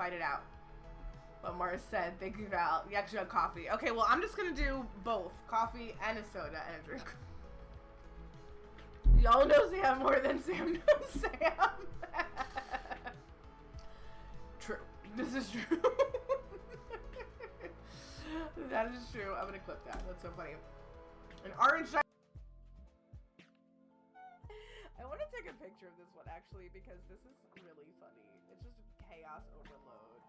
fight it out. But Mars said, thank you, Val. You actually got coffee. Okay, well, I'm just gonna do both. Coffee and a soda and a drink. Y'all know Sam more than Sam knows Sam. True. This is true. That is true. I'm gonna clip that. That's so funny. An orange... I want to take a picture of this one, actually, because this is really funny. It's just chaos overload.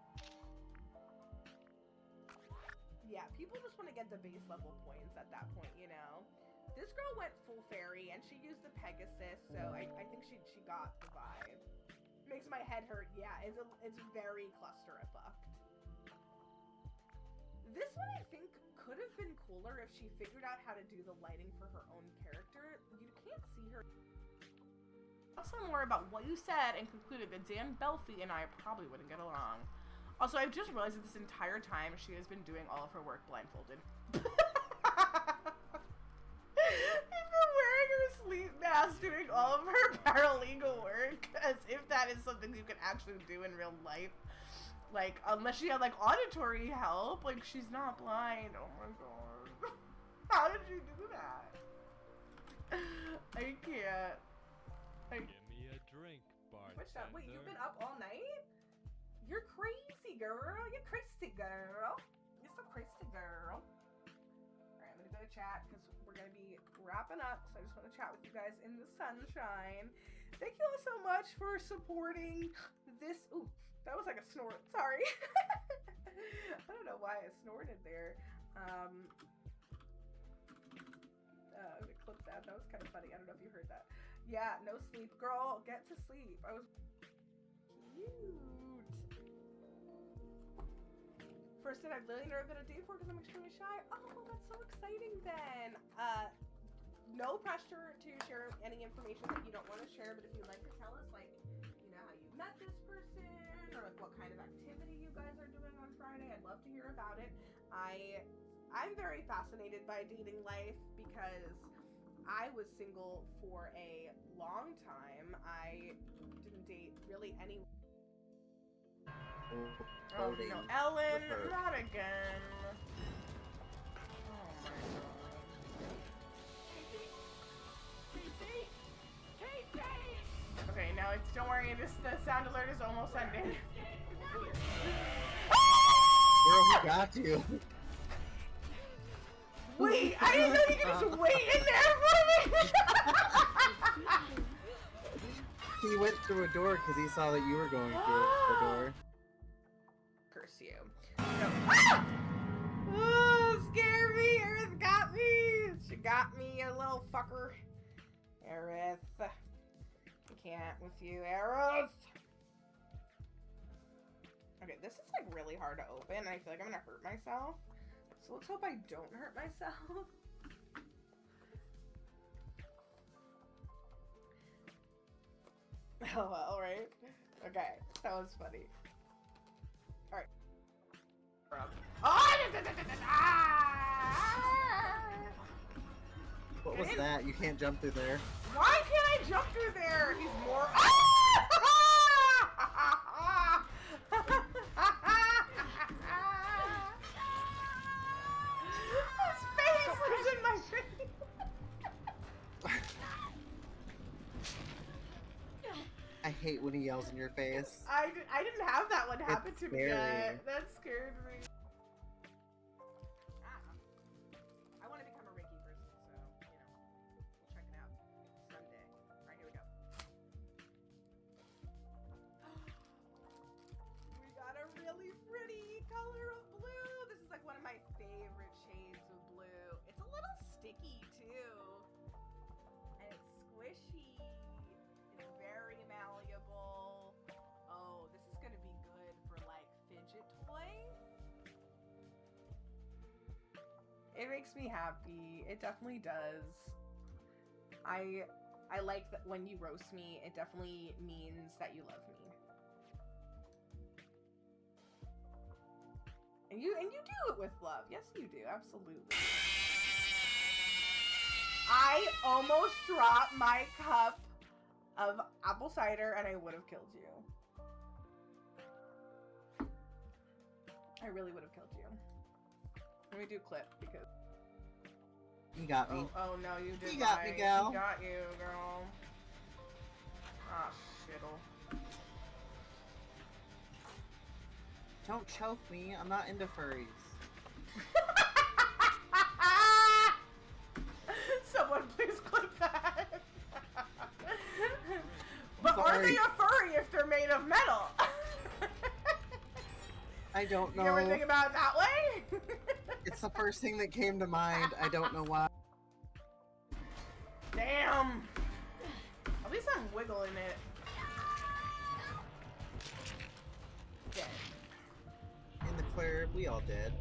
Yeah, people just want to get the base level points at that point, you know? This girl went full fairy, and she used the Pegasus, so I think she got the vibe. Makes my head hurt. Yeah, it's very cluster-fucked. This one, I think, could have been cooler if she figured out how to do the lighting for her own character. You can't see her. Also more about what you said and concluded that Dan Belfi and I probably wouldn't get along. Also, I've just realized that this entire time she has been doing all of her work blindfolded. She's been wearing her sleep mask doing all of her paralegal work as if that is something you can actually do in real life. Like, unless she had, like, auditory help. Like, she's not blind. Oh my god. How did you do that? I can't. Give me a drink, bartender. What's that? Wait, you've been up all night? You're crazy, girl. You're crazy, girl. You're so crazy, girl. Alright, I'm gonna go to chat because we're gonna be wrapping up. So I just want to chat with you guys in the sunshine. Thank you all so much for supporting this. Ooh, that was like a snort. Sorry. I don't know why I snorted there. I'm gonna clip that. That was kind of funny. I don't know if you heard that. Yeah, no sleep. Girl, get to sleep. I was cute. First date I've literally never been a date for because I'm extremely shy. Oh, that's so exciting then. No pressure to share any information that you don't want to share, but if you'd like to tell us, like, you know, how you met this person or like what kind of activity you guys are doing on Friday, I'd love to hear about it. I'm very fascinated by dating life because I was single for a long time. I didn't date really anyone. Oh no, Ellen, not again. Oh my god. Okay, now it's, don't worry, the sound alert is almost ending. Girl, he got you. Wait, I didn't know you could just wait in there for me! He went through a door because he saw that you were going through the door. Curse you. No. Ah! Oh, scare me! Aerith got me! She got me, a little fucker. Aerith. I can't with you, Aerith! Okay, this is like really hard to open. I feel like I'm gonna hurt myself. So let's hope I don't hurt myself. Oh well, right? Okay, that was funny. Alright. What was that? You can't jump through there. Why can't I jump through there? He's more. His face was in my face. I hate when he yells in your face. I didn't have that one happen to me scary. yet. That scared me. I want to become a Reiki person, so, you know, we'll check it out someday. Alright, here we go. We got a really pretty color of blue. This is like one of my favorite shades of blue. It's a little sticky, too. And it's squishy. It's very malleable. Oh, this is gonna be good for like fidget toy. It makes me happy. It definitely does. I like that when you roast me, it definitely means that you love me. And you do it with love. Yes, you do. Absolutely. I almost dropped my cup of apple cider and I would have killed you. I really would have killed you. Let me do clip because. You got me. Oh no, you did. You got me, gal. You got you, girl. Ah, shittle. Don't choke me. I'm not into furries. Someone please clip that. But are they a furry if they're made of metal? I don't know. You ever think about it that way? It's the first thing that came to mind. I don't know why. Damn. At least I'm wiggling it. Dead. In the clear, we all did.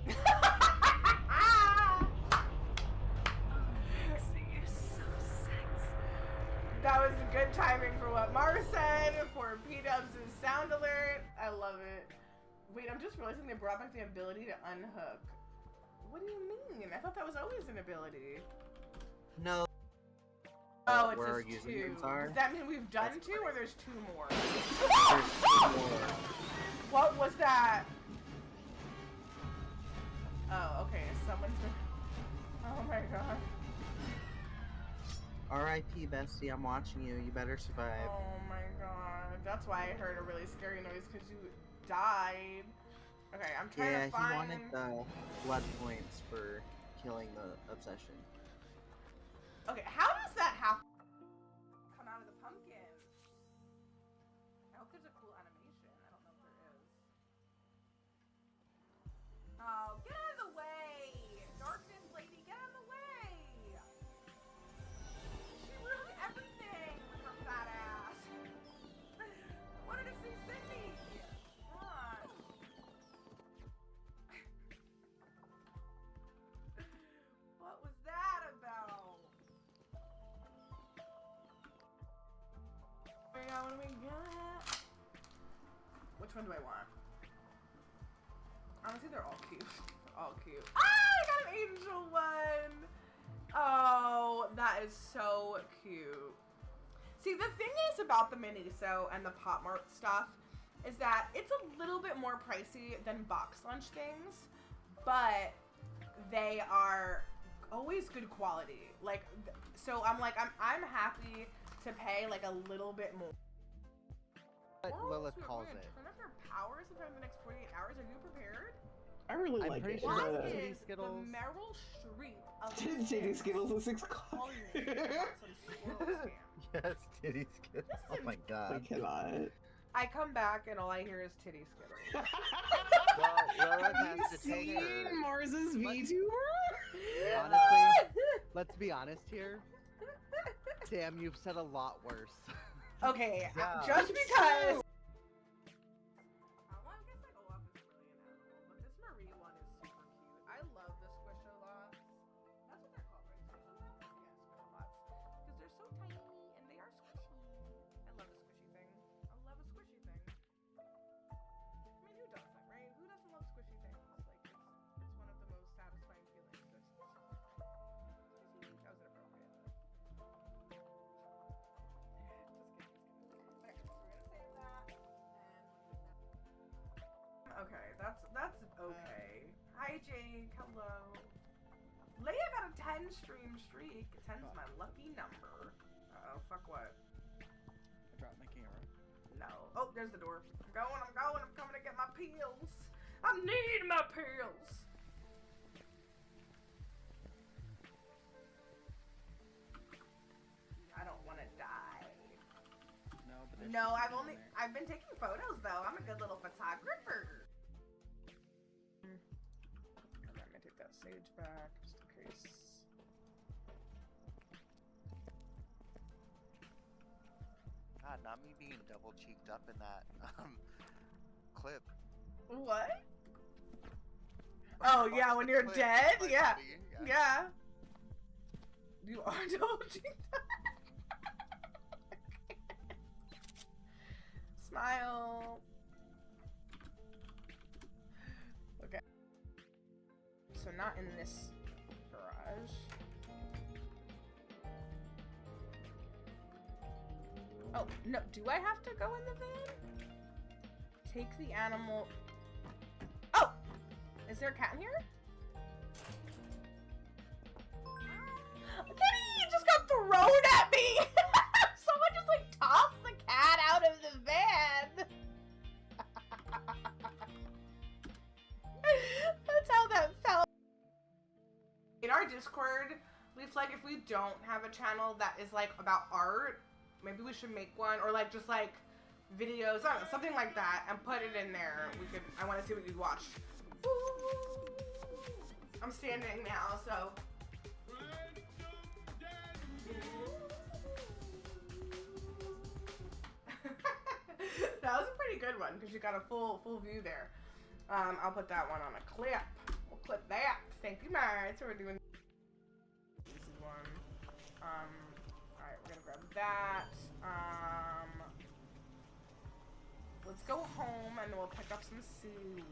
That was good timing for what Mars said, for P-Dubs' sound alert. I love it. Wait, I'm just realizing they brought back the ability to unhook. What do you mean? I thought that was always an ability. No. Oh, it's where just our two. usernames are. Does that mean we've done two, or there's two more? There's two more. What was that? Oh, okay. Someone's been... Oh my god. R.I.P. Bestie, I'm watching you. You better survive. Oh my god. That's why I heard a really scary noise, because you died. Okay, I'm trying to find... Yeah, he wanted the blood points for killing the obsession. Okay, how does that happen? Come out of the pumpkin. I hope there's a cool animation. I don't know if there is. Oh, get out of the way! Darkness lady, get out of the way! She ruined everything with her fat ass. I wanted to see Cindy. Come on. What was that about? What do we got? Which one do I want? Honestly, they're all cute. All cute. Ah, I got an angel one! Oh, that is so cute. See, the thing is about the Miniso and the Pop Mart stuff is that it's a little bit more pricey than box lunch things, but they are always good quality. Like, so I'm like, I'm happy to pay like a little bit more. What Lilith calls it. Turn off their powers within the next 48 hours. Are you prepared? I really I'm like pretty it. sure What that's is Titty Skittles. the Meryl Streep of Titty Skittles is 6 o'clock. Yes, titty Skittles. Oh my I god. cannot. I come back and all I hear is titty skittles. Well, Lilith Have you has to take her. seen Mars's VTuber? Honestly, let's be honest here. Sam, you've said a lot worse. Okay, Yeah. just because. Well, I guess like Olaf is really an animal, but this Marie one is super cute. I love the squishalots. That's what they're called, right? Squishalots? Yeah, squishalots. Because they're so tiny and they are squishy. I love a squishy thing. I love a squishy thing. I mean, who doesn't, right? Who doesn't love squishy things? Like, it's one of the most satisfying feelings. Squishy. That was inappropriate. Okay, that's okay. Hi Jake, hello. Leia got a 10 stream streak. 10's my lucky number. Uh oh, fuck what? I dropped my camera. No. Oh, there's the door. I'm going, I'm coming to get my pills. I need my pills. I don't want to die. No, but there's No, something in there. I've been taking photos though. I'm a good little photographer. And I'm gonna take that sage back just in case. God, not me being double cheeked up in that clip. What? Oh yeah, when you're Clip, dead? my Yeah. buddy, Yeah. You are double cheeked. Smile. Okay. So not in this garage. Oh, no. Do I have to go in the van? Take the animal. Oh! Is there a cat in here? Kitty just got thrown at me! Someone just like tossed the cat out of the van! That's how that felt. In our Discord, Leaf's like, if we don't have a channel that is like about art, maybe we should make one, or like just like videos, I don't know, something like that, and put it in there. I want to see what you watched. I'm standing now, so. That was a pretty good one because you got a full view there. I'll put that one on a clip. We'll clip that. Thank you, Mars. So we're doing easy one. Alright, we're gonna grab that. Let's go home and we'll pick up some seaweed.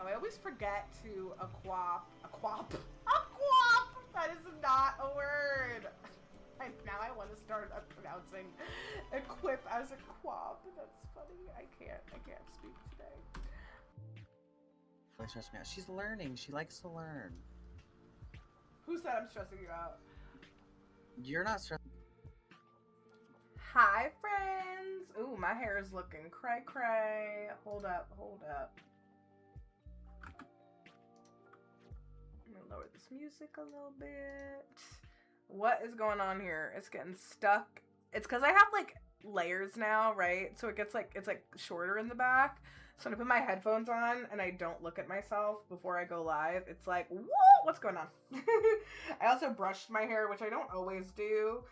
Oh, I always forget to aquap. That is not a word. Now I want to start pronouncing equip as a quap. That's funny. I can't speak today. Don't stress me out. She's learning. She likes to learn. Who said I'm stressing you out? You're not stressed. Hi, friends. Ooh, my hair is looking cray cray. Hold up. I'm gonna lower this music a little bit. What is going on here? It's getting stuck. It's because I have like layers now, right? So it's like shorter in the back. So when I put my headphones on and I don't look at myself before I go live, it's like, whoa, what's going on? I also brushed my hair, which I don't always do,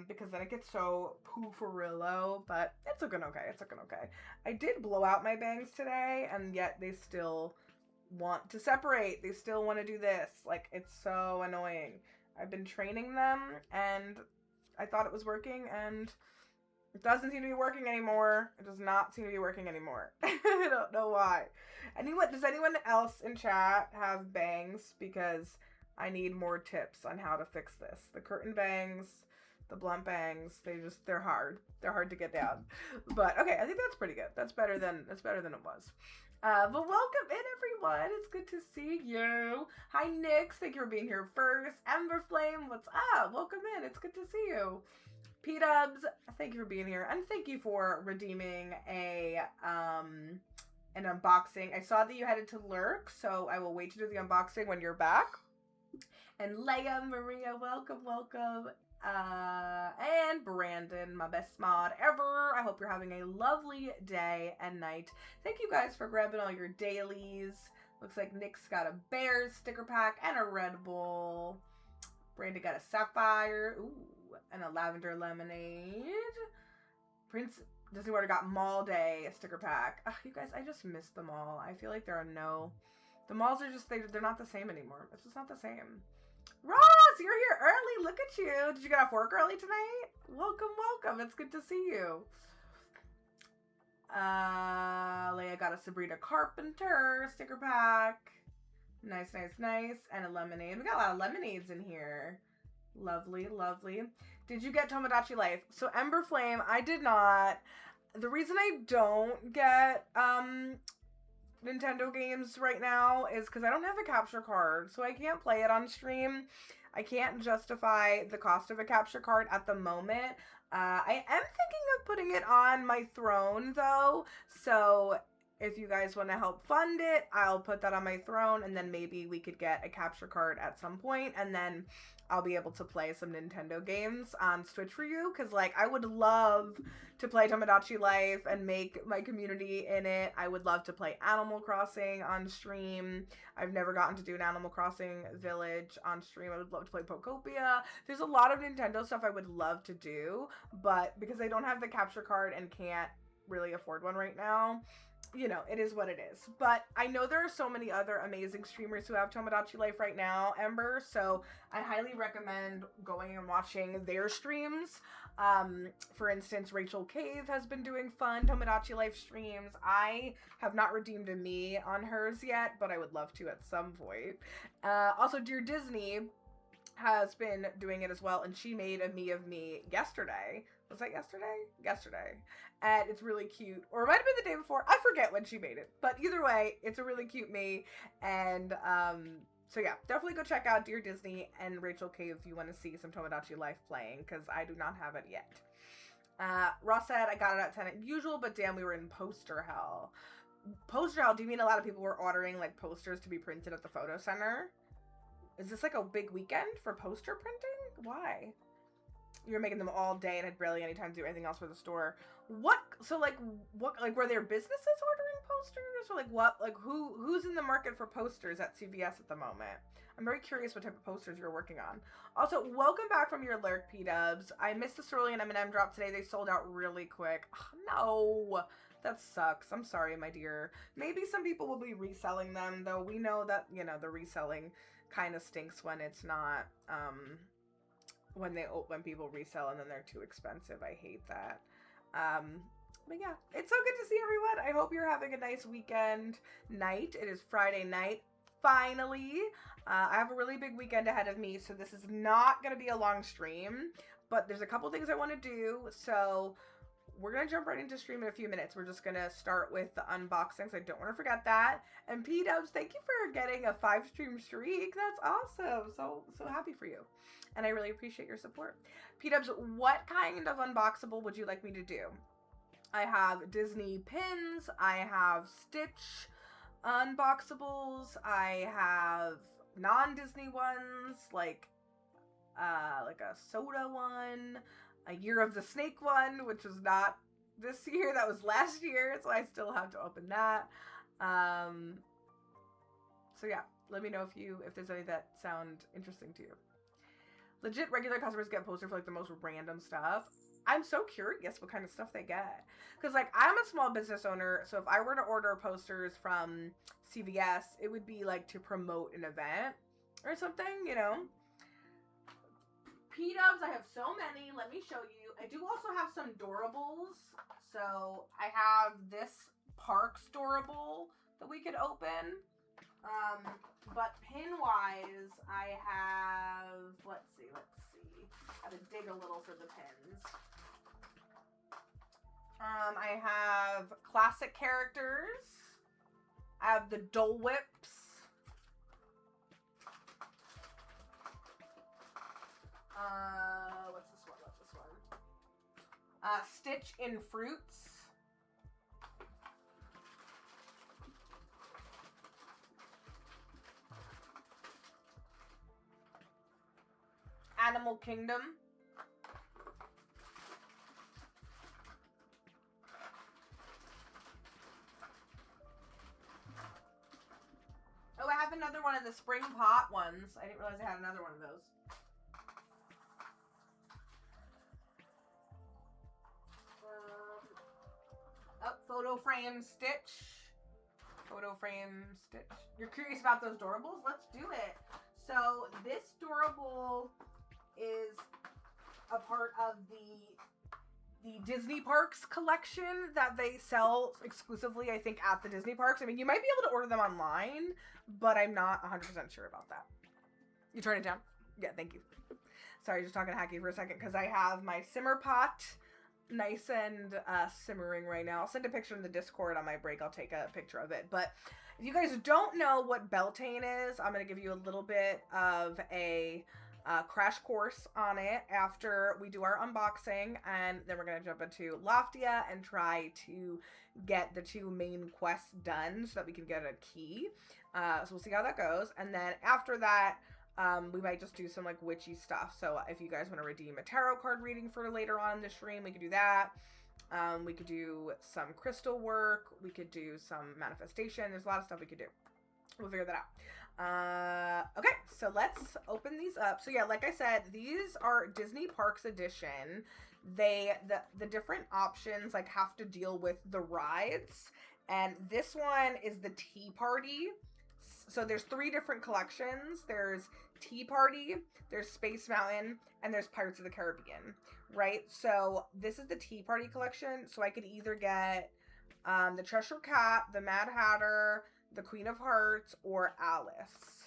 because then it gets so pooferillo, but it's looking okay. It's looking okay. I did blow out my bangs today, and yet they still want to separate. They still want to do this. Like, it's so annoying. I've been training them, and I thought it was working, and it doesn't seem to be working anymore. It does not seem to be working anymore. I don't know why. Does anyone else in chat have bangs? Because I need more tips on how to fix this. The curtain bangs, the blunt bangs, they're hard. They're hard to get down. But okay, I think that's pretty good. That's better than it was. But welcome in, everyone. It's good to see you. Hi, Nyx. Thank you for being here first. Emberflame, what's up? Welcome in. It's good to see you. P-Dubs, thank you for being here. And thank you for redeeming an unboxing. I saw that you headed to Lurk, so I will wait to do the unboxing when you're back. And Leia, Maria, welcome. And Brandon, my best mod ever. I hope you're having a lovely day and night. Thank you guys for grabbing all your dailies. Looks like Nick's got a Bears sticker pack and a Red Bull. Brandon got a Sapphire. Ooh, and a Lavender Lemonade. Prince Disney got Mall Day sticker pack. Ugh, you guys, I just miss the mall. I feel like the malls are just, they're not the same anymore. It's just not the same. Ross, you're here early. Look at you. Did you get off work early tonight? Welcome. It's good to see you. Leia got a Sabrina Carpenter sticker pack. Nice. And a lemonade. We got a lot of lemonades in here. Lovely. Did you get Tomodachi Life? So Emberflame, I did not. The reason I don't get Nintendo games right now is because I don't have a capture card, so I can't play it on stream. I can't justify the cost of a capture card at the moment. I am thinking of putting it on my throne, though, so if you guys want to help fund it, I'll put that on my throne, and then maybe we could get a capture card at some point, and then I'll be able to play some Nintendo games on Switch for you, because, like, I would love to play Tomodachi Life and make my community in it. I would love to play Animal Crossing on stream. I've never gotten to do an Animal Crossing Village on stream. I would love to play Pokopia. There's a lot of Nintendo stuff I would love to do, but because I don't have the capture card and can't really afford one right now, you know, it is what it is. But I know there are so many other amazing streamers who have Tomodachi Life right now, Ember, so I highly recommend going and watching their streams. For instance, Rachel Cave has been doing fun Tomodachi Life streams. I have not redeemed a me on hers yet, but I would love to at some point. Also, Dear Disney has been doing it as well, and she made a me of me yesterday. Was that yesterday? Yesterday. And it's really cute. Or it might have been the day before. I forget when she made it. But either way, it's a really cute me. And so yeah, definitely go check out Dear Disney and Rachel K if you want to see some Tomodachi Life playing, because I do not have it yet. Ross said, I got it at 10 as usual, but damn, we were in poster hell. Poster hell, do you mean a lot of people were ordering like posters to be printed at the photo center? Is this like a big weekend for poster printing? Why? You're making them all day and had barely any time to do anything else for the store. What? So like, what? Like, were there businesses ordering posters, or like what? Like who's in the market for posters at CVS at the moment? I'm very curious what type of posters you're working on. Also, welcome back from your lurk, P-dubs. I missed the Cerulean M&M drop today. They sold out really quick. Oh, no. That sucks. I'm sorry, my dear. Maybe some people will be reselling them, though. We know that, you know, the reselling kind of stinks when it's not, when people resell and then they're too expensive. I hate that. But yeah, it's so good to see everyone. I hope you're having a nice weekend night. It is Friday night, finally. I have a really big weekend ahead of me, so this is not going to be a long stream, but there's a couple things I want to do, so we're going to jump right into stream in a few minutes. We're just going to start with the unboxings. I don't want to forget that. And P-dubs, thank you for getting a 5-stream streak. That's awesome. So happy for you. And I really appreciate your support. P-dubs, what kind of unboxable would you like me to do? I have Disney pins. I have Stitch unboxables. I have non-Disney ones, like a soda one, a Year of the Snake one, which was not this year, that was last year, so I still have to open that. So yeah, let me know if there's any that sound interesting to you. Legit regular customers get posted for like the most random stuff. I'm so curious what kind of stuff they get. Because like I'm a small business owner, so if I were to order posters from CVS, it would be like to promote an event or something, you know? P-dubs, I have so many. Let me show you. I do also have some Doorables. So I have this Parks Doorable that we could open. But pin-wise, I have, let's see. I have to dig a little for the pins. I have classic characters. I have the Dole Whips. What's this one? Stitch in Fruits. Animal Kingdom. Oh, I have another one of the spring pot ones. I didn't realize I had another one of those. Photo frame Stitch. Photo frame Stitch. You're curious about those Doorables? Let's do it. So this Doorable is a part of the Disney Parks collection that they sell exclusively, I think, at the Disney Parks. I mean, you might be able to order them online, but I'm not 100% sure about that. You turn it down? Yeah, thank you. Sorry, just talking hacky for a second, because I have my simmer pot nice and simmering right now. I'll send a picture in the Discord on my break. I'll take a picture of it. But if you guys don't know what Beltane is, I'm going to give you a little bit of a crash course on it after we do our unboxing, and then we're going to jump into Loftia and try to get the 2 main quests done so that we can get a key. So we'll see how that goes. And then after that, we might just do some like witchy stuff. So if you guys want to redeem a tarot card reading for later on in the stream, we could do that. We could do some crystal work. We could do some manifestation. There's a lot of stuff we could do. We'll figure that out. Okay, so let's open these up. So yeah, like I said, these are Disney Parks Edition. The different options like have to deal with the rides. And this one is the Tea Party. So there's 3 different collections. There's Tea Party, there's Space Mountain, and there's Pirates of the Caribbean, right? So this is the Tea Party collection. So I could either get the Cheshire Cat, the Mad Hatter, the Queen of Hearts, or Alice.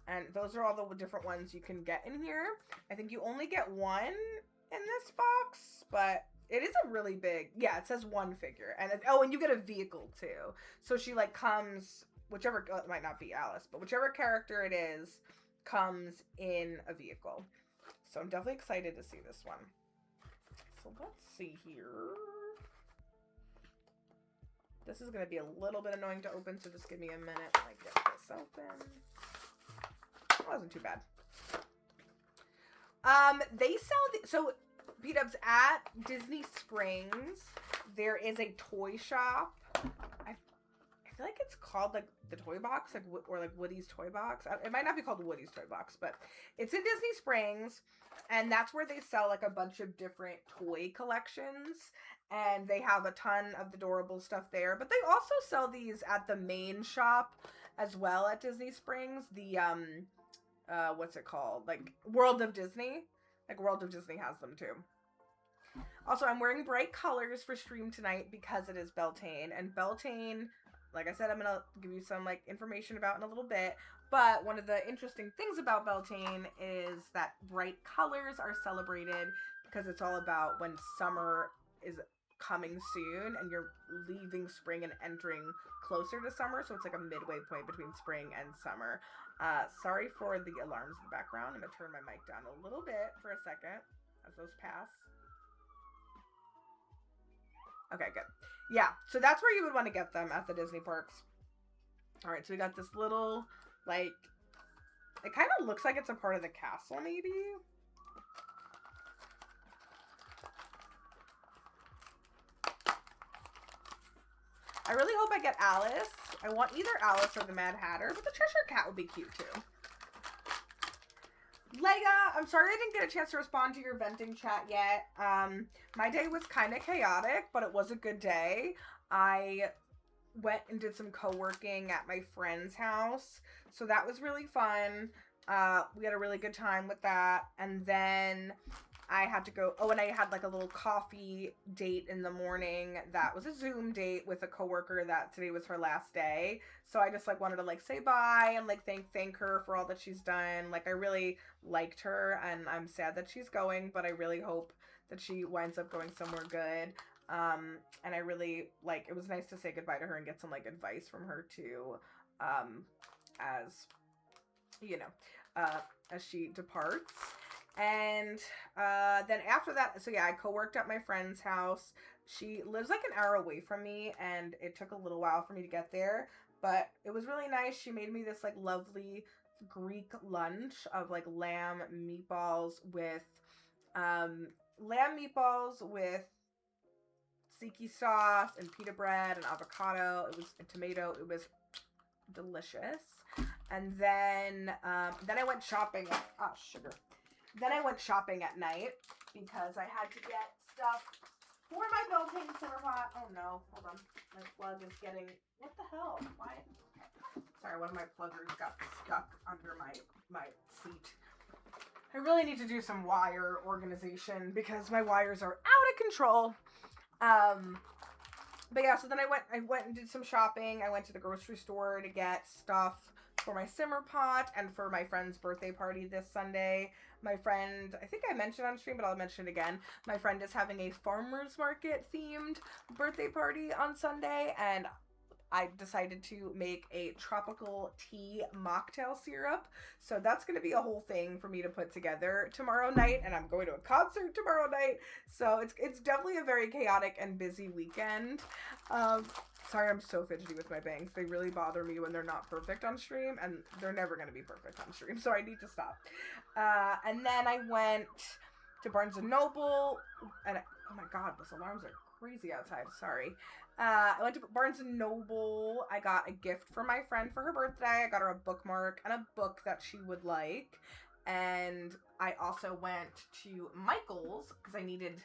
And those are all the different ones you can get in here. I think you only get one in this box, but it is a really big, yeah, it says one figure. And and you get a vehicle too. So she like comes, whichever, it might not be Alice, but whichever character it is comes in a vehicle. So I'm definitely excited to see this one. So let's see here. This is going to be a little bit annoying to open, so just give me a minute while I get this open. It wasn't too bad. They sell so P-Dubs, at Disney Springs, there is a toy shop. I feel like it's called like the Toy Box, like, or like Woody's Toy Box. It might not be called Woody's Toy Box, but it's in Disney Springs, and that's where they sell like a bunch of different toy collections. And they have a ton of adorable stuff there. But they also sell these at the main shop as well at Disney Springs. The, what's it called? Like, World of Disney. Like, World of Disney has them too. Also, I'm wearing bright colors for stream tonight because it is Beltane. And Beltane, like I said, I'm going to give you some, like, information about in a little bit. But one of the interesting things about Beltane is that bright colors are celebrated because it's all about when summer is coming soon and you're leaving spring and entering closer to summer, so it's like a midway point between spring and summer. Sorry for the alarms in the background. I'm gonna turn my mic down a little bit for a second as those pass. Okay, good. Yeah, so that's where you would want to get them, at the Disney parks. All right, so we got this little, like, it kind of looks like it's a part of the castle, maybe. I really hope I get Alice. I want either Alice or the Mad Hatter, but the Cheshire Cat would be cute too. Lega, I'm sorry I didn't get a chance to respond to your venting chat yet. My day was kind of chaotic, but it was a good day. I went and did some co-working at my friend's house, so that was really fun. We had a really good time with that, and then I had to go, and I had like a little coffee date in the morning that was a Zoom date with a coworker that today was her last day. So I just like wanted to like say bye and like thank her for all that she's done. Like I really liked her, and I'm sad that she's going, but I really hope that she winds up going somewhere good. And I really like, it was nice to say goodbye to her and get some like advice from her too, as you know, as she departs. And then after that, so yeah, I co-worked at my friend's house. She lives like an hour away from me, and it took a little while for me to get there, but it was really nice. She made me this like lovely Greek lunch of like lamb meatballs with tzatziki sauce and pita bread and avocado. It was a tomato. It was delicious. And then I went shopping. Sugar. Then I went shopping at night because I had to get stuff for my Beltane Simmer Pot. Oh no, hold on. My plug is getting, what the hell? Why? Sorry, one of my pluggers got stuck under my seat. I really need to do some wire organization because my wires are out of control. But yeah, so then I went and did some shopping. I went to the grocery store to get stuff for my Simmer Pot and for my friend's birthday party this Sunday. My friend, I think I mentioned on stream, but I'll mention it again. My friend is having a farmer's market themed birthday party on Sunday, and I decided to make a tropical tea mocktail syrup. So that's going to be a whole thing for me to put together tomorrow night, and I'm going to a concert tomorrow night. So it's definitely a very chaotic and busy weekend. Sorry, I'm so fidgety with my bangs. They really bother me when they're not perfect on stream, and they're never going to be perfect on stream, so I need to stop. And then I went to Barnes & Noble, and oh my god, those alarms are crazy outside, sorry. I went to Barnes & Noble. I got a gift for my friend for her birthday. I got her a bookmark and a book that she would like. And I also went to Michael's because I needed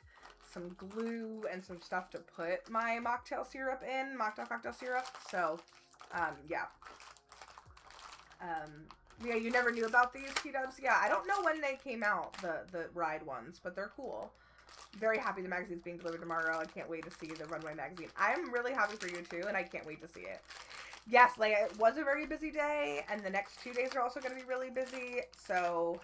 some glue and some stuff to put my mocktail syrup in, mocktail cocktail syrup. So, yeah. Yeah, you never knew about these P-Dubs? Yeah, I don't know when they came out, the ride ones, but they're cool. Very happy the magazine's being delivered tomorrow. I can't wait to see the Runway magazine. I'm really happy for you too, and I can't wait to see it. yes, like it was a very busy day, and the next 2 days are also going to be really busy. So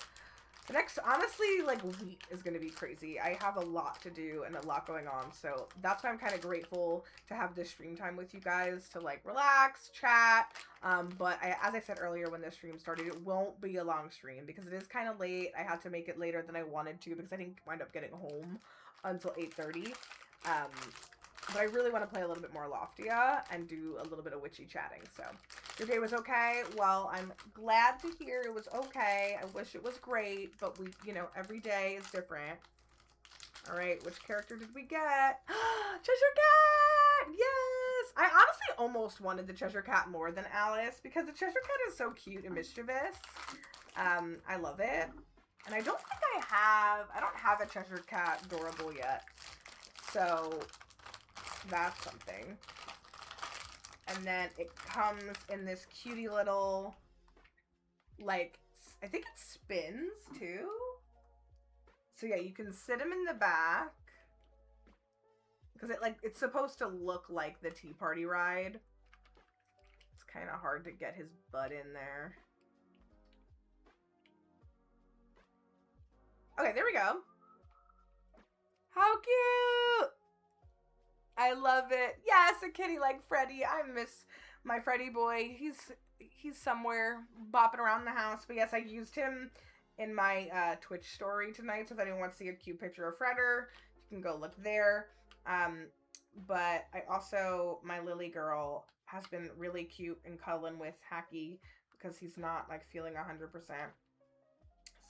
the next, honestly, like week is going to be crazy. I have a lot to do and a lot going on. So that's why I'm kind of grateful to have this stream time with you guys to like relax, chat. But as I said earlier when this stream started, it won't be a long stream because it is kind of late. I had to make it later than I wanted to because I didn't wind up getting home until 8:30. But I really want to play a little bit more Loftia and do a little bit of witchy chatting. So your day was okay? Well, I'm glad to hear it was okay. I wish it was great, but we, you know, every day is different. All right, which character did we get? Cheshire Cat! Yes! I honestly almost wanted the Cheshire Cat more than Alice because the Cheshire Cat is so cute and mischievous. I love it. And I don't think I don't have a Cheshire Cat adorable yet. So that's something. And then it comes in this cutie little, like, I think it spins too. So yeah, you can sit him in the back. Because it's supposed to look like the Tea Party ride. It's kind of hard to get his butt in there. Okay, there we go. How cute! I love it. Yes, a kitty like Freddy. I miss my Freddy boy. He's somewhere bopping around the house. But yes, I used him in my Twitch story tonight. So if anyone wants to see a cute picture of Fredder, you can go look there. But I also, my Lily girl has been really cute and cuddling with Hacky because he's not like feeling 100%.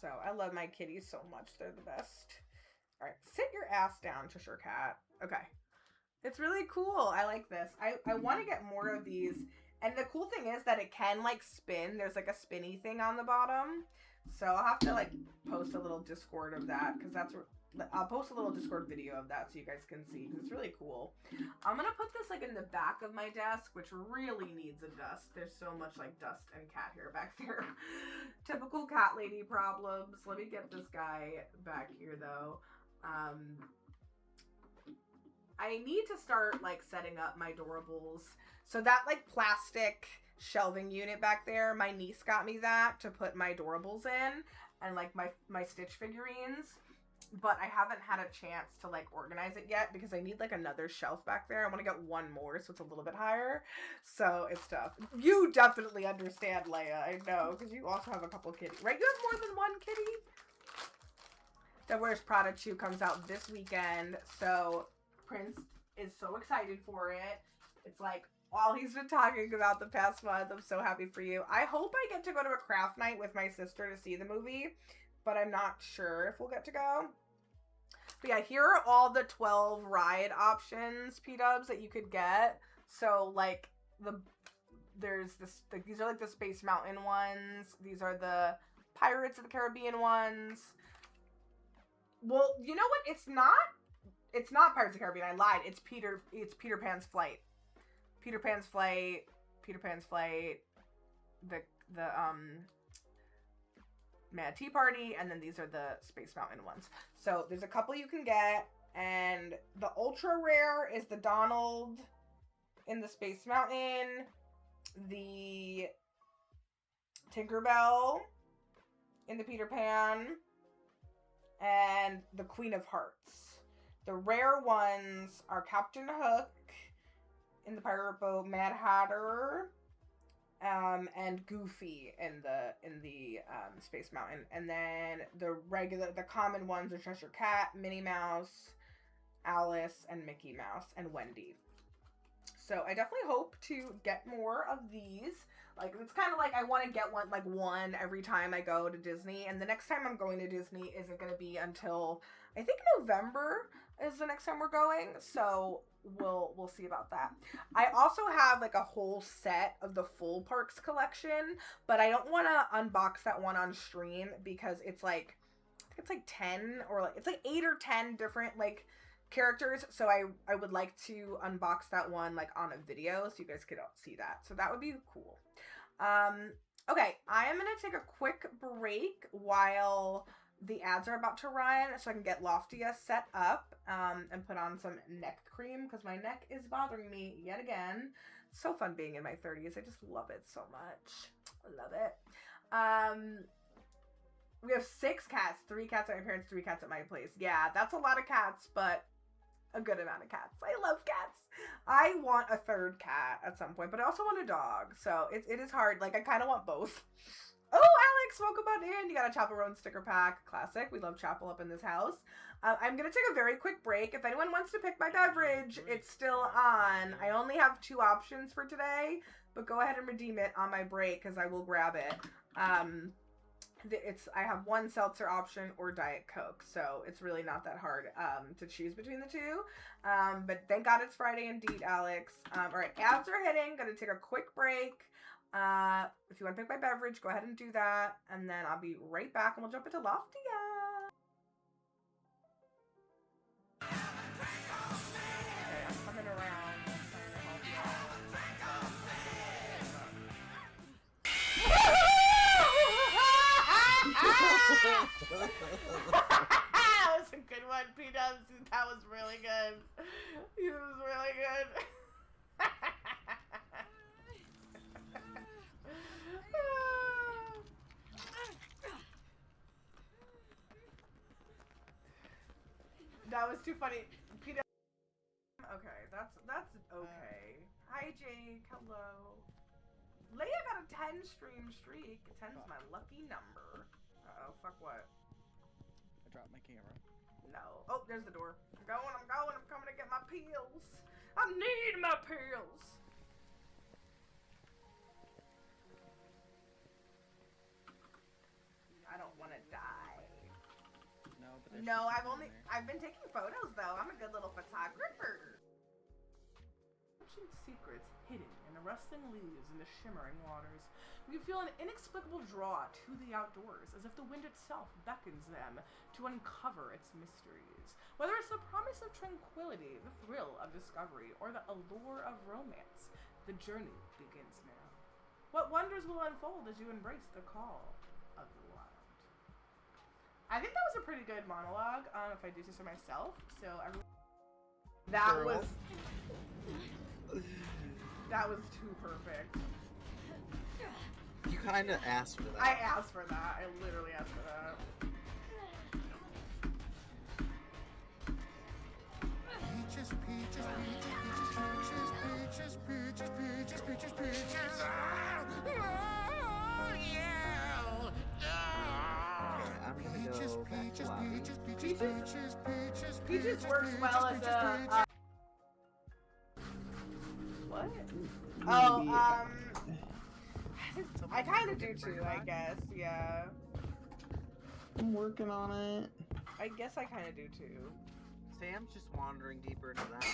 So I love my kitties so much. They're the best. All right, sit your ass down, Cheshire Cat. Okay. It's really cool. I like this. I want to get more of these. And the cool thing is that it can, like, spin. There's, like, a spinny thing on the bottom. So I'll have to, like, post a little Discord of that. Because that's... I'll post a little Discord video of that so you guys can see. Because it's really cool. I'm going to put this, like, in the back of my desk, which really needs a dust. There's so much, like, dust and cat hair back there. Typical cat lady problems. Let me get this guy back here, though. I need to start, like, setting up my Doorables. So that, like, plastic shelving unit back there, my niece got me that to put my Doorables in and, like, my Stitch figurines. But I haven't had a chance to, like, organize it yet because I need, like, another shelf back there. I want to get one more so it's a little bit higher. So it's tough. You definitely understand, Leia. I know, because you also have a couple kitties. Right? You have more than one kitty? That Wears Prada 2 comes out this weekend. So... Prince is so excited for it. It's like all he's been talking about the past month. I'm so happy for you. I hope I get to go to a craft night with my sister to see the movie, but I'm not sure if we'll get to go. But yeah, here are all the 12 ride options, P-dubs, that you could get. So like there's this, these are like the Space Mountain ones. These are the Pirates of the Caribbean ones. Well, you know what? It's not Pirates of the Caribbean. I lied. It's Peter Pan's Flight. Peter Pan's Flight. The Mad Tea Party, and then these are the Space Mountain ones. So there's a couple you can get, and the ultra rare is the Donald in the Space Mountain, the Tinkerbell in the Peter Pan, and the Queen of Hearts. The rare ones are Captain Hook in the Pirate Boat, Mad Hatter, and Goofy in the Space Mountain. And then the common ones are Cheshire Cat, Minnie Mouse, Alice, and Mickey Mouse, and Wendy. So I definitely hope to get more of these. Like, it's kind of like I want to get one every time I go to Disney. And the next time I'm going to Disney isn't going to be until, I think, November is the next time we're going. So we'll see about that. I also have like a whole set of the full parks collection, but I don't want to unbox that one on stream because it's like, I think it's like 10 or like, it's like 8 or 10 different like characters. So I would like to unbox that one like on a video so you guys could see that. So that would be cool. Okay, I am going to take a quick break while the ads are about to run, so I can get Loftia set up and put on some neck cream because my neck is bothering me yet again. So fun being in my 30s. I just love it so much. I love it. We have 6 cats. 3 cats at my parents', 3 cats at my place. Yeah, that's a lot of cats, but a good amount of cats. I love cats. I want a 3rd cat at some point, but I also want a dog. So it is hard. Like, I kind of want both. Oh, Alex, welcome on in. You got a Chapel sticker pack. Classic. We love Chapel up in this house. I'm going to take a very quick break. If anyone wants to pick my beverage, it's still on. I only have 2 options for today, but go ahead and redeem it on my break because I will grab it. I have 1 seltzer option or Diet Coke, so it's really not that hard to choose between the 2. But thank God it's Friday indeed, Alex. All right, ads are hitting. Going to take a quick break. If you want to pick my beverage, go ahead and do that, and then I'll be right back, and we'll jump into Loftia. Okay, I'm coming around. I'm trying to help you out. That was a good one, P-Dubs. That was really good. It was really good. That was too funny. P-Dubs. Okay, that's okay. Hi, Jake. Hello. Leia got a 10 stream streak. 10's my lucky number. Uh-oh, fuck what? I dropped my camera. No. Oh, there's the door. I'm going. I'm coming to get my pills. I need my pills. I don't want to die. No, but No, I've been taking photos though. I'm a good little photographer. Ancient secrets hidden in the rustling leaves and the shimmering waters. We feel an inexplicable draw to the outdoors, as if the wind itself beckons them to uncover its mysteries. Whether it's the promise of tranquility, the thrill of discovery, or the allure of romance, the journey begins now. What wonders will unfold as you embrace the call of the wild? I think that was a pretty good monologue, if I do say so myself. So that was too perfect. You kind of asked for that. I asked for that. I literally asked for that. Peaches, peaches, peaches, peaches, peaches, peaches, peaches, peaches. Oh, yeah. I'm gonna go back to lobby. Peaches works well as a. What? Oh, I kind of do too, I guess. Yeah. I'm working on it. I guess I kind of do too. Sam's just wandering deeper into that.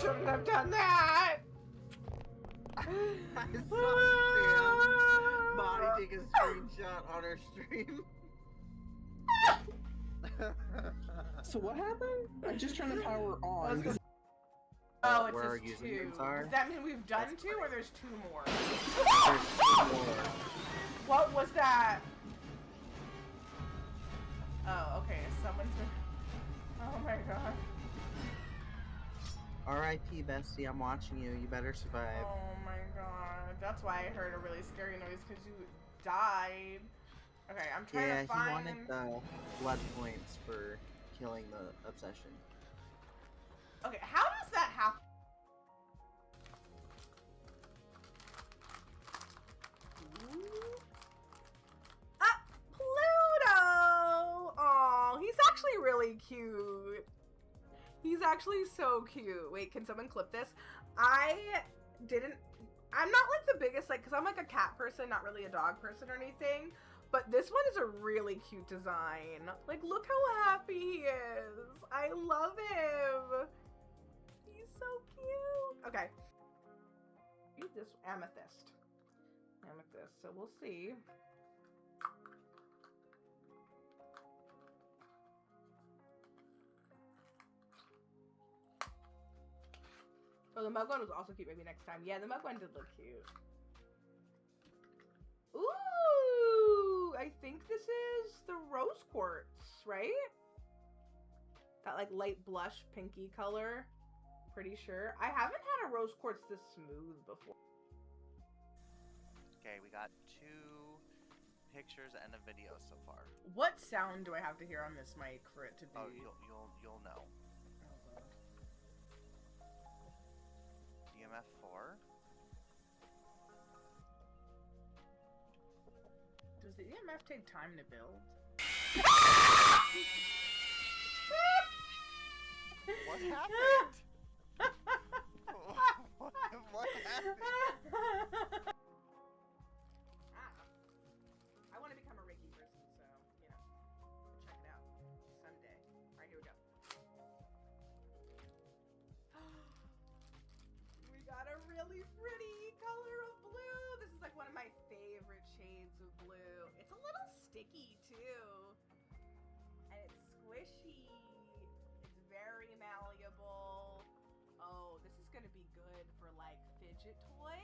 Shouldn't have done that. I saw Sam's body take a screenshot on her stream. So what happened? I just turned the power on. Oh, it where our says 2. usernames are? Does that mean we've done 2 or there's 2 more? There's 2 more. What was that? Oh, okay. Someone's been... Oh my god. R.I.P. Bestie, I'm watching you. You better survive. Oh my god. That's why I heard a really scary noise, because you died. Okay, I'm trying to find... he wanted the blood points for killing the obsession. Okay, how does that happen? Ah, Pluto! Oh, he's actually really cute. He's actually so cute. Wait, can someone clip this? I'm not like the biggest, like, because I'm like a cat person, not really a dog person or anything. But this one is a really cute design. Like, look how happy he is. I love him. He's so cute. Okay. Read this amethyst. Amethyst. So we'll see. Oh, the mug one was also cute. Maybe next time. Yeah, the mug one did look cute. Ooh! I think this is the rose quartz, right? That like light blush pinky color. Pretty sure. I haven't had a rose quartz this smooth before. Okay, we got 2 pictures and a video so far. What sound do I have to hear on this mic for it to be? Oh, you'll know. EMF 4. Does the EMF take time to build? What happened? what happened? I want to become a Reiki person, so, you know, check it out someday. Alright, here we go. We got a really pretty color of blue. This is like one of my favorite shades of blue. It's a little sticky too. And it's squishy. It's very malleable. Oh, this is gonna be good for like fidget toy.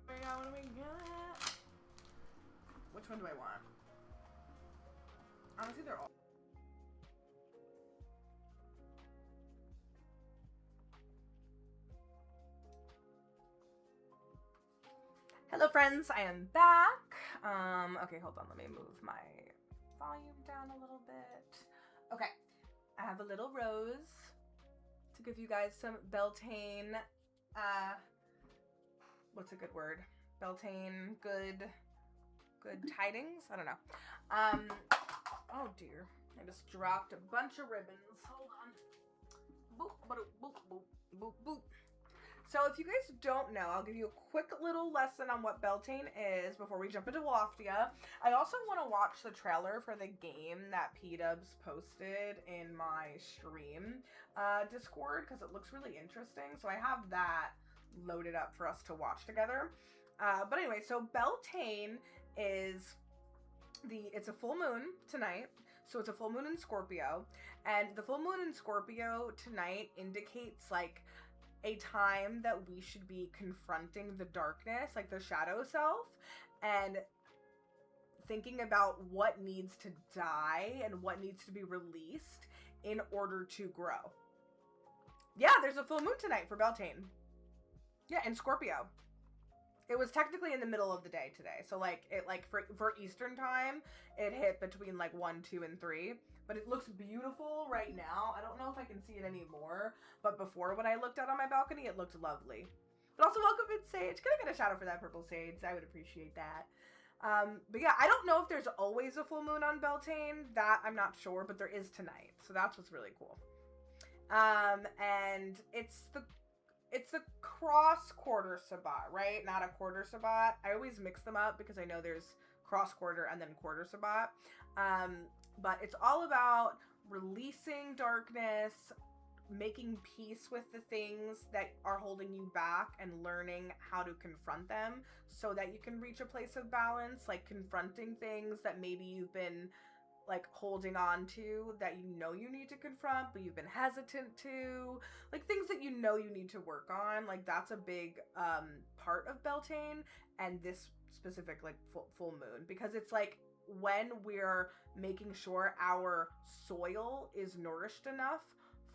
What do we got? Which one do I want? Honestly, they're all. Hello friends, I am back. Okay, hold on, let me move my volume down a little bit. Okay, I have a little rose to give you guys some Beltane, what's a good word? Beltane, good tidings? I don't know. Oh dear, I just dropped a bunch of ribbons. Hold on. Boop, boop, boop, boop, boop, boop. So if you guys don't know, I'll give you a quick little lesson on what Beltane is before we jump into Waftia. I also want to watch the trailer for the game that P-Dubs posted in my stream Discord because it looks really interesting. So I have that loaded up for us to watch together. But anyway, so Beltane is it's a full moon tonight. So it's a full moon in Scorpio. And the full moon in Scorpio tonight indicates like a time that we should be confronting the darkness, like the shadow self, and thinking about what needs to die and what needs to be released in order to grow. Yeah, there's a full moon tonight for Beltane. Yeah, in Scorpio. It was technically in the middle of the day today. So like it for Eastern time, it hit between like 1, 2, and 3. But it looks beautiful right now. I don't know if I can see it anymore, but before when I looked out on my balcony, it looked lovely. But also welcome in Sage. Can I get a shout out for that purple sage? I would appreciate that. But yeah, I don't know if there's always a full moon on Beltane. That I'm not sure, but there is tonight. So that's what's really cool. And it's the cross quarter Sabbat, right? Not a quarter Sabbat. I always mix them up because I know there's cross quarter and then quarter Sabbat. But it's all about releasing darkness, making peace with the things that are holding you back and learning how to confront them so that you can reach a place of balance, like confronting things that maybe you've been like holding on to that you know you need to confront, but you've been hesitant to, like things that you know you need to work on. Like that's a big part of Beltane and this specific like full moon, because it's like when we're making sure our soil is nourished enough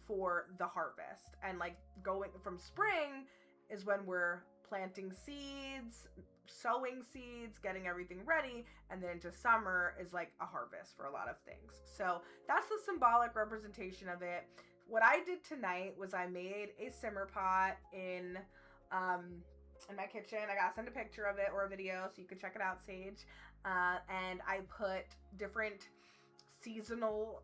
for the harvest, and like going from spring is when we're planting seeds, sowing seeds, getting everything ready, and then into summer is like a harvest for a lot of things. So that's the symbolic representation of it. What I did tonight was I made a simmer pot in my kitchen. I gotta send a picture of it or a video so you can check it out, Sage. And I put different seasonal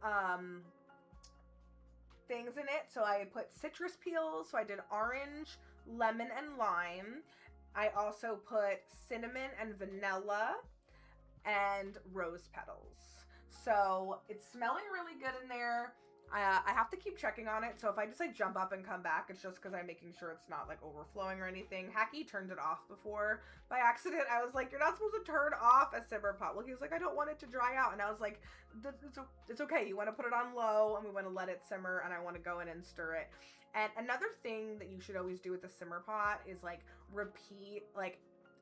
things in it. So I put citrus peels. So I did orange, lemon, and lime. I also put cinnamon and vanilla and rose petals. So it's smelling really good in there. I have to keep checking on it. So if I just like jump up and come back, it's just because I'm making sure it's not like overflowing or anything. Hacky turned it off before by accident. I was like, you're not supposed to turn off a simmer pot. Well, he was like, I don't want it to dry out. And I was like, it's okay. You want to put it on low and we want to let it simmer, and I want to go in and stir it. And another thing that you should always do with the simmer pot is like repeat like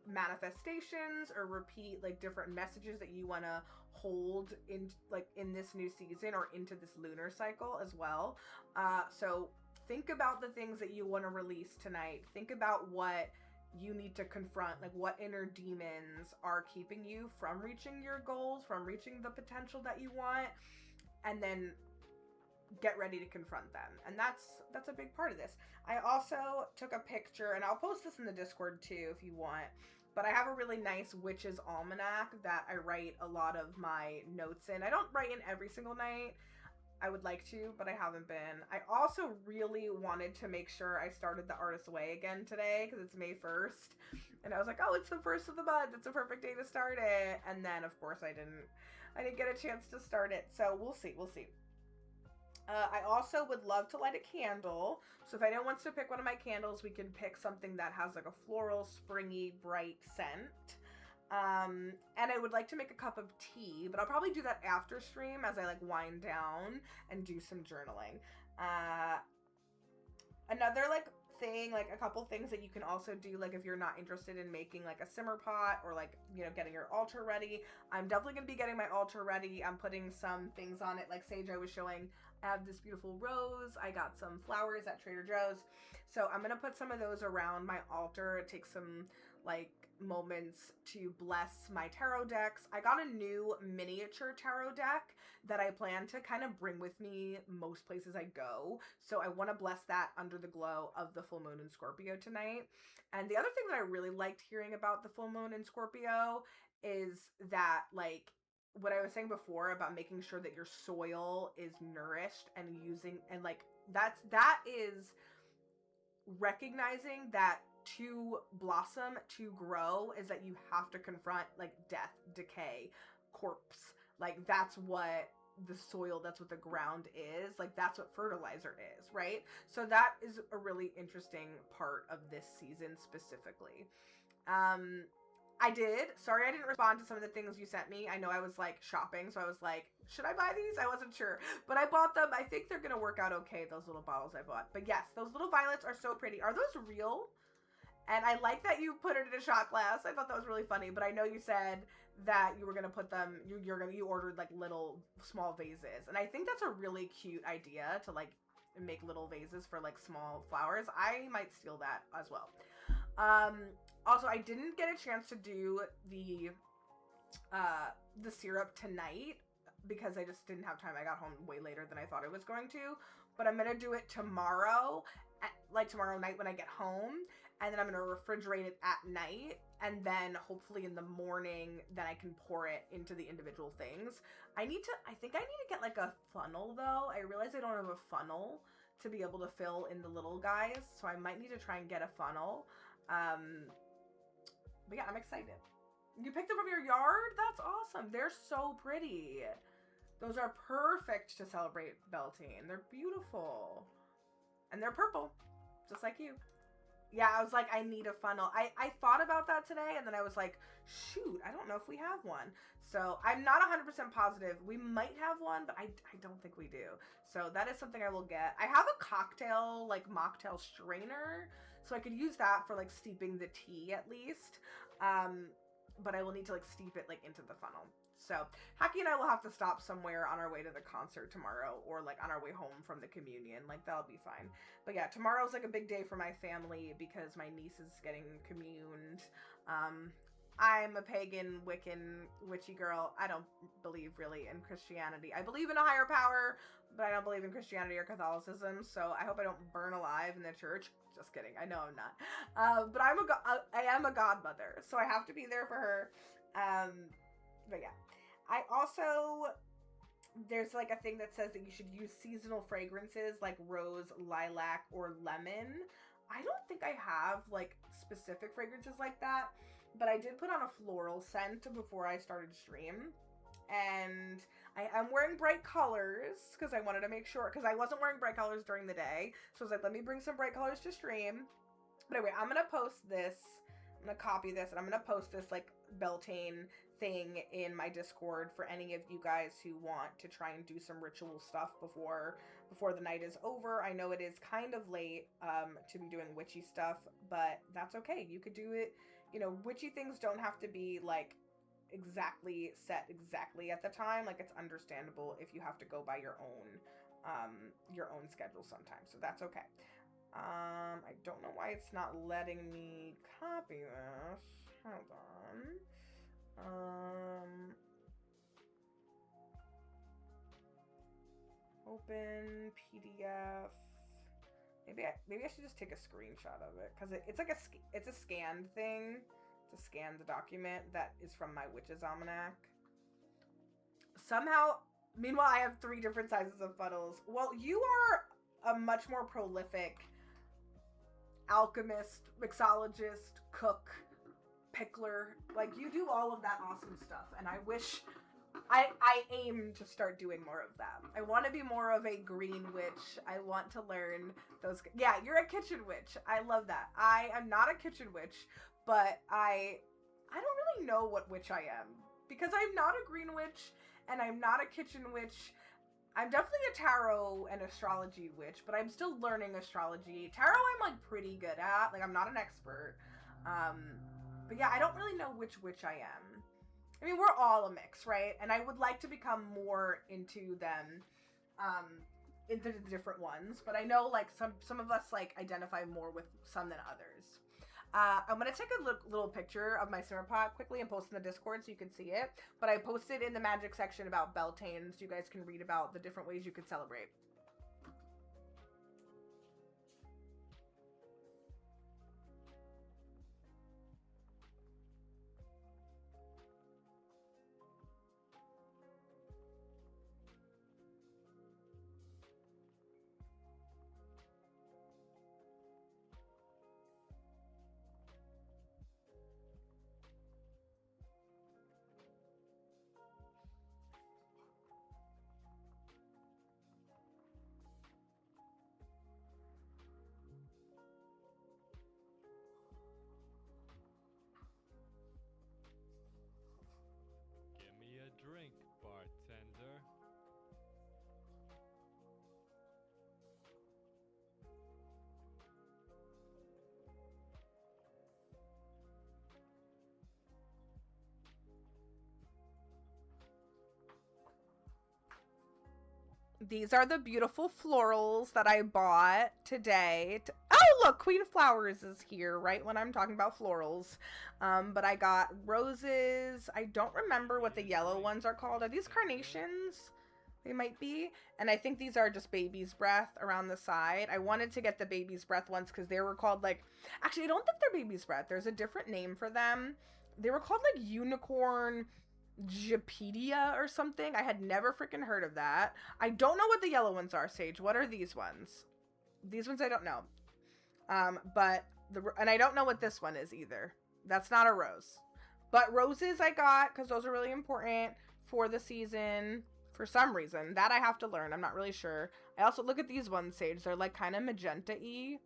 manifestations or repeat like different messages that you want to hold in this new season or into this lunar cycle as well. So think about the things that you want to release tonight. Think about what you need to confront, like what inner demons are keeping you from reaching your goals, from reaching the potential that you want, and then get ready to confront them. And that's a big part of this. I also took a picture, and I'll post this in the Discord too if you want, but I have a really nice witch's almanac that I write a lot of my notes in. I don't write in every single night. I would like to, but I haven't been. I also really wanted to make sure I started the Artist's Way again today because it's May 1st. And I was like, oh, it's the first of the month. It's a perfect day to start it. And then, of course, I didn't get a chance to start it. So we'll see. I also would love to light a candle. So if anyone wants to pick one of my candles, we can pick something that has like a floral, springy, bright scent. And I would like to make a cup of tea, but I'll probably do that after stream as I like wind down and do some journaling. Another like thing, like a couple things that you can also do, like if you're not interested in making like a simmer pot or like, you know, getting your altar ready, I'm definitely going to be getting my altar ready. I'm putting some things on it, like Sage I was showing. I have this beautiful rose. I got some flowers at Trader Joe's. So I'm going to put some of those around my altar. Take some like moments to bless my tarot decks. I got a new miniature tarot deck that I plan to kind of bring with me most places I go. So I want to bless that under the glow of the full moon in Scorpio tonight. And the other thing that I really liked hearing about the full moon in Scorpio is that like what I was saying before about making sure that your soil is nourished and using, and like that is recognizing that to blossom, to grow, is that you have to confront like death, decay, corpse. Like that's what the soil, that's what the ground is. Like that's what fertilizer is, right? So that is a really interesting part of this season specifically. Sorry I didn't respond to some of the things you sent me. I know I was like shopping, so I was like, should I buy these? I wasn't sure, but I bought them. I think they're gonna work out okay, those little bottles I bought. But yes, those little violets are so pretty. Are those real? And I like that you put it in a shot glass. I thought that was really funny, but I know you said that you were gonna put them, you ordered like little small vases. And I think that's a really cute idea to like make little vases for like small flowers. I might steal that as well. Also, I didn't get a chance to do the syrup tonight because I just didn't have time. I got home way later than I thought I was going to, but I'm gonna do it tomorrow, like tomorrow night when I get home, and then I'm gonna refrigerate it at night, and then hopefully in the morning, then I can pour it into the individual things. I think I need to get like a funnel though. I realize I don't have a funnel to be able to fill in the little guys, so I might need to try and get a funnel. But yeah, I'm excited. You picked them from your yard? That's awesome. They're so pretty. Those are perfect to celebrate Beltane. They're beautiful. And they're purple, just like you. Yeah, I was like, I need a funnel. I thought about that today, and then I was like, shoot, I don't know if we have one. So I'm not 100% positive. We might have one, but I don't think we do. So that is something I will get. I have a cocktail, like mocktail strainer, so I could use that for like steeping the tea at least. But I will need to like steep it like into the funnel. So Haki and I will have to stop somewhere on our way to the concert tomorrow, or like on our way home from the communion. Like that'll be fine. But yeah, tomorrow's like a big day for my family because my niece is getting communed. I'm a pagan, Wiccan, witchy girl. I don't believe really in Christianity. I believe in a higher power, but I don't believe in Christianity or Catholicism. So I hope I don't burn alive in the church. Just kidding. I know I'm not. But I am a godmother, so I have to be there for her. But yeah. I also, there's like a thing that says that you should use seasonal fragrances like rose, lilac, or lemon. I don't think I have like specific fragrances like that, but I did put on a floral scent before I started stream. And I am wearing bright colors because I wanted to make sure, because I wasn't wearing bright colors during the day. So I was like, let me bring some bright colors to stream. But anyway, I'm going to post this. I'm going to copy this and I'm going to post this like Beltane thing in my Discord for any of you guys who want to try and do some ritual stuff before the night is over. I know it is kind of late to be doing witchy stuff, but that's okay. You could do it you know, witchy things don't have to be like exactly set exactly at the time. Like it's understandable if you have to go by your own schedule sometimes. So that's okay. I don't know why it's not letting me copy this. Hold on. Open PDF. Maybe I should just take a screenshot of it because it's like it's a scanned thing to scan the document that is from my Witch's Almanac. Somehow, meanwhile, I have 3 different sizes of funnels. Well, you are a much more prolific alchemist, mixologist, cook, pickler. Like, you do all of that awesome stuff, and I wish I aim to start doing more of that. I want to be more of a green witch. I want to learn those. Yeah, you're a kitchen witch. I love that. I am not a kitchen witch, but I don't really know what witch I am because I'm not a green witch and I'm not a kitchen witch. I'm definitely a tarot and astrology witch, but I'm still learning astrology. Tarot I'm like pretty good at. Like I'm not an expert. But yeah, I don't really know which witch I am. I mean, we're all a mix, right? And I would like to become more into them, into the different ones. But I know like some of us like identify more with some than others. I'm going to take a little picture of my simmer pot quickly and post in the Discord so you can see it. But I posted in the magic section about Beltane so you guys can read about the different ways you could celebrate. Give me a drink, bartender. These are the beautiful florals that I bought today. Oh, look, Queen Flowers is here, right when I'm talking about florals. But I got roses. I don't remember what the yellow ones are called. Are these carnations? They might be. And I think these are just baby's breath around the side. I wanted to get the baby's breath ones because they were called like... Actually, I don't think they're baby's breath. There's a different name for them. They were called like unicorn... Japedia or something. I had never freaking heard of that. I don't know what the yellow ones are, Sage. What are these ones? These ones I don't know. And I don't know what this one is either. That's not a rose. But roses I got because those are really important for the season for some reason. That I have to learn. I'm not really sure. I also look at these ones, Sage. They're like kind of magenta-y.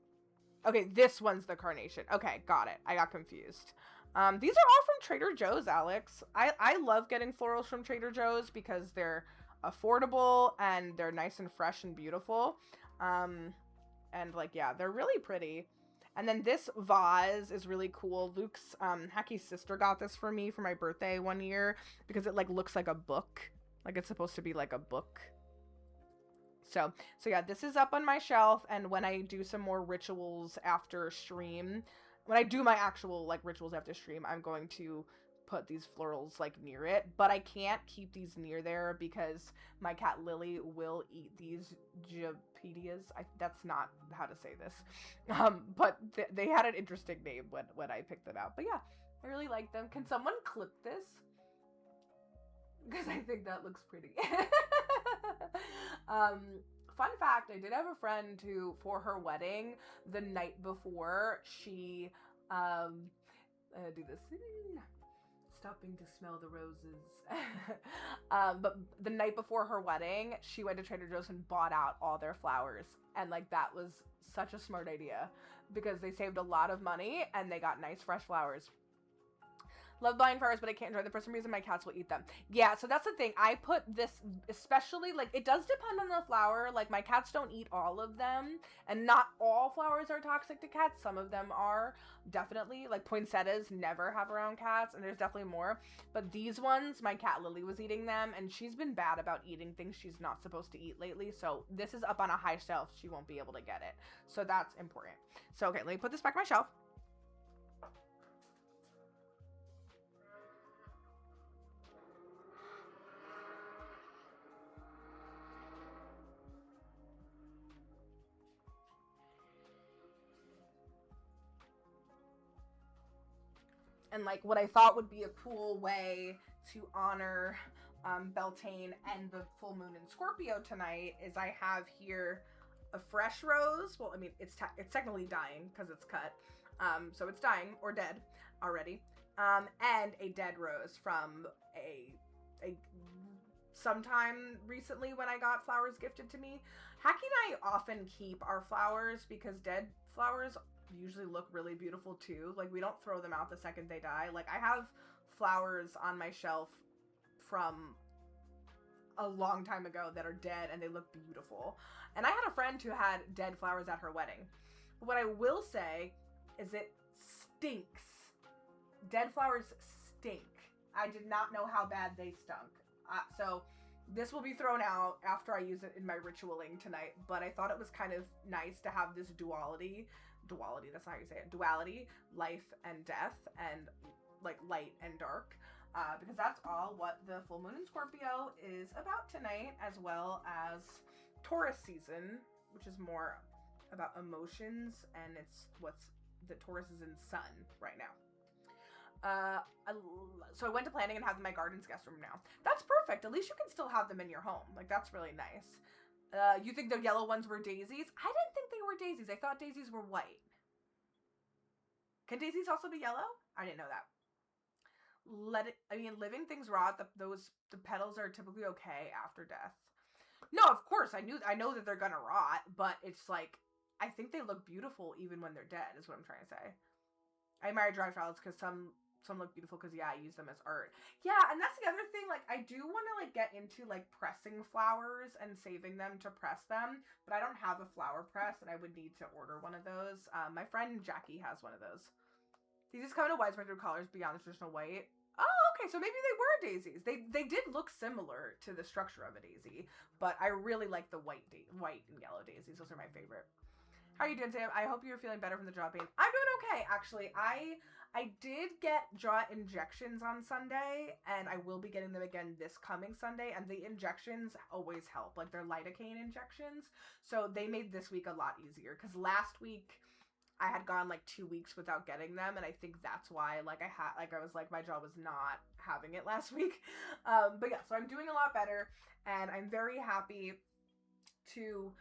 Okay, this one's the carnation. Okay, got it. I got confused. These are all from Trader Joe's, Alex. I love getting florals from Trader Joe's because they're affordable and they're nice and fresh and beautiful. And like, yeah, they're really pretty. And then this vase is really cool. Luke's, Haki's sister got this for me for my birthday one year because it like looks like a book. Like it's supposed to be like a book. So yeah, this is up on my shelf. And when I do some more rituals after stream, when I do my actual like rituals after stream, I'm going to put these florals like near it, but I can't keep these near there because my cat Lily will eat these japedias. That's not how to say this. But they had an interesting name when I picked them out. But yeah, I really like them. Can someone clip this? Because I think that looks pretty. Fun fact, I did have a friend who, for her wedding, the night before, she, do this, stopping to smell the roses. But the night before her wedding, she went to Trader Joe's and bought out all their flowers. And, like, that was such a smart idea because they saved a lot of money and they got nice, fresh flowers. Love buying flowers, but I can't enjoy them. For some reason, my cats will eat them. Yeah, so that's the thing. I put this, especially, like, it does depend on the flower. Like, my cats don't eat all of them, and not all flowers are toxic to cats. Some of them are, definitely. Like, poinsettias never have around cats, and there's definitely more. But these ones, my cat Lily was eating them, and she's been bad about eating things she's not supposed to eat lately, so this is up on a high shelf. She won't be able to get it. So that's important. So, okay, let me put this back on my shelf. And like what I thought would be a cool way to honor Beltane and the full moon in Scorpio tonight is I have here a fresh rose. Well, I mean, it's technically dying because it's cut. So it's dying or dead already. And a dead rose from a sometime recently when I got flowers gifted to me. Hacky and I often keep our flowers because dead flowers usually look really beautiful too. Like, we don't throw them out the second they die. Like, I have flowers on my shelf from a long time ago that are dead and they look beautiful. And I had a friend who had dead flowers at her wedding. But what I will say is it stinks. Dead flowers stink. I did not know how bad they stunk. So this will be thrown out after I use it in my ritualing tonight, but I thought it was kind of nice to have this duality, that's not how you say it, duality, life and death, and like light and dark, because that's all what the full moon in Scorpio is about tonight, as well as Taurus season, which is more about emotions, and it's the Taurus is in sun right now. So I went to planning and have them in my garden's guest room now. That's perfect. At least you can still have them in your home. Like, that's really nice. You think the yellow ones were daisies? I didn't think they were daisies. I thought daisies were white. Can daisies also be yellow? I didn't know that. Living things rot. The petals are typically okay after death. No, of course, I know that they're gonna rot, but it's like, I think they look beautiful even when they're dead, is what I'm trying to say. I admire dry flowers because some look beautiful because, yeah, I use them as art. Yeah, and that's the other thing, like, I do want to, like, get into, like, pressing flowers and saving them to press them, but I don't have a flower press, and I would need to order one of those. My friend Jackie has one of those. These just come in a wide spectrum of colors beyond the traditional white. Oh, okay, so maybe they were daisies. They did look similar to the structure of a daisy, but I really like the white and yellow daisies. Those are my favorite. How are you doing, Sam? I hope you're feeling better from the jaw pain. I'm doing okay, actually. I did get jaw injections on Sunday, and I will be getting them again this coming Sunday, and the injections always help. Like, they're lidocaine injections, so they made this week a lot easier, because last week I had gone, like, 2 weeks without getting them, and I think that's why, like, I was like, my jaw was not having it last week. But yeah, so I'm doing a lot better, and I'm very happy to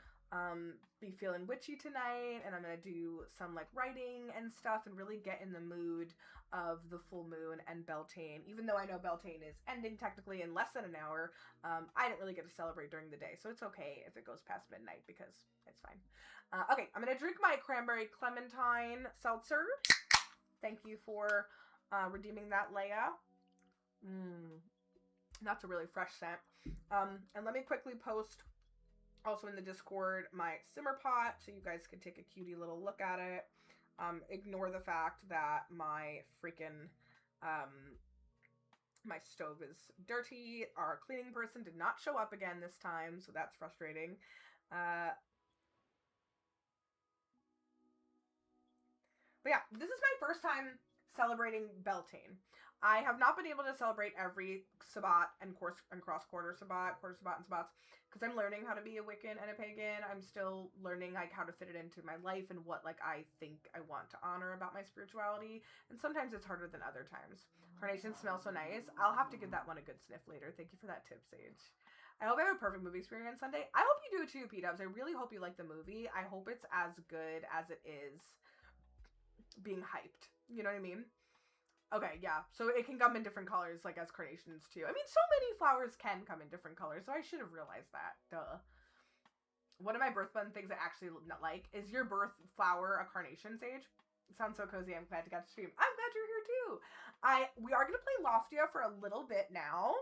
be feeling witchy tonight, and I'm gonna do some like writing and stuff and really get in the mood of the full moon and Beltane. Even though I know Beltane is ending technically in less than an hour, I didn't really get to celebrate during the day, so it's okay if it goes past midnight because it's fine. Okay, I'm gonna drink my cranberry clementine seltzer. Thank you for redeeming that, Leia. That's a really fresh scent. And let me quickly post also in the Discord my simmer pot so you guys can take a cutie little look at it. Ignore the fact that my freaking my stove is dirty. Our cleaning person did not show up again this time, so that's frustrating. But yeah, this is my first time celebrating Beltane. I have not been able to celebrate every Sabbat and cross-quarter Sabbat, quarter Sabbat and Sabbats, because I'm learning how to be a Wiccan and a pagan. I'm still learning, like, how to fit it into my life and what, like, I think I want to honor about my spirituality, and sometimes it's harder than other times. Carnations smell so nice. I'll have to give that one a good sniff later. Thank you for that tip, Sage. I hope I have a perfect movie experience Sunday. I hope you do too, P-Dubs. I really hope you like the movie. I hope it's as good as it is being hyped. You know what I mean? Okay, yeah. So it can come in different colors, like as carnations too. I mean, so many flowers can come in different colors, so I should have realized that. Duh. One of my birth button things I actually like is your birth flower a carnation, Sage? It sounds so cozy. I'm glad to get to stream. I'm glad you're here do. We are gonna play Loftia for a little bit now.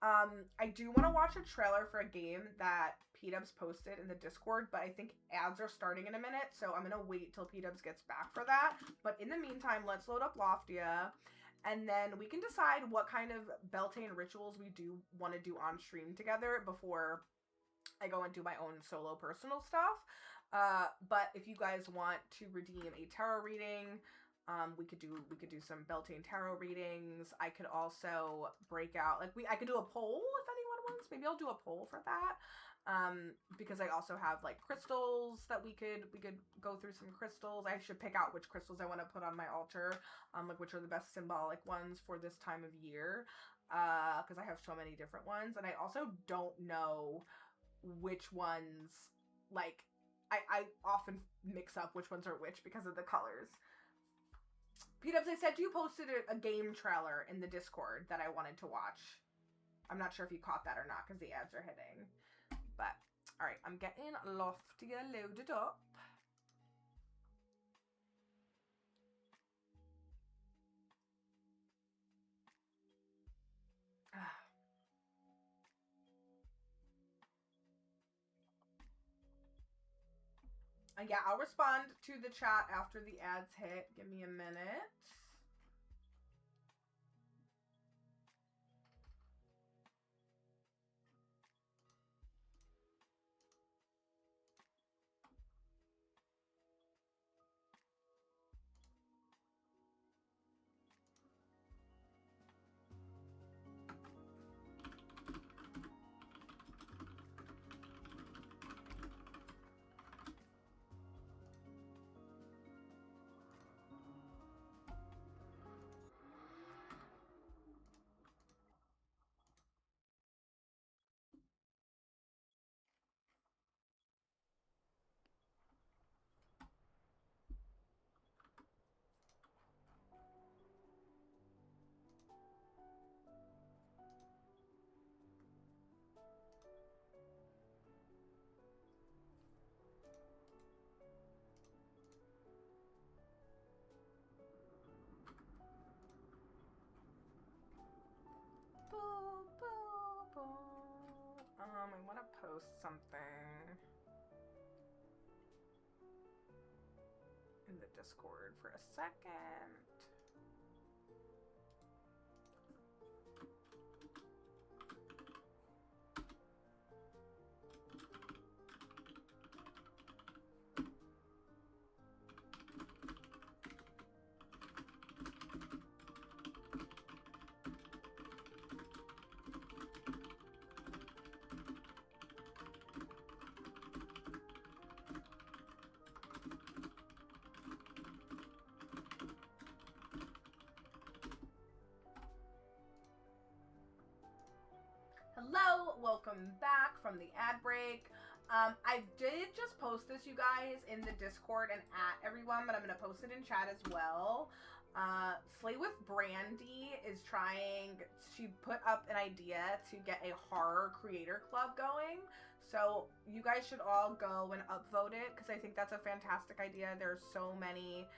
I do want to watch a trailer for a game that P-Dubs posted in the Discord, but I think ads are starting in a minute, so I'm gonna wait till P-Dubs gets back for that. But in the meantime, let's load up Loftia, and then we can decide what kind of Beltane rituals we do want to do on stream together before I go and do my own solo personal stuff. But if you guys want to redeem a tarot reading, we could do some Beltane tarot readings. I could also break out, like, I could do a poll if anyone wants. Maybe I'll do a poll for that. Because I also have like crystals that we could go through some crystals. I should pick out which crystals I want to put on my altar, like which are the best symbolic ones for this time of year, because I have so many different ones, and I also don't know which ones, like, I often mix up which ones are which because of the colors. P-Dubs, I said you posted a game trailer in the Discord that I wanted to watch. I'm not sure if you caught that or not because the ads are hitting. But, alright, I'm getting Loftia loaded up. Yeah, I'll respond to the chat after the ads hit. Give me a minute. I want to post something in the Discord for a second. Hello, welcome back from the ad break. I did just post this, you guys, in the Discord and at everyone, but I'm going to post it in chat as well. Slay with Brandy is trying, she put up an idea to get a horror creator club going. So you guys should all go and upvote it because I think that's a fantastic idea. There's so many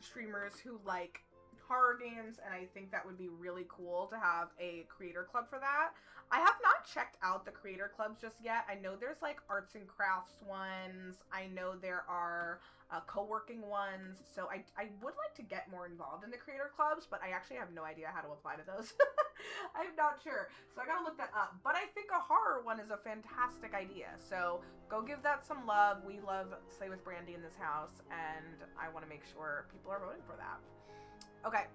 streamers who like horror games, and I think that would be really cool to have a creator club for that. I have not checked out the creator clubs just yet. I know there's like arts and crafts ones. I know there are co-working ones. So I would like to get more involved in the creator clubs, but I actually have no idea how to apply to those. I'm not sure. So I gotta look that up. But I think a horror one is a fantastic idea. So go give that some love. We love Slay with Brandy in this house, and I want to make sure people are voting for that. Okay.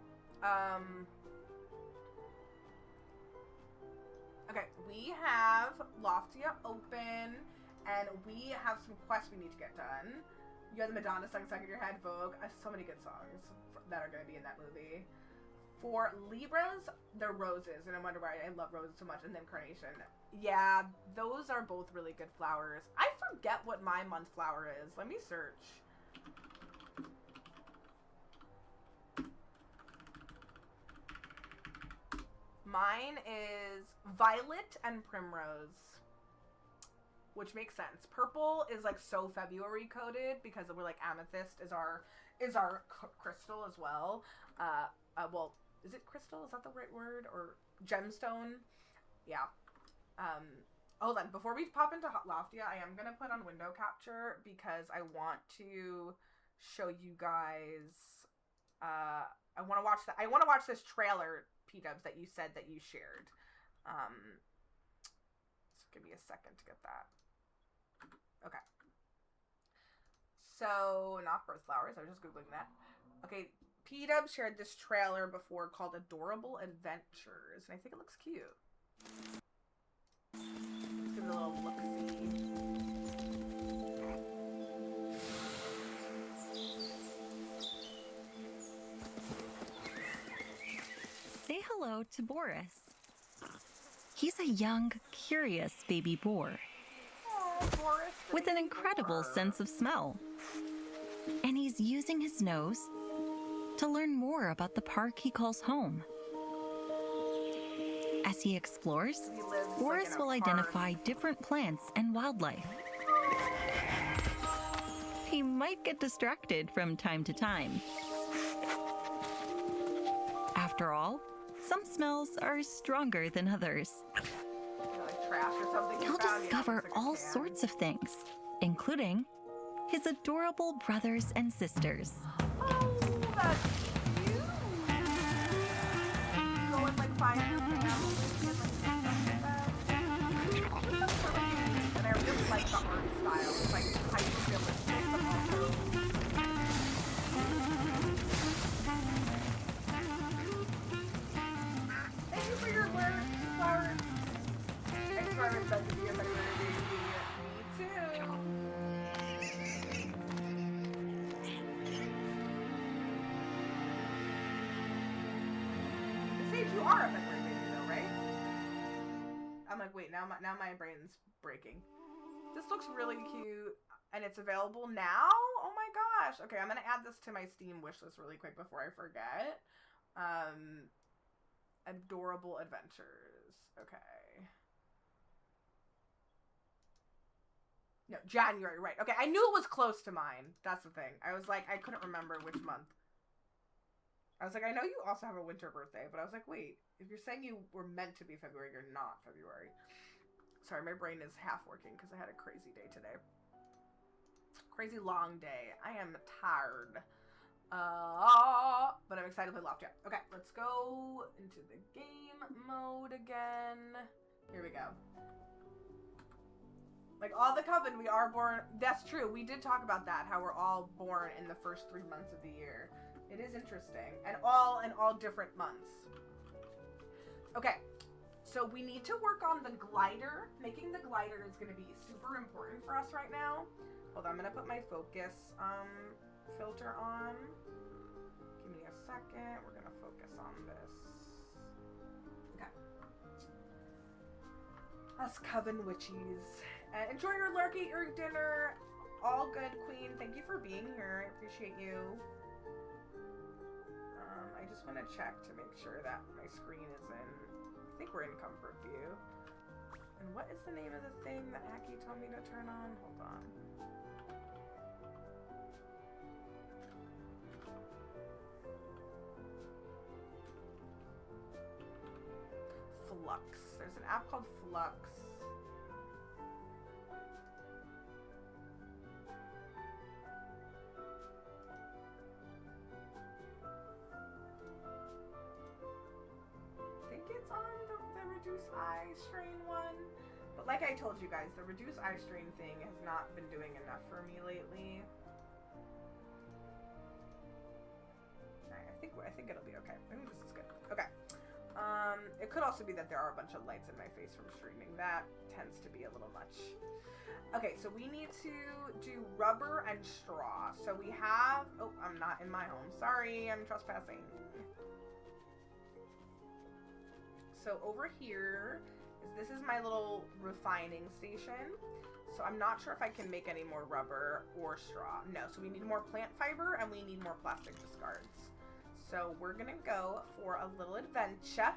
Okay, we have Loftia open, and we have some quests we need to get done. You have the Madonna song stuck in your head, Vogue. So many good songs that are going to be in that movie. For Libras, they're roses, and I wonder why I love roses so much, and then carnation. Yeah, those are both really good flowers. I forget what my month flower is. Let me search. Mine is violet and primrose, which makes sense. Purple is like so February coded because we're like amethyst is our crystal as well. well, is it crystal? Is that the right word? Or gemstone? Yeah. Hold on. Before we pop into Loftia, I am gonna put on window capture because I want to show you guys. I want to watch that. I want to watch this trailer, P-dubs, that you said that you shared. So give me a second to get that. Okay. So not birth flowers. I was just googling that. Okay. P-dub shared this trailer before called Adorable Adventures, and I think it looks cute. Let's give it a little look-see. Say hello to Boris. He's a young, curious baby boar Oh, Boris, with an incredible sense of smell. And he's using his nose to learn more about the park he calls home. As he explores, He lives, Boris like, in a will park. identify different plants and wildlife. He might get distracted from time to time. After all, some smells are stronger than others. Like trash or something. He'll you found, discover it's like a all can. sorts of things, including his adorable brothers and sisters. Oh, that's cute. Go and like find your family and like stuff like that. That's really cute. And I really like the art style. It's like hyper realistic, but also. Thank you for your work, flowers. Thanks for having such a be a better baby. Me too. Sage, you are a February baby though, right? I'm like, wait, now my brain's breaking. This looks really cute, and it's available now? Oh my gosh. Okay, I'm gonna add this to my Steam wishlist really quick before I forget. Adorable Adventures. Okay. No, January, right. Okay, I knew it was close to mine. That's the thing. I was like, I couldn't remember which month. I was like, I know you also have a winter birthday, but I was like, wait, if you're saying you were meant to be February, you're not February. Sorry, my brain is half working because I had a crazy day today. Crazy long day. I am tired. But I'm excited to play Loftia. Okay, let's go into the game mode again. Here we go. Like, all the Coven, we are born... That's true. We did talk about that, how we're all born in the first 3 months of the year. It is interesting. And all in all different months. Okay. So we need to work on the glider. Making the glider is going to be super important for us right now. Hold on, I'm going to put my focus filter on. Give me a second. We're going to focus on this. Okay. Us Coven Witchies. Enjoy your lurk, eat your dinner. All good, Queen. Thank you for being here. I appreciate you. I just want to check to make sure that my screen is in... I think we're in comfort view. And what is the name of the thing that Aki told me to turn on? Hold on. Flux. There's an app called Flux. I think it's on the reduce eye strain one. But like I told you guys, the reduce eye strain thing has not been doing enough for me lately. I think it'll be okay. I think this is good. Okay. It could also be that there are a bunch of lights in my face from streaming. That tends to be a little much. Okay, so we need to do rubber and straw. So we have... Oh, I'm not in my home. Sorry, I'm trespassing. So over here, this is my little refining station. So I'm not sure if I can make any more rubber or straw. No, so we need more plant fiber and we need more plastic discards. So we're gonna go for a little adventure.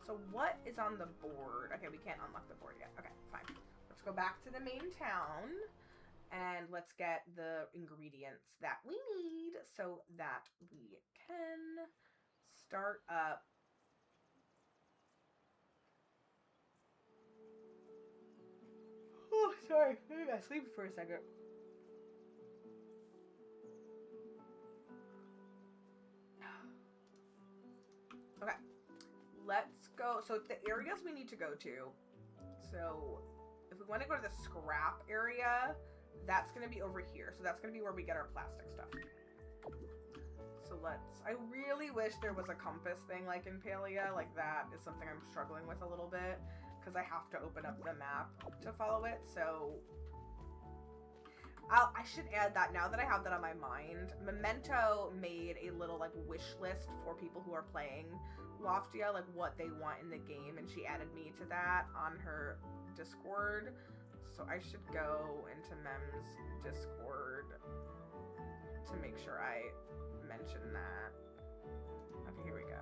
So what is on the board? Okay, we can't unlock the board yet. Okay, fine. Let's go back to the main town and let's get the ingredients that we need so that we can start up. Oh, sorry. I got sleep for a second. Okay. Let's go. So the areas we need to go to. So if we want to go to the scrap area, that's going to be over here. So that's going to be where we get our plastic stuff. So I really wish there was a compass thing like in Palia. Like that is something I'm struggling with a little bit because I have to open up the map to follow it. So I should add that now that I have that on my mind. Memento made a little like wish list for people who are playing Loftia, like what they want in the game, and she added me to that on her Discord. So I should go into Mem's Discord to make sure I mention that. Okay, here we go.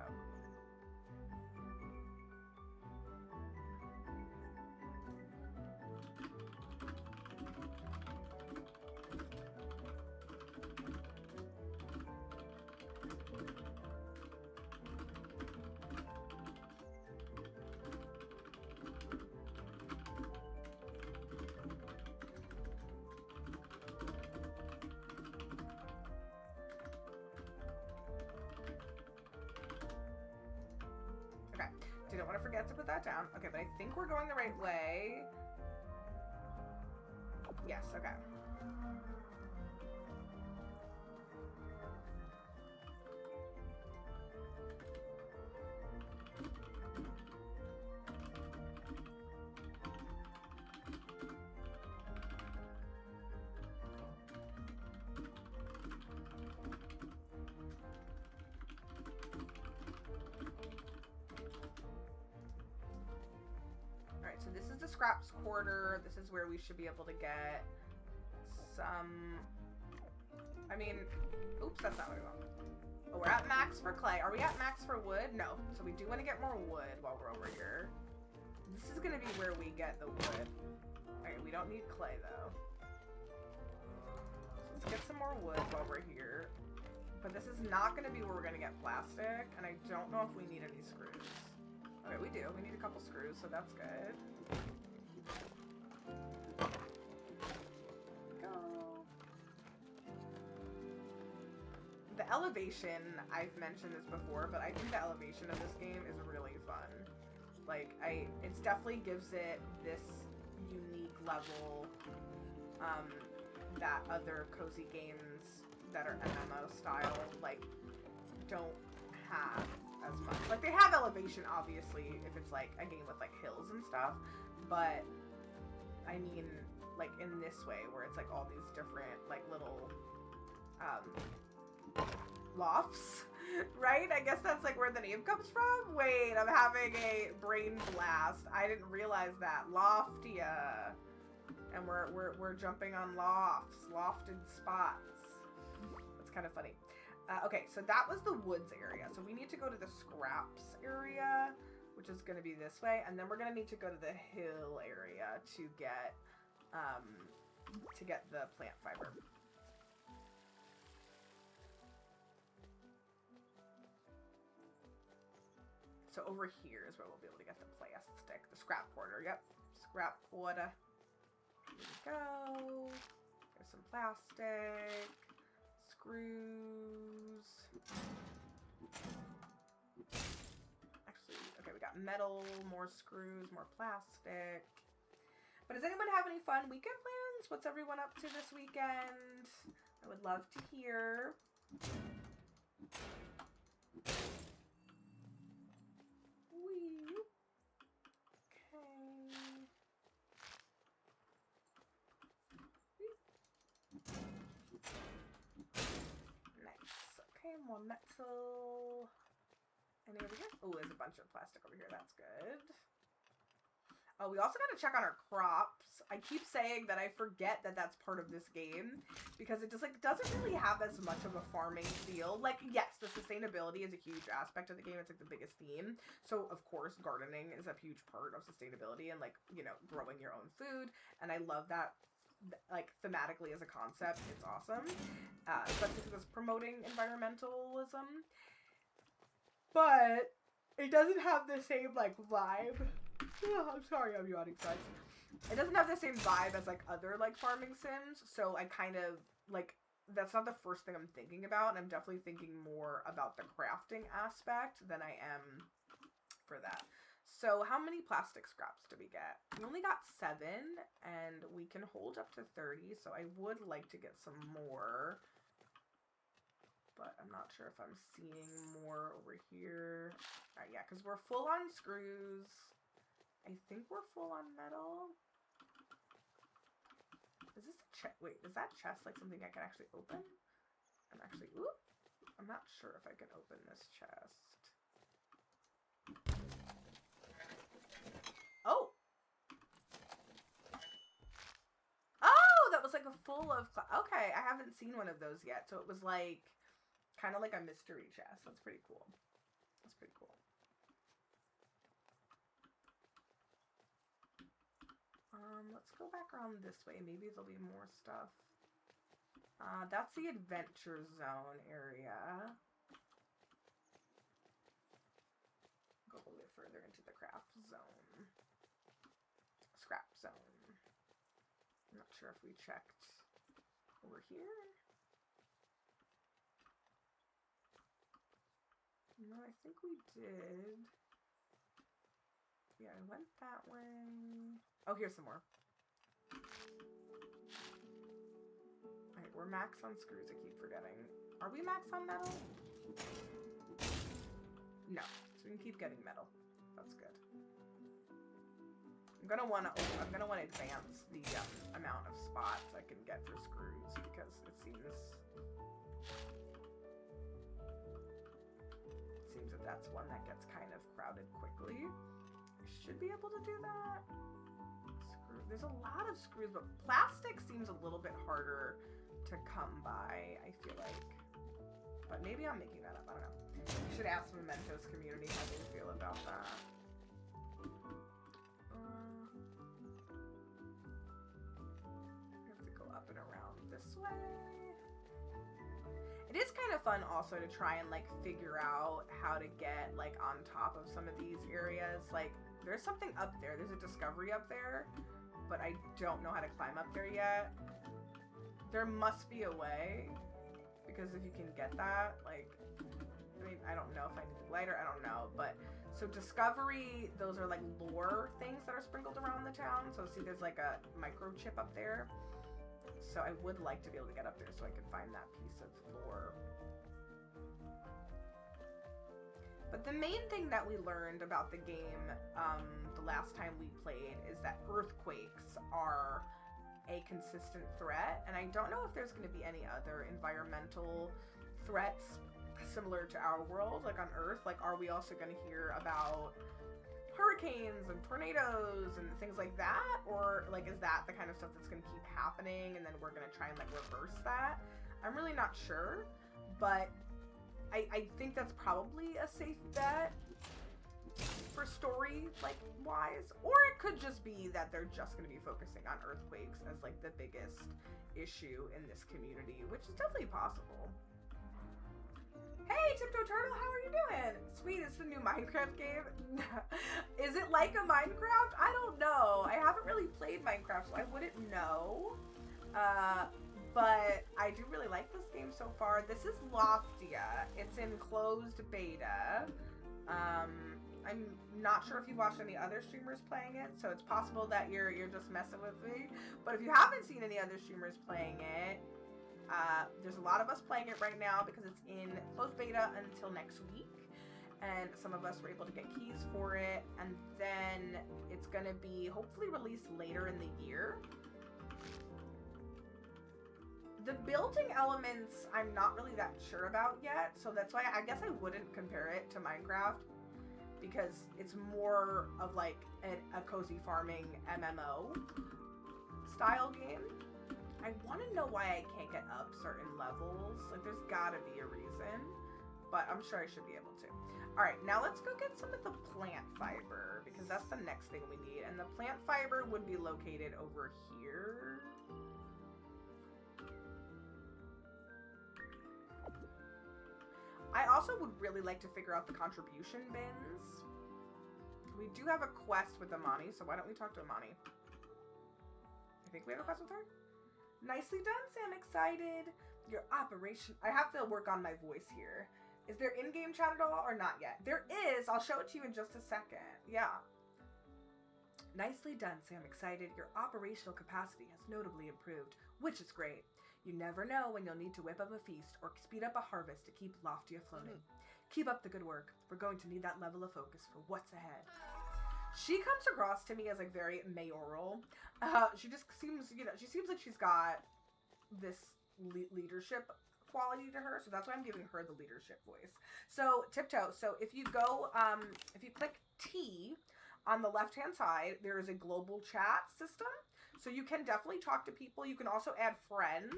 Didn't want to forget to put that down. Okay, but I think we're going the right way. Yes, okay. So this is the scraps quarter. This is where we should be able to get some, I mean, oops, that's not what I want. Oh, we're at max for clay. Are we at max for wood? No. So we do want to get more wood while we're over here. This is going to be where we get the wood. Okay, we don't need clay though. So let's get some more wood while we're here. But this is not going to be where we're going to get plastic, and I don't know if we need any screws. Okay, we do. We need a couple screws, so that's good. Go. The elevation, I've mentioned this before, but I think the elevation of this game is really fun. Like, it definitely gives it this unique level that other cozy games that are MMO style, like, don't have as much. Like, they have elevation, obviously, if it's, like, a game with, like, hills and stuff, but, I mean, like, in this way, where it's, like, all these different, like, little, lofts, right? I guess that's, like, where the name comes from? Wait, I'm having a brain blast. I didn't realize that. Loftia. And we're jumping on lofts. Lofted spots. That's kind of funny. Okay, so that was the woods area. So we need to go to the scraps area, which is going to be this way, and then we're going to need to go to the hill area to get the plant fiber. So over here is where we'll be able to get the plastic, the scrap quarter. Yep, scrap quarter. Here we go. There's some plastic. Screws. Actually, okay, we got metal, more screws, more plastic. But does anyone have any fun weekend plans? What's everyone up to this weekend? I would love to hear. Wee. Okay. Okay, more metal. And here we go. Oh, there's a bunch of plastic over here. That's good. Oh, we also got to check on our crops. I keep saying that I forget that that's part of this game because it just like doesn't really have as much of a farming feel. Like, yes, the sustainability is a huge aspect of the game. It's like the biggest theme. So, of course, gardening is a huge part of sustainability and like, you know, growing your own food. And I love that. Like thematically as a concept, it's awesome. Especially because it's promoting environmentalism. but it doesn't have the same like vibe. I'm sorry, I'm yawning, guys. It doesn't have the same vibe as like other like farming sims, so I kind of like that's not the first thing I'm thinking about. I'm definitely thinking more about the crafting aspect than I am for that. So how many plastic scraps do we get? We only got 7, and we can hold up to 30, so I would like to get some more. But I'm not sure if I'm seeing more over here. Yeah, because we're full on screws. I think we're full on metal. Is this a chest? Wait, is that chest like something I can actually open? I'm not sure if I can open this chest. Oh! Oh, that was like a full of... Okay, I haven't seen one of those yet. So it was like, kind of like a mystery chest. That's pretty cool. That's pretty cool. Let's go back around this way. Maybe there'll be more stuff. That's the adventure zone area. Go a little bit further into the craft zone. Scrap zone. I'm not sure if we checked over here. No, I think we did. Yeah, I went that way. Oh, here's some more. Alright, we're max on screws, I keep forgetting. Are we max on metal? No, so we can keep getting metal. That's good. I'm gonna want to advance the amount of spots I can get for screws because it seems that that's one that gets kind of crowded quickly. I should be able to do that. There's a lot of screws, but plastic seems a little bit harder to come by, I feel like. But maybe I'm making that up, I don't know. You should ask the Mementos community how they feel about that. I have to go up and around this way. It is kind of fun also to try and like figure out how to get like on top of some of these areas. Like there's something up there, there's a discovery up there, but I don't know how to climb up there yet. There must be a way, because if you can get that, like, I mean, I don't know if I need the glider, I don't know, but, so discovery, those are like lore things that are sprinkled around the town, so see there's like a microchip up there, so I would like to be able to get up there so I can find that piece of lore. But the main thing that we learned about the game the last time we played is that earthquakes are a consistent threat, and I don't know if there's going to be any other environmental threats similar to our world, like on Earth. Like, are we also going to hear about hurricanes and tornadoes and things like that? Or, like, is that the kind of stuff that's going to keep happening, and then we're going to try and, like, reverse that? I'm really not sure, but I think that's probably a safe bet for story, like, wise. Or it could just be that they're just going to be focusing on earthquakes as, like, the biggest issue in this community, which is definitely possible. Hey, Tiptoe Turtle, how are you doing? Sweet, it's the new Minecraft game. Is it like a Minecraft? I don't know. I haven't really played Minecraft, so I wouldn't know. But I do really like this game so far. This is Loftia. It's in closed beta. I'm not sure if you've watched any other streamers playing it, so it's possible that you're just messing with me. But if you haven't seen any other streamers playing it, there's a lot of us playing it right now because it's in closed beta until next week. And some of us were able to get keys for it. And then it's going to be hopefully released later in the year. The building elements, I'm not really that sure about yet, so that's why I guess I wouldn't compare it to Minecraft, because it's more of like a cozy farming MMO style game. I want to know why I can't get up certain levels. Like, there's gotta be a reason, but I'm sure I should be able to. All right, now let's go get some of the plant fiber, because that's the next thing we need, and the plant fiber would be located over here. I also also would really like to figure out the contribution bins. We do have a quest with Amani, so why don't we talk to Amani? I think we have a quest with her. Nicely done, Sam. Excited. Your operation. I have to work on my voice here. Is there in-game chat at all or not yet? There is. I'll show it to you in just a second. Yeah. Nicely done, Sam. Excited. Your operational capacity has notably improved, which is great. You never know when you'll need to whip up a feast or speed up a harvest to keep Lofty afloating. Keep up the good work. We're going to need that level of focus for what's ahead. She comes across to me as like very mayoral. She just seems, you know, she seems like she's got this leadership quality to her, so that's why I'm giving her the leadership voice. So Tiptoe. So if you go, if you click T on the left-hand side, there is a global chat system. So you can definitely talk to people. You can also add friends.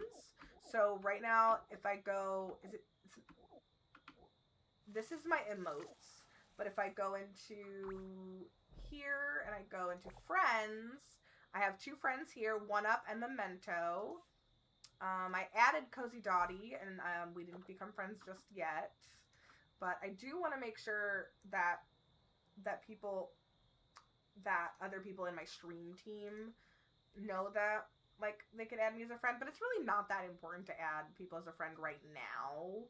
So right now, if I go, this is my emotes. But if I go into here and I go into friends, I have 2 friends here, One Up and Memento. I added Cozy Dottie, and we didn't become friends just yet. But I do want to make sure that other people in my stream team know that, like, they could add me as a friend. But it's really not that important to add people as a friend right now,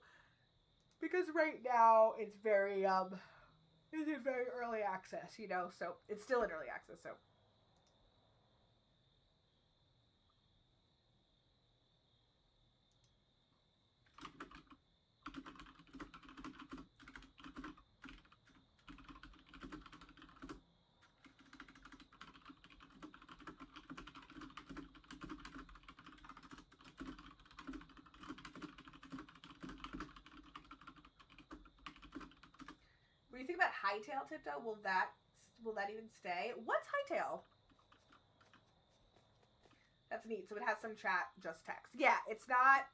because right now it's very it's in very early access, you know. So it's still in early access. So. When you think about Hightail, Tiptoe, will that even stay? What's Hightail? That's neat. So it has some chat, just text. Yeah, it's not.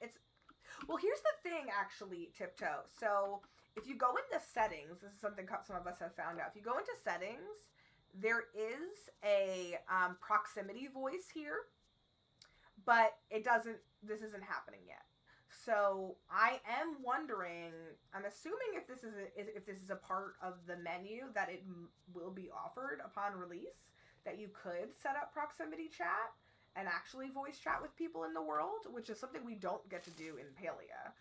Well, here's the thing, actually, Tiptoe. So if you go into settings, this is something some of us have found out. If you go into settings, there is a proximity voice here, but this isn't happening yet. So I am wondering, I'm assuming if this is a part of the menu that it will be offered upon release, that you could set up proximity chat and actually voice chat with people in the world, which is something we don't get to do in Palia.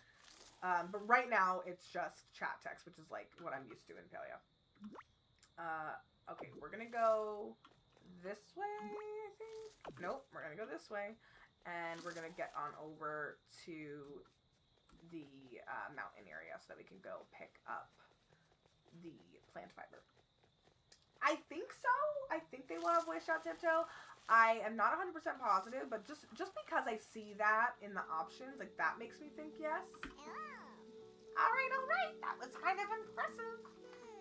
But right now it's just chat text, which is like what I'm used to in Palia. Okay, we're gonna go this way, I think. Nope, we're gonna go this way. And we're going to get on over to the mountain area so that we can go pick up the plant fiber. I think so. I think they will have voice chat, Tiptoe. I am not 100% positive, but just because I see that in the options, like, that makes me think yes. All right. That was kind of impressive.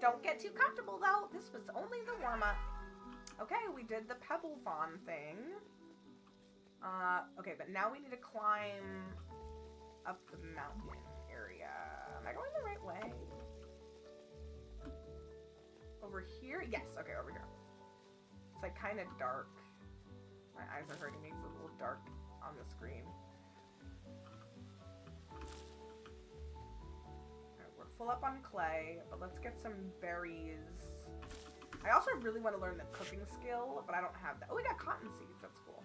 Don't get too comfortable, though. This was only the warm-up. Okay, we did the Pebble Fawn thing. Okay, but now we need to climb up the mountain area. Am I going the right way? Over here? Yes, okay, over here. It's like kind of dark. My eyes are hurting me. It's a little dark on the screen. Alright, we're full up on clay, but let's get some berries. I also really want to learn the cooking skill, but I don't have that. Oh, we got cotton seeds. That's cool.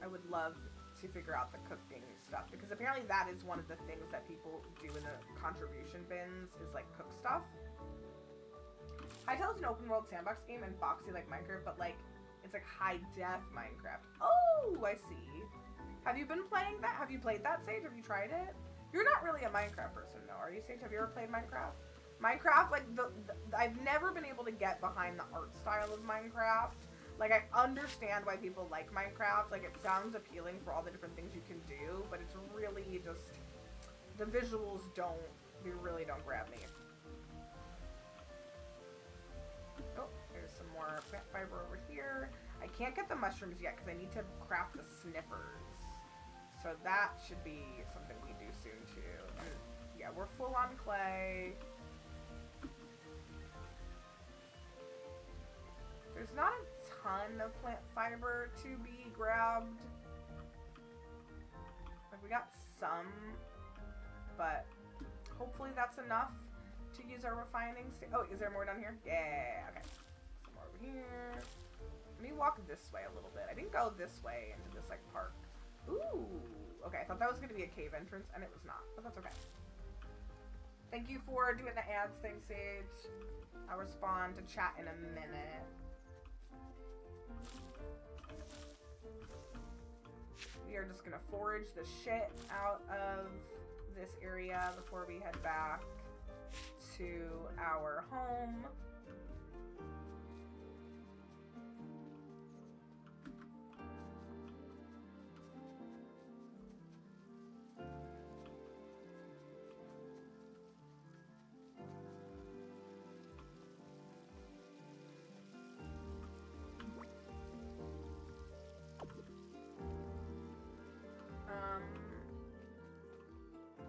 I would love to figure out the cooking stuff, because apparently that is one of the things that people do in the contribution bins, is like cook stuff. Hytale is an open world sandbox game and boxy like Minecraft, but like it's like high def Minecraft. Oh, I see. Have you been playing that? Have you played that, Sage? Have you tried it? You're not really a Minecraft person, though, are you, Sage? Have you ever played Minecraft? Minecraft, like I've never been able to get behind the art style of Minecraft. Like, I understand why people like Minecraft. Like, it sounds appealing for all the different things you can do, but it's really just, the visuals really don't grab me. Oh, there's some more plant fiber over here. I can't get the mushrooms yet because I need to craft the snippers. So that should be something we do soon, too. And yeah, we're full on clay. There's not a ton of plant fiber to be grabbed. Like, we got some, but Hopefully that's enough to use our refining station. Oh, is there more down here? Yeah, okay. Some more over here. Let me walk this way a little bit. I didn't go this way into this, like, park. Ooh. Okay, I thought that was going to be a cave entrance, and it was not. But that's okay. Thank you for doing the ads thing, Sage. I'll respond to chat in a minute. We are just going to forage the shit out of this area before we head back to our home.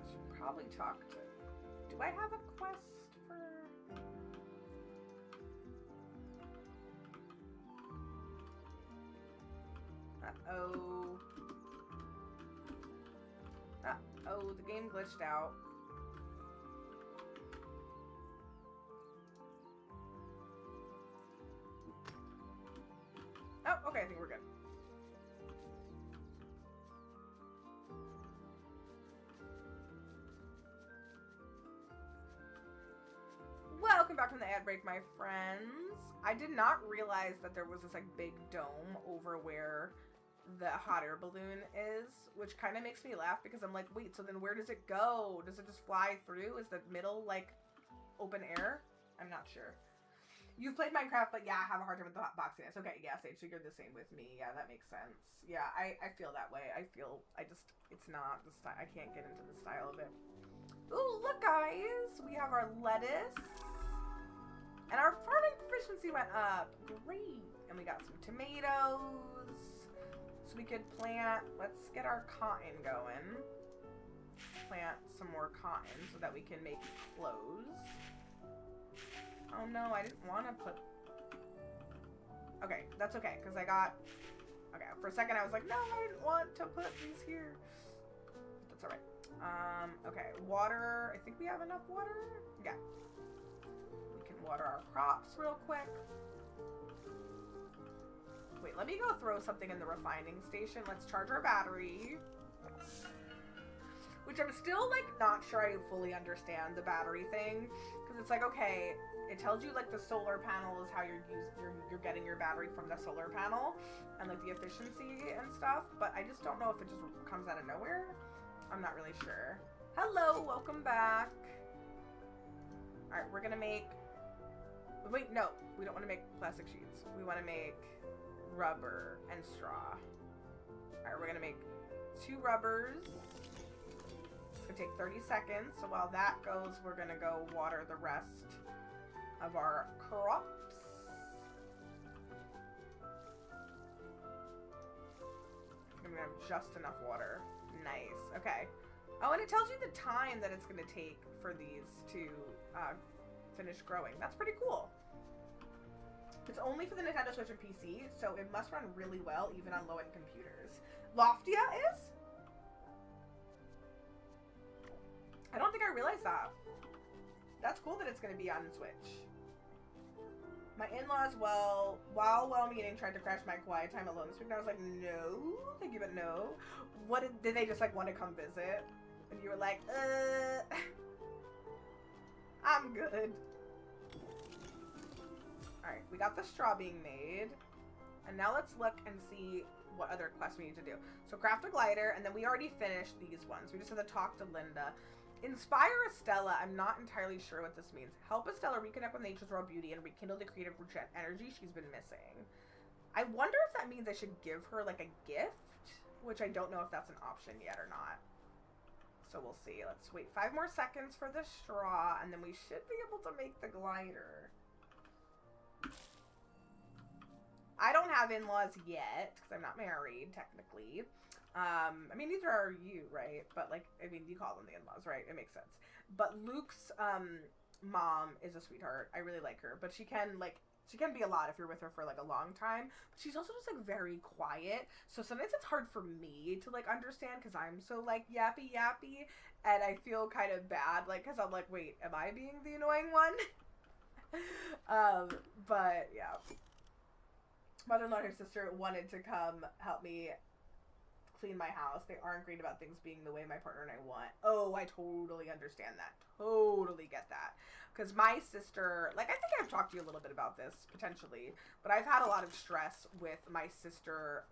Should probably talk to... Do I have a quest for... Uh-oh. Uh-oh, the game glitched out. Oh, okay, I think we're good. Welcome back from the ad break, my friends. I did not realize that there was this like big dome over where the hot air balloon is, which kind of makes me laugh because I'm like, wait, so then where does it go? Does it just fly through? Is the middle like open air? I'm not sure. You've played Minecraft, but yeah, I have a hard time with the hot boxiness. Okay, yeah, Sage, so you're the same with me. Yeah, that makes sense. Yeah, I feel that way. It's not the style. I can't get into the style of it. Ooh, look, guys. We have our lettuce. And our farming proficiency went up. Great. And we got some tomatoes. So we could plant, let's get our cotton going. Plant some more cotton so that we can make clothes. Oh no, I didn't want to put... Okay, that's okay, because I got... Okay, for a second I was like, no, I didn't want to put these here. That's alright. Okay, water. I think we have enough water? Yeah. We can water our crops real quick. Wait, let me go throw something in the refining station. Let's charge our battery. Which I'm still, like, not sure I fully understand the battery thing. Because it's like, okay, it tells you, like, the solar panel is how you're getting your battery from the solar panel. And, like, the efficiency and stuff. But I just don't know if it just comes out of nowhere. I'm not really sure. Hello, welcome back. Alright, we're gonna make... Wait, no. We don't want to make plastic sheets. We want to make rubber and straw. Alright, we're gonna make 2 rubbers. It's gonna take 30 seconds. So while that goes, we're gonna go water the rest of our crops. I'm gonna have just enough water. Nice. Okay. Oh, and it tells you the time that it's going to take for these to finish growing. That's pretty cool. It's only for the Nintendo Switch and PC, so it must run really well even on low-end computers. Loftia is? I don't think I realized that. That's cool that it's going to be on Switch. My in-laws, while well-meaning, tried to crash my quiet time alone this week. And I was like, no, thank you, but no. What did they just, like, want to come visit? And you were like, I'm good. Alright, we got the straw being made. And now let's look and see what other quests we need to do. So craft a glider, and then we already finished these ones. We just have to talk to Linda. Inspire Estella. I'm not entirely sure what this means. Help Estella reconnect with nature's raw beauty and rekindle the creative energy she's been missing. I wonder if that means I should give her, like, a gift, which I don't know if that's an option yet or not. So we'll see. Let's wait 5 more seconds for the straw, and then we should be able to make the glider. I don't have in-laws yet, because I'm not married, technically. I mean, neither are you, right? But, like, I mean, you call them the in-laws, right? It makes sense. But Luke's, mom is a sweetheart. I really like her. But she can, like, She can be a lot if you're with her for like a long time, but she's also just like very quiet. So sometimes it's hard for me to like understand because I'm so like yappy, and I feel kind of bad, like, because I'm like, wait, am I being the annoying one? But yeah, mother-in-law and her sister wanted to come help me clean my house. They aren't great about things being the way my partner and I want. Oh, I totally understand that. Totally get that. Because my sister, like, I think I've talked to you a little bit about this, potentially, but I've had a lot of stress with my sister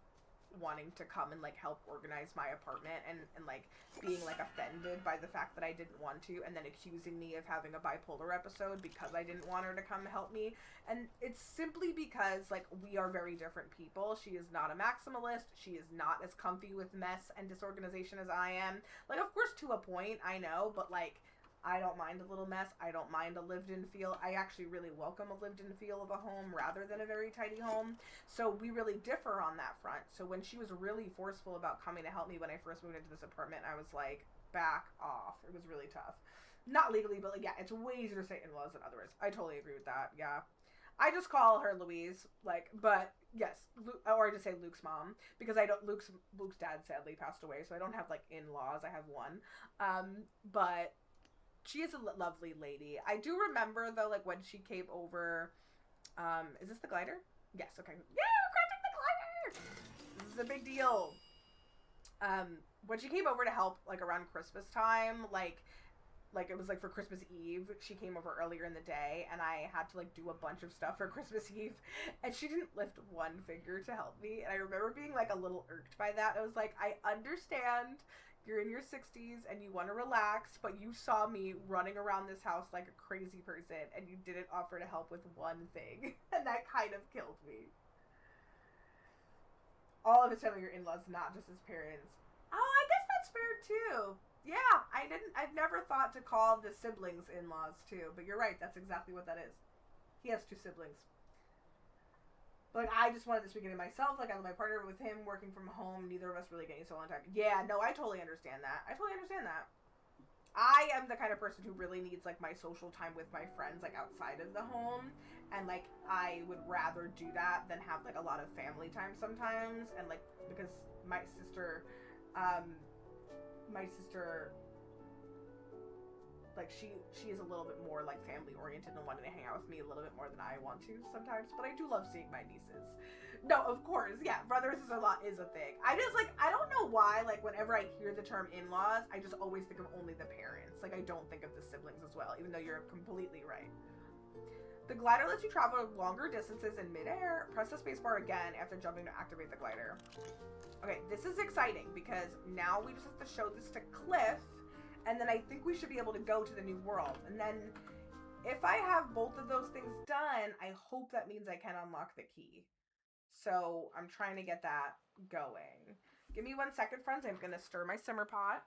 wanting to come and, like, help organize my apartment and like, being, like, offended by the fact that I didn't want to, and then accusing me of having a bipolar episode because I didn't want her to come help me. And it's simply because, like, we are very different people. She is not a maximalist. She is not as comfy with mess and disorganization as I am. Like, of course, to a point, I know, but, like, I don't mind a little mess. I don't mind a lived-in feel. I actually really welcome a lived-in feel of a home rather than a very tidy home. So we really differ on that front. So when she was really forceful about coming to help me when I first moved into this apartment, I was like, back off. It was really tough. Not legally, but like, yeah, it's way easier to say in-laws than otherwise. I totally agree with that. Yeah. I just call her Louise, like, but yes, or I just say Luke's mom, because I don't, Luke's dad sadly passed away, so I don't have like in-laws. I have one. But she is a lovely lady. I do remember, though, like, when she came over, is this the glider? Yes, okay. Yeah, we're crafting the glider! This is a big deal. When she came over to help, like, around Christmas time, like, it was, like, for Christmas Eve, she came over earlier in the day, and I had to, like, do a bunch of stuff for Christmas Eve, and she didn't lift one finger to help me, and I remember being, like, a little irked by that. I was like, I understand you're in your 60s and you want to relax, but you saw me running around this house like a crazy person and you didn't offer to help with one thing. And that kind of killed me. All of his family are in-laws, not just his parents. Oh, I guess that's fair too. Yeah, I've never thought to call the siblings in-laws too, but you're right, that's exactly what that is. He has 2 siblings. But, like, I just wanted this weekend to myself. Like, I love my partner with him working from home. Neither of us really getting so on time. Yeah, no, I totally understand that. I am the kind of person who really needs, like, my social time with my friends, like, outside of the home. And, like, I would rather do that than have, like, a lot of family time sometimes. And, like, because my sister, like, she is a little bit more, like, family-oriented and wanting to hang out with me a little bit more than I want to sometimes, but I do love seeing my nieces. No, of course, yeah, brother-sister-in-law is a thing. I just, like, I don't know why, like, whenever I hear the term in-laws, I just always think of only the parents. Like, I don't think of the siblings as well, even though you're completely right. The glider lets you travel longer distances in midair. Press the spacebar again after jumping to activate the glider. Okay, this is exciting, because now we just have to show this to Cliff, and then I think we should be able to go to the new world. And then if I have both of those things done, I hope that means I can unlock the key. So I'm trying to get that going. Give me 1 second, friends. I'm going to stir my simmer pot.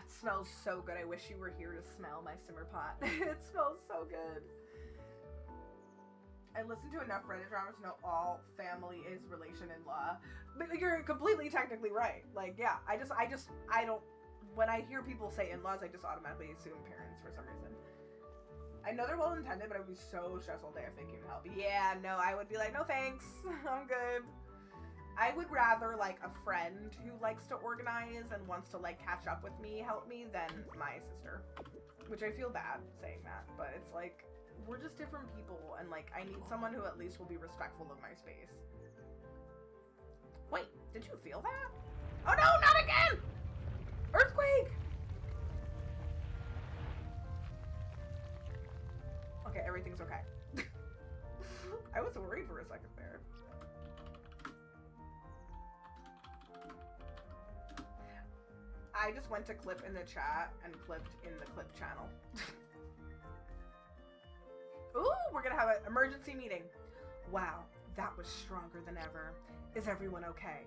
It smells so good. I wish you were here to smell my simmer pot. It smells so good. I listen to enough Reddit dramas to know all family is relation in law. But you're completely technically right. Like, yeah, I don't, when I hear people say in-laws, I just automatically assume parents for some reason. I know they're well intended, but I would be so stressed all day if they came to help. Yeah, no, I would be like, no thanks, I'm good. I would rather, like, a friend who likes to organize and wants to, like, catch up with me help me than my sister. Which I feel bad saying that, but it's like, we're just different people, and, like, I need someone who at least will be respectful of my space. Wait, did you feel that? Oh no, not again! Earthquake! Okay, everything's okay. I was worried for a second there. I just went to clip in the chat and clipped in the clip channel. Ooh, we're gonna have an emergency meeting. Wow, that was stronger than ever. Is everyone okay?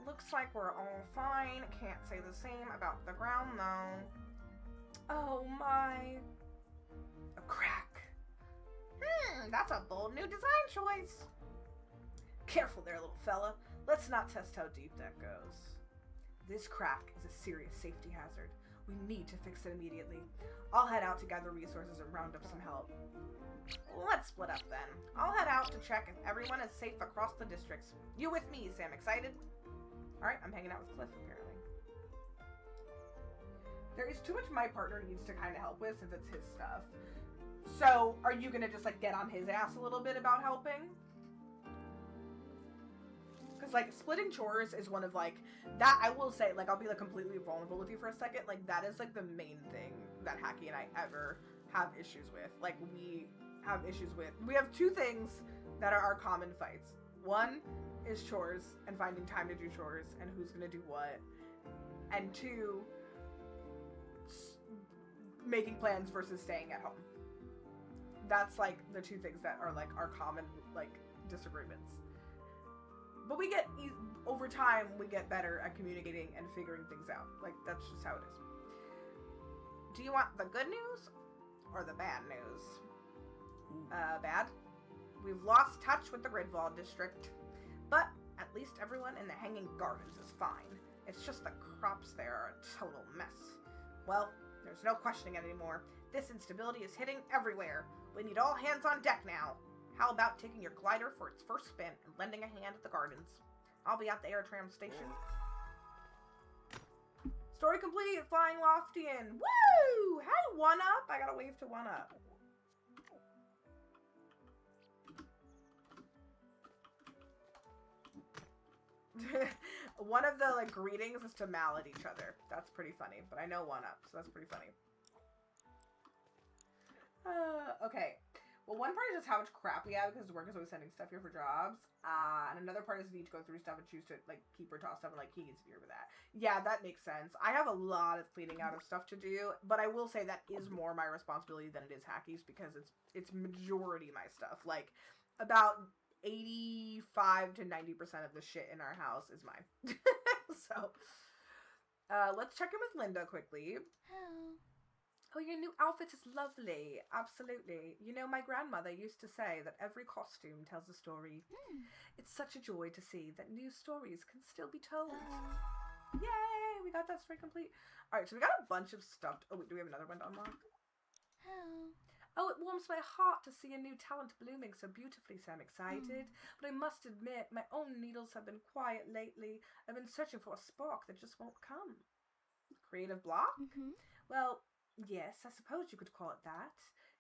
Looks like we're all fine. Can't say the same about the ground though. Oh my. A crack. That's a bold new design choice. Careful there, little fella. Let's not test how deep that goes. This crack is a serious safety hazard. We need to fix it immediately. I'll head out to gather resources and round up some help. Let's split up then. I'll head out to check if everyone is safe across the districts. You with me, Sam? Excited? Alright, I'm hanging out with Cliff, apparently. There is too much my partner needs to kind of help with since it's his stuff. So, are you gonna just, like, get on his ass a little bit about helping? Because, like, splitting chores is one of, like, that, I will say, like, I'll be, like, completely vulnerable with you for a second. Like, that is, like, the main thing that Hacky and I ever have issues with. Like, we have issues with. We have two things that are our common fights. One is chores and finding time to do chores and who's gonna do what. And two, making plans versus staying at home. That's, like, the two things that are, like, our common, like, disagreements. But we get, over time, we get better at communicating and figuring things out. Like, that's just how it is. Do you want the good news or the bad news? Bad. We've lost touch with the Gridwall district, but at least everyone in the Hanging Gardens is fine. It's just the crops there are a total mess. Well, there's no questioning it anymore. This instability is hitting everywhere. We need all hands on deck now. How about taking your glider for its first spin and lending a hand at the gardens? I'll be at the air tram station. Story complete, Flying Loftian. Woo! Hey, 1-Up. I gotta wave to 1-Up. One of the, like, greetings is to mal at each other. That's pretty funny, but I know 1-Up, so that's pretty funny. Okay. Well, one part is just how much crap we have because work is always sending stuff here for jobs. And another part is we need to go through stuff and choose to, like, keep or toss stuff, and, like, he needs to be here for that. Yeah, that makes sense. I have a lot of cleaning out of stuff to do, but I will say that is more my responsibility than it is Hacky's because it's majority my stuff. Like, about 85 to 90% of the shit in our house is mine. So, let's check in with Linda quickly. Oh, your new outfit is lovely. Absolutely. You know, my grandmother used to say that every costume tells a story. It's such a joy to see that new stories can still be told. Yay! We got that story complete. Alright, so we got a bunch of stuff. Oh, wait, do we have another one to unlock? Oh, it warms my heart to see a new talent blooming so beautifully, so I'm excited. But I must admit, my own needles have been quiet lately. I've been searching for a spark that just won't come. Creative block? Well, yes, I suppose you could call it that.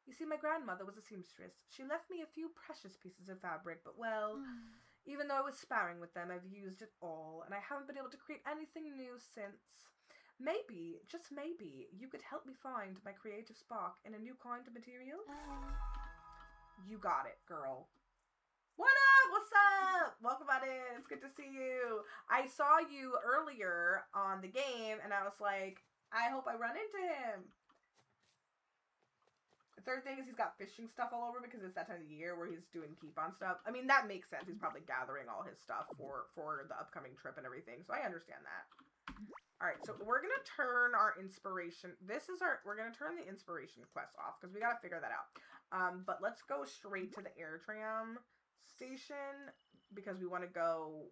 You see, my grandmother was a seamstress. She left me a few precious pieces of fabric, but, well, even though I was sparing with them, I've used it all, and I haven't been able to create anything new since. Maybe, just maybe, you could help me find my creative spark in a new kind of material? You got it, girl. What up? What's up? Welcome on in. It's good to see you. I saw you earlier on the game, and I was like, I hope I run into him. The third thing is he's got fishing stuff all over because it's that time of the year where he's doing keep-on stuff. I mean, that makes sense. He's probably gathering all his stuff for the upcoming trip and everything, so I understand that. Alright, so we're going to turn our inspiration... We're going to turn the inspiration quest off because we got to figure that out. But let's go straight to the air tram station because we want to go...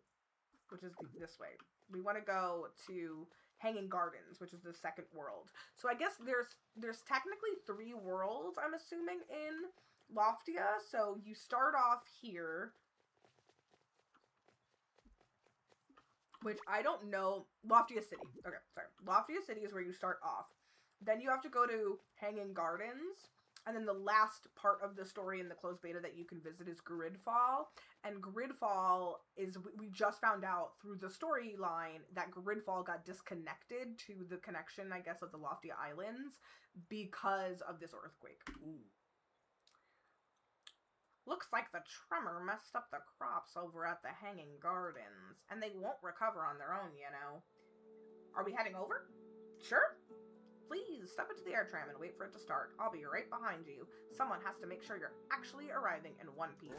Which is this way. We want to go to Hanging Gardens, which is the second world. So I guess there's technically 3 worlds, I'm assuming, in Loftia. So you start off here, which I don't know. Loftia City. Okay, sorry. Loftia City is where you start off. Then you have to go to Hanging Gardens. And then the last part of the story in the closed beta that you can visit is Gridfall. And Gridfall is, we just found out through the storyline that Gridfall got disconnected to the connection, I guess, of the Loftia Islands because of this earthquake. Ooh. Looks like the tremor messed up the crops over at the Hanging Gardens. And they won't recover on their own, you know. Are we heading over? Sure. Please step into the air tram and wait for it to start. I'll be right behind you. Someone has to make sure you're actually arriving in one piece.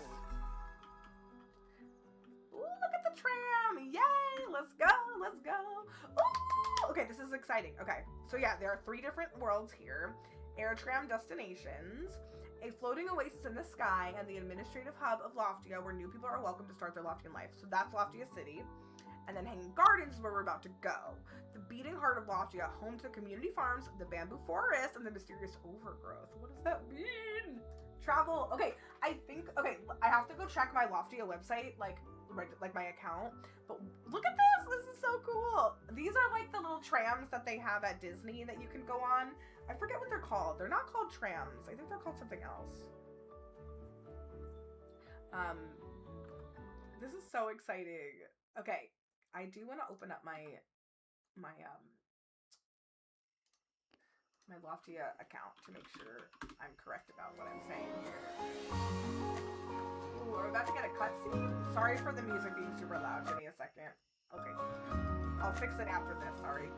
Ooh, look at the tram! Yay! Let's go! Let's go! Ooh! Okay, this is exciting. Okay, so yeah, there are 3 different worlds here. Air tram destinations, a floating oasis in the sky, and the administrative hub of Loftia, where new people are welcome to start their Loftian life. So that's Loftia City. And then Hanging Gardens is where we're about to go. The beating heart of Loftia, home to the community farms, the bamboo forest, and the mysterious overgrowth. What does that mean? Travel. Okay, I have to go check my Loftia website, like my account. But look at this. This is so cool. These are like the little trams that they have at Disney that you can go on. I forget what they're called. They're not called trams. I think they're called something else. This is so exciting. Okay. I do want to open up my Loftia account to make sure I'm correct about what I'm saying here. Ooh, we're about to get a cutscene. Sorry for the music being super loud. Give me a second. Okay. I'll fix it after this. Sorry.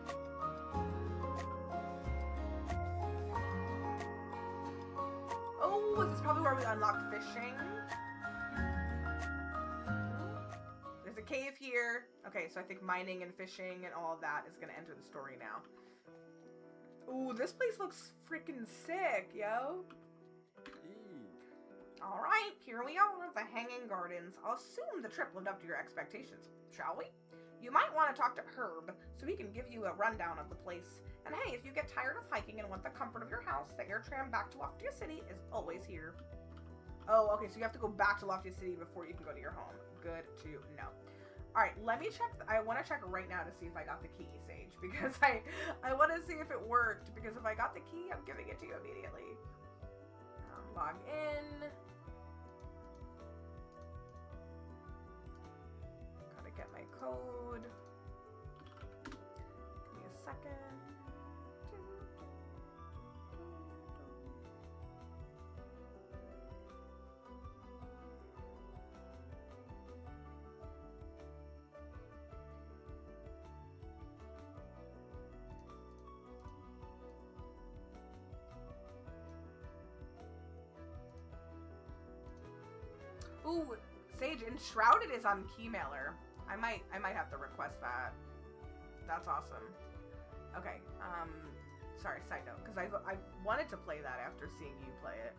Oh, this is probably where we unlock fishing. There's a cave here. Okay, so I think mining and fishing and all of that is gonna enter the story now. Ooh, this place looks freaking sick, yo. Alright, here we are at the Hanging Gardens. I'll assume the trip lived up to your expectations, shall we? You might want to talk to Herb, so he can give you a rundown of the place. And hey, if you get tired of hiking and want the comfort of your house, the air tram back to Loftia City is always here. Oh, okay, so you have to go back to Loftia City before you can go to your home. Good to know. Alright, let me check. I want to check right now to see if I got the key, Sage, because I want to see if it worked, because if I got the key, I'm giving it to you immediately. Log in. Gotta get my code. Give me a second. Ooh, Sage, Enshrouded is on Keymailer. I might have to request that. That's awesome. Okay, sorry, side note, because I wanted to play that after seeing you play it.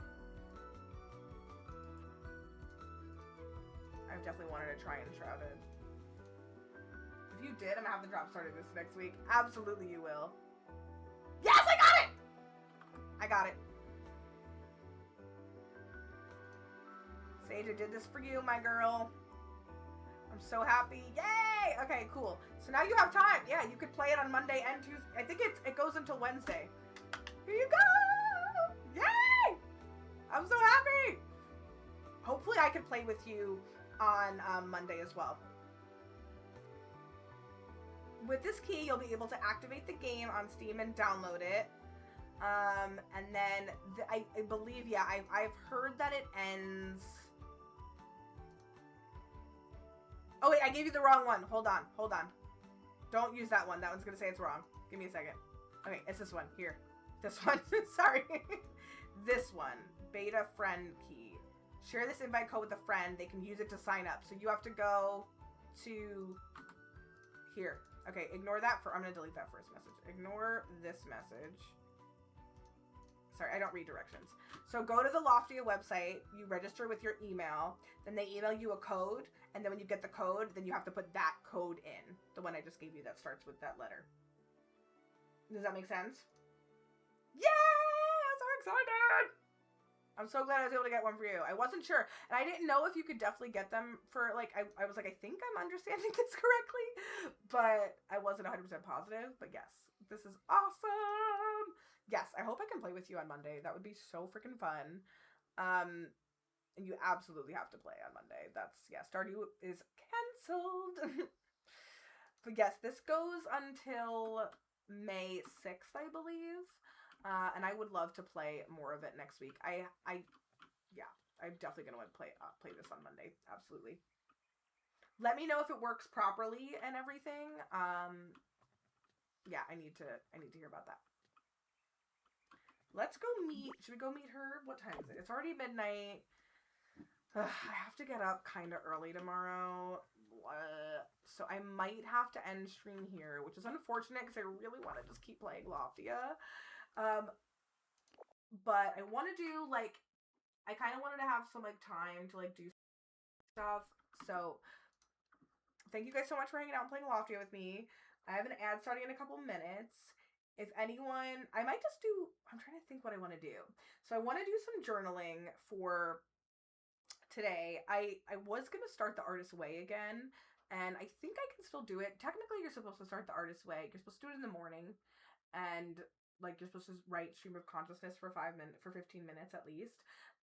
I've definitely wanted to try Enshrouded. If you did, I'm gonna have the drop started this next week. Absolutely you will. Yes, I got it! I got it. Sage, I did this for you, my girl. I'm so happy. Yay! Okay, cool. So now you have time. Yeah, you could play it on Monday and Tuesday. I think it goes until Wednesday. Here you go! Yay! I'm so happy! Hopefully I can play with you on Monday as well. With this key, you'll be able to activate the game on Steam and download it. And then I believe, yeah, I've heard that it ends... Oh wait, I gave you the wrong one. Hold on. Don't use that one. That one's gonna say it's wrong. Give me a second. Okay, it's this one. Here. This one. Sorry. This one. Beta friend key. Share this invite code with a friend. They can use it to sign up. So you have to go to... Here. Okay, ignore that I'm gonna delete that first message. Ignore this message. Sorry, I don't read directions. So go to the Loftia website, you register with your email, then they email you a code, and then when you get the code, then you have to put that code in. The one I just gave you that starts with that letter. Does that make sense? Yeah! I'm so excited! I'm so glad I was able to get one for you. I wasn't sure. And I didn't know if you could definitely get them for, like, I was like, I think I'm understanding this correctly. But I wasn't 100% positive. But yes, this is awesome! Yes, I hope I can play with you on Monday. That would be so freaking fun. And you absolutely have to play on Monday. Stardew is cancelled. But yes, this goes until May 6th, I believe. And I would love to play more of it next week. I'm definitely gonna play this on Monday. Absolutely. Let me know if it works properly and everything. yeah, I need to hear about that. Let's go meet. Should we go meet her? What time is it? It's already midnight. I have to get up kind of early tomorrow. So I might have to end stream here, which is unfortunate because I really want to just keep playing Loftia. But I want to do, like, I kind of wanted to have some, like, time to, like, do stuff. So thank you guys so much for hanging out and playing Loftia with me. I have an ad starting in a couple minutes. If anyone, I might just do, I'm trying to think what I want to do. So I want to do some journaling for today. I was going to start the Artist's Way again, and I think I can still do it. Technically, you're supposed to start the Artist's Way. You're supposed to do it in the morning, and, like, you're supposed to write Stream of Consciousness for 15 minutes at least.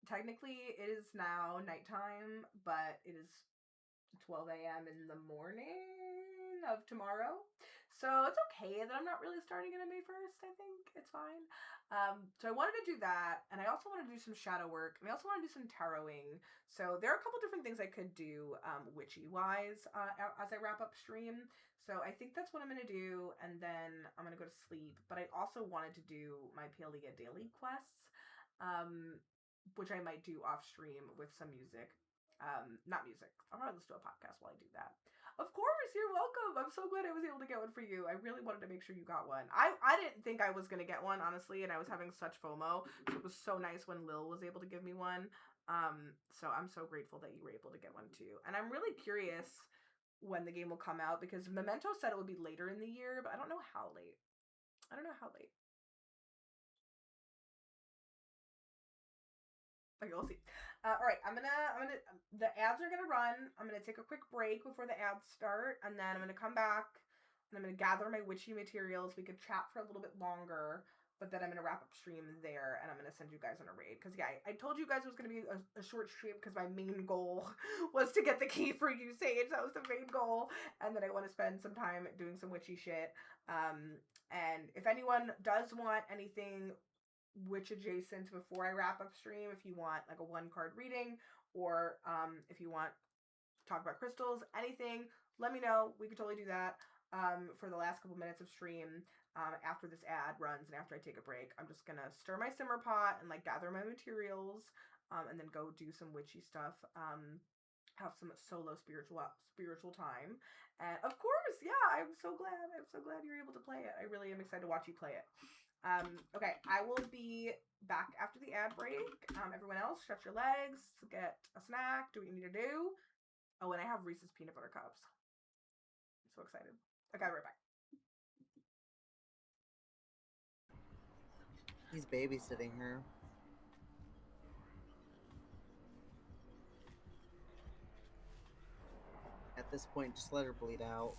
Technically, it is now nighttime, but it is 12 a.m. in the morning of tomorrow. So it's okay that I'm not really starting it on May 1st, I think. It's fine. So I wanted to do that, and I also want to do some shadow work, and I also want to do some tarotting. So there are a couple different things I could do witchy-wise as I wrap up stream. So I think that's what I'm going to do, and then I'm going to go to sleep. But I also wanted to do my Palia daily quests, which I might do off stream with some music. Not music. I'll probably listen to a podcast while I do that. Of course, you're welcome. I'm so glad I was able to get one for you. I really wanted to make sure you got one. I didn't think I was going to get one, honestly, and I was having such FOMO. So it was so nice when Lil was able to give me one. So I'm so grateful that you were able to get one too. And I'm really curious when the game will come out, because Memento said it would be later in the year, but I don't know how late. Okay, we'll see. All right, the ads are gonna run. I'm gonna take a quick break before the ads start, and then I'm gonna come back, and I'm gonna gather my witchy materials. We could chat for a little bit longer, but then I'm gonna wrap up stream there, and I'm gonna send you guys on a raid. Because, yeah, I told you guys it was gonna be a short stream because my main goal was to get the key for you, Sage. That was the main goal, and then I want to spend some time doing some witchy shit. And if anyone does want anything witch adjacent before I wrap up stream, if you want like a 1-card reading, or if you want to talk about crystals, anything, let me know. We could totally do that for the last couple minutes of stream after this ad runs and after I take a break. I'm just gonna stir my simmer pot and like gather my materials and then go do some witchy stuff, have some solo spiritual time. And of course, yeah, I'm so glad you're able to play it. I really am excited to watch you play it. Okay, I will be back after the ad break. Everyone else, stretch your legs, get a snack, do what you need to do. Oh, and I have Reese's peanut butter cups. I'm so excited. Okay, I'll be right back. He's babysitting her. At this point, just let her bleed out.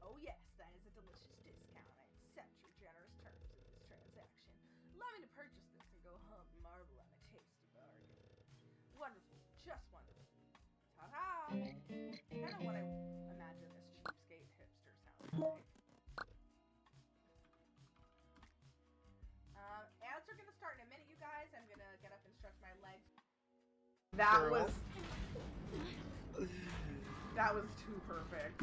Oh yes, that is a delicious discount. I accept your generous terms in this transaction. Allow me to purchase this and go home and marvel at my tasty bargain. Wonderful, just wonderful. Ta-da! Kind of what I imagine this cheapskate hipster sounds like. Ads are gonna start in a minute, you guys. I'm gonna get up and stretch my legs. That was too perfect.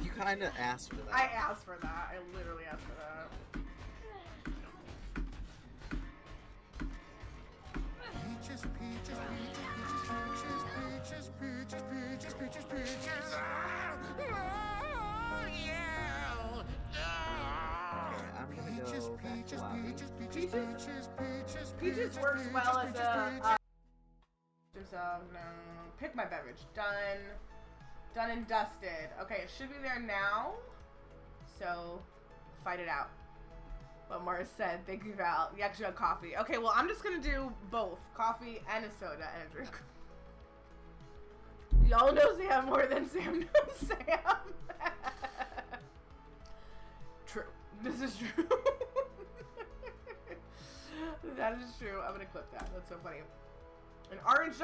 You kind of asked for that. I asked for that. I literally asked for that. Peaches, peaches, peaches, peaches, peaches, peaches, peaches, peaches. Oh, yeah. I'm gonna go back to lobby. Peaches works well as a pick my beverage. Done and dusted. Okay, it should be there now. So, fight it out. What Morris said. Thank you, Val. You actually have coffee. Okay, well, I'm just gonna do both. Coffee and a soda and a drink. Y'all know Sam more than Sam knows Sam. True. This is true. That is true. I'm gonna clip that. That's so funny. An orange.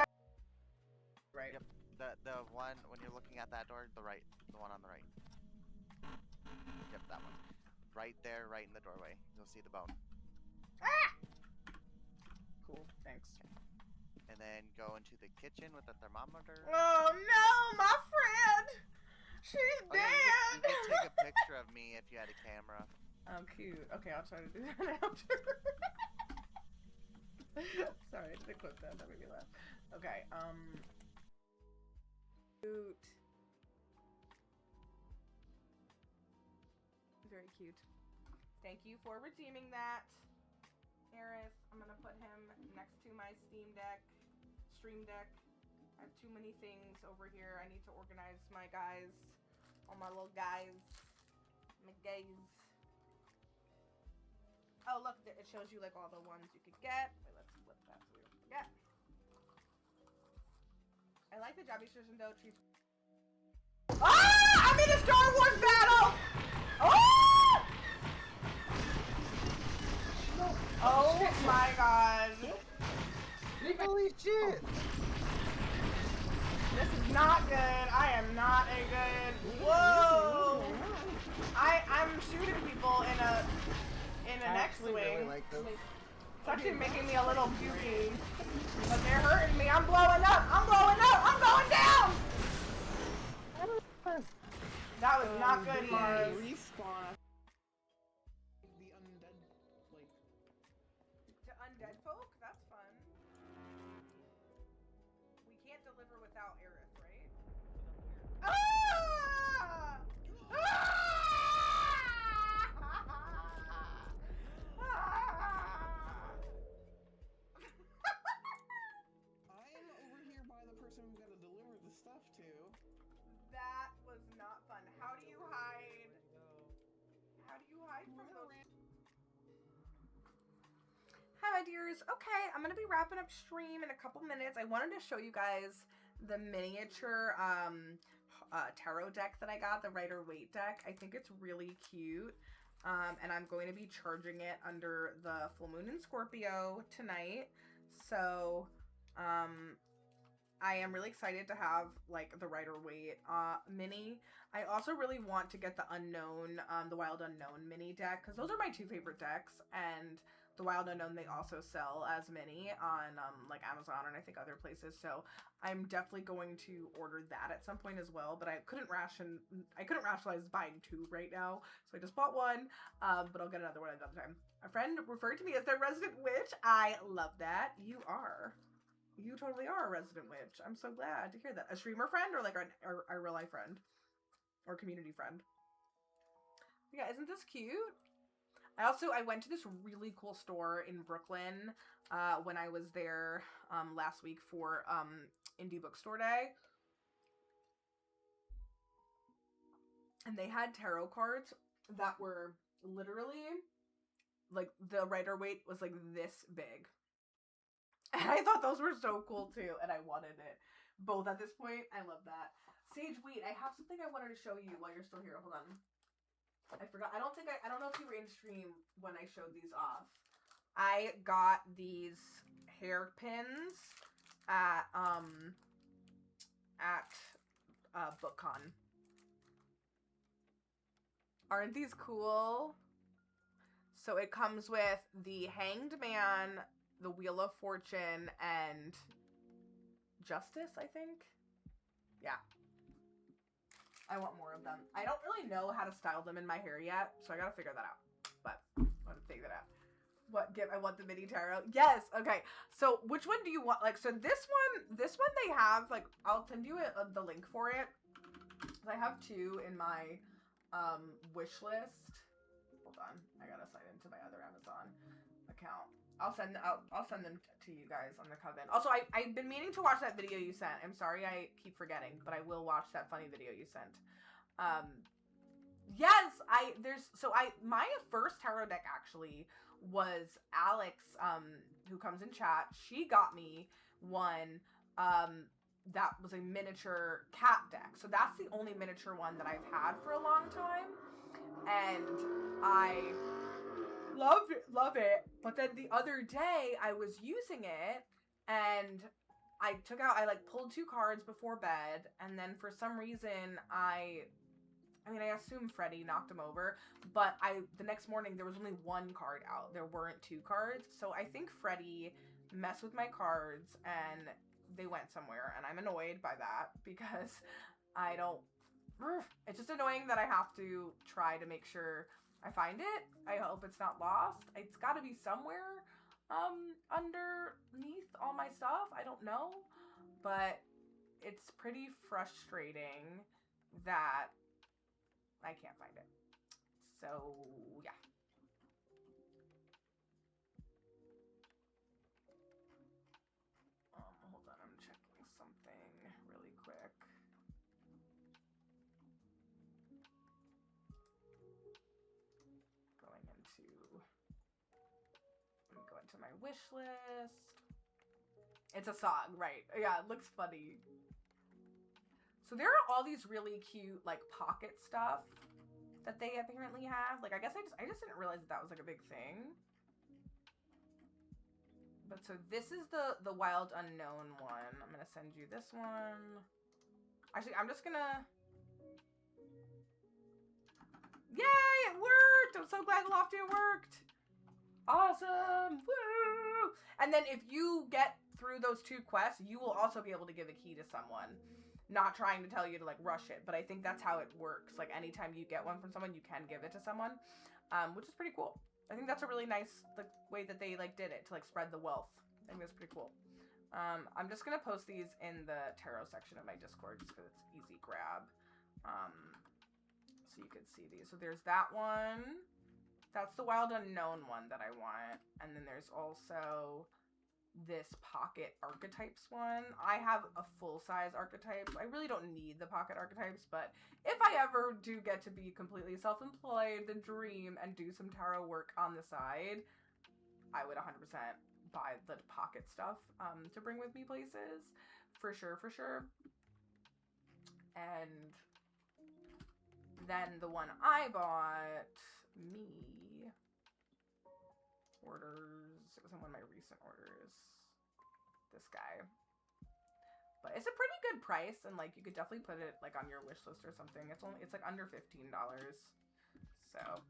Right. Yep. The one when you're looking at that door, the one on the right. Yep, that one. Right there, right in the doorway. You'll see the bone. Ah! Cool. Thanks. And then go into the kitchen with the thermometer. Oh no, my friend. She's Oh, dead. yeah, you could take a picture of me if you had a camera. Oh, cute. Okay, I'll try to do that after. Sorry, I didn't clip that. That made me laugh. Okay, cute. Very cute. Thank you for redeeming that, Eris. I'm gonna put him next to my stream deck. I have too many things over here. I need to organize my guys. All my little guys. My gays. Oh, look, it shows you like all the ones you could get. Wait, let's flip that so we don't forget. I like the Jabby Shindo treats. Ah! I'm in a Star Wars battle! Oh! Oh my god. Holy shit! This is not good. I am not a good. Whoa! I'm shooting people in an X-wing. Really like them. It's actually making me a little pukey. But they're hurting me. I'm blowing up. I'm blowing up. I'm going down. That was not good, Mars. Respawn. The undead, like. To undead folk? That's fun. We can't deliver without Aerith, right? Ah! I'm over here by the person we've got to deliver the stuff to. That was not fun. How do you hide? How do you hide from those? Hi, my dears. Okay, I'm gonna be wrapping up stream in a couple minutes. I wanted to show you guys the miniature tarot deck that I got, the Rider-Waite deck. I think it's really cute. And I'm going to be charging it under the full moon in Scorpio tonight. So, I am really excited to have like the Rider-Waite mini. I also really want to get the Unknown, the Wild Unknown mini deck, because those are my two favorite decks, and the Wild Unknown they also sell as mini on like Amazon and I think other places. So I'm definitely going to order that at some point as well. But I couldn't rationalize buying two right now, so I just bought one. But I'll get another one another time. A friend referred to me as their resident witch. I love that. You are. You totally are a resident witch. I'm so glad to hear that. A streamer friend or like a real life friend or community friend. Yeah, isn't this cute? I went to this really cool store in Brooklyn when I was there last week for Indie Bookstore Day. And they had tarot cards that were literally like the Rider-Waite was like this big. And I thought those were so cool too, and I wanted it both at this point. I love that. Sage, wait, I have something I wanted to show you while you're still here. Hold on. I forgot. I don't know if you were in stream when I showed these off. I got these hairpins at BookCon. Aren't these cool? So it comes with the Hanged Man, the Wheel of Fortune, and Justice, I think. Yeah. I want more of them. I don't really know how to style them in my hair yet, so I gotta figure that out. But I want to figure that out. I want the mini tarot. Yes. Okay. So which one do you want? Like, so this one they have. Like, I'll send you the link for it. I have two in my wish list. Hold on. I gotta sign into my other Amazon account. I'll send them to you guys on the Coven. Also, I've been meaning to watch that video you sent. I'm sorry I keep forgetting, but I will watch that funny video you sent. Yes, my first tarot deck actually was Alex, who comes in chat. She got me one that was a miniature cat deck. So that's the only miniature one that I've had for a long time. And love it. But then the other day I was using it and I pulled 2 cards before bed, and then for some reason I assume Freddy knocked him over, but the next morning there was only 1 card out. There weren't 2 cards. So I think Freddy messed with my cards and they went somewhere, and I'm annoyed by that because it's just annoying that I have to try to make sure I find it. I hope it's not lost. It's got to be somewhere underneath all my stuff. I don't know, but it's pretty frustrating that I can't find it. So yeah. Hold on, I'm checking something really quick. Let me go into my wish list. It's a song, right? Yeah, it looks funny. So there are all these really cute, like, pocket stuff that they apparently have. Like, I guess I just didn't realize that was, like, a big thing. But so this is the Wild Unknown one. I'm gonna send you this one. Actually, I'm just gonna... Yay! It worked! I'm so glad the Lofty worked! Awesome! Woo! And then if you get through those 2 quests, you will also be able to give a key to someone. Not trying to tell you to, like, rush it, but I think that's how it works. Like, anytime you get one from someone, you can give it to someone, which is pretty cool. I think that's a really nice, like, way that they, like, did it to, like, spread the wealth. I think that's pretty cool. I'm just gonna post these in the tarot section of my Discord just because it's easy grab. So you could see these. So there's that one. That's the Wild Unknown one that I want. And then there's also this pocket archetypes one. I have a full-size archetype. I really don't need the pocket archetypes, but if I ever do get to be completely self-employed, the dream, and do some tarot work on the side, I would 100% buy the pocket stuff to bring with me places. For sure, for sure. And then the one I bought, orders, it was in one of my recent orders. This guy. But it's a pretty good price, and like you could definitely put it like on your wish list or something. It's like under $15. So oh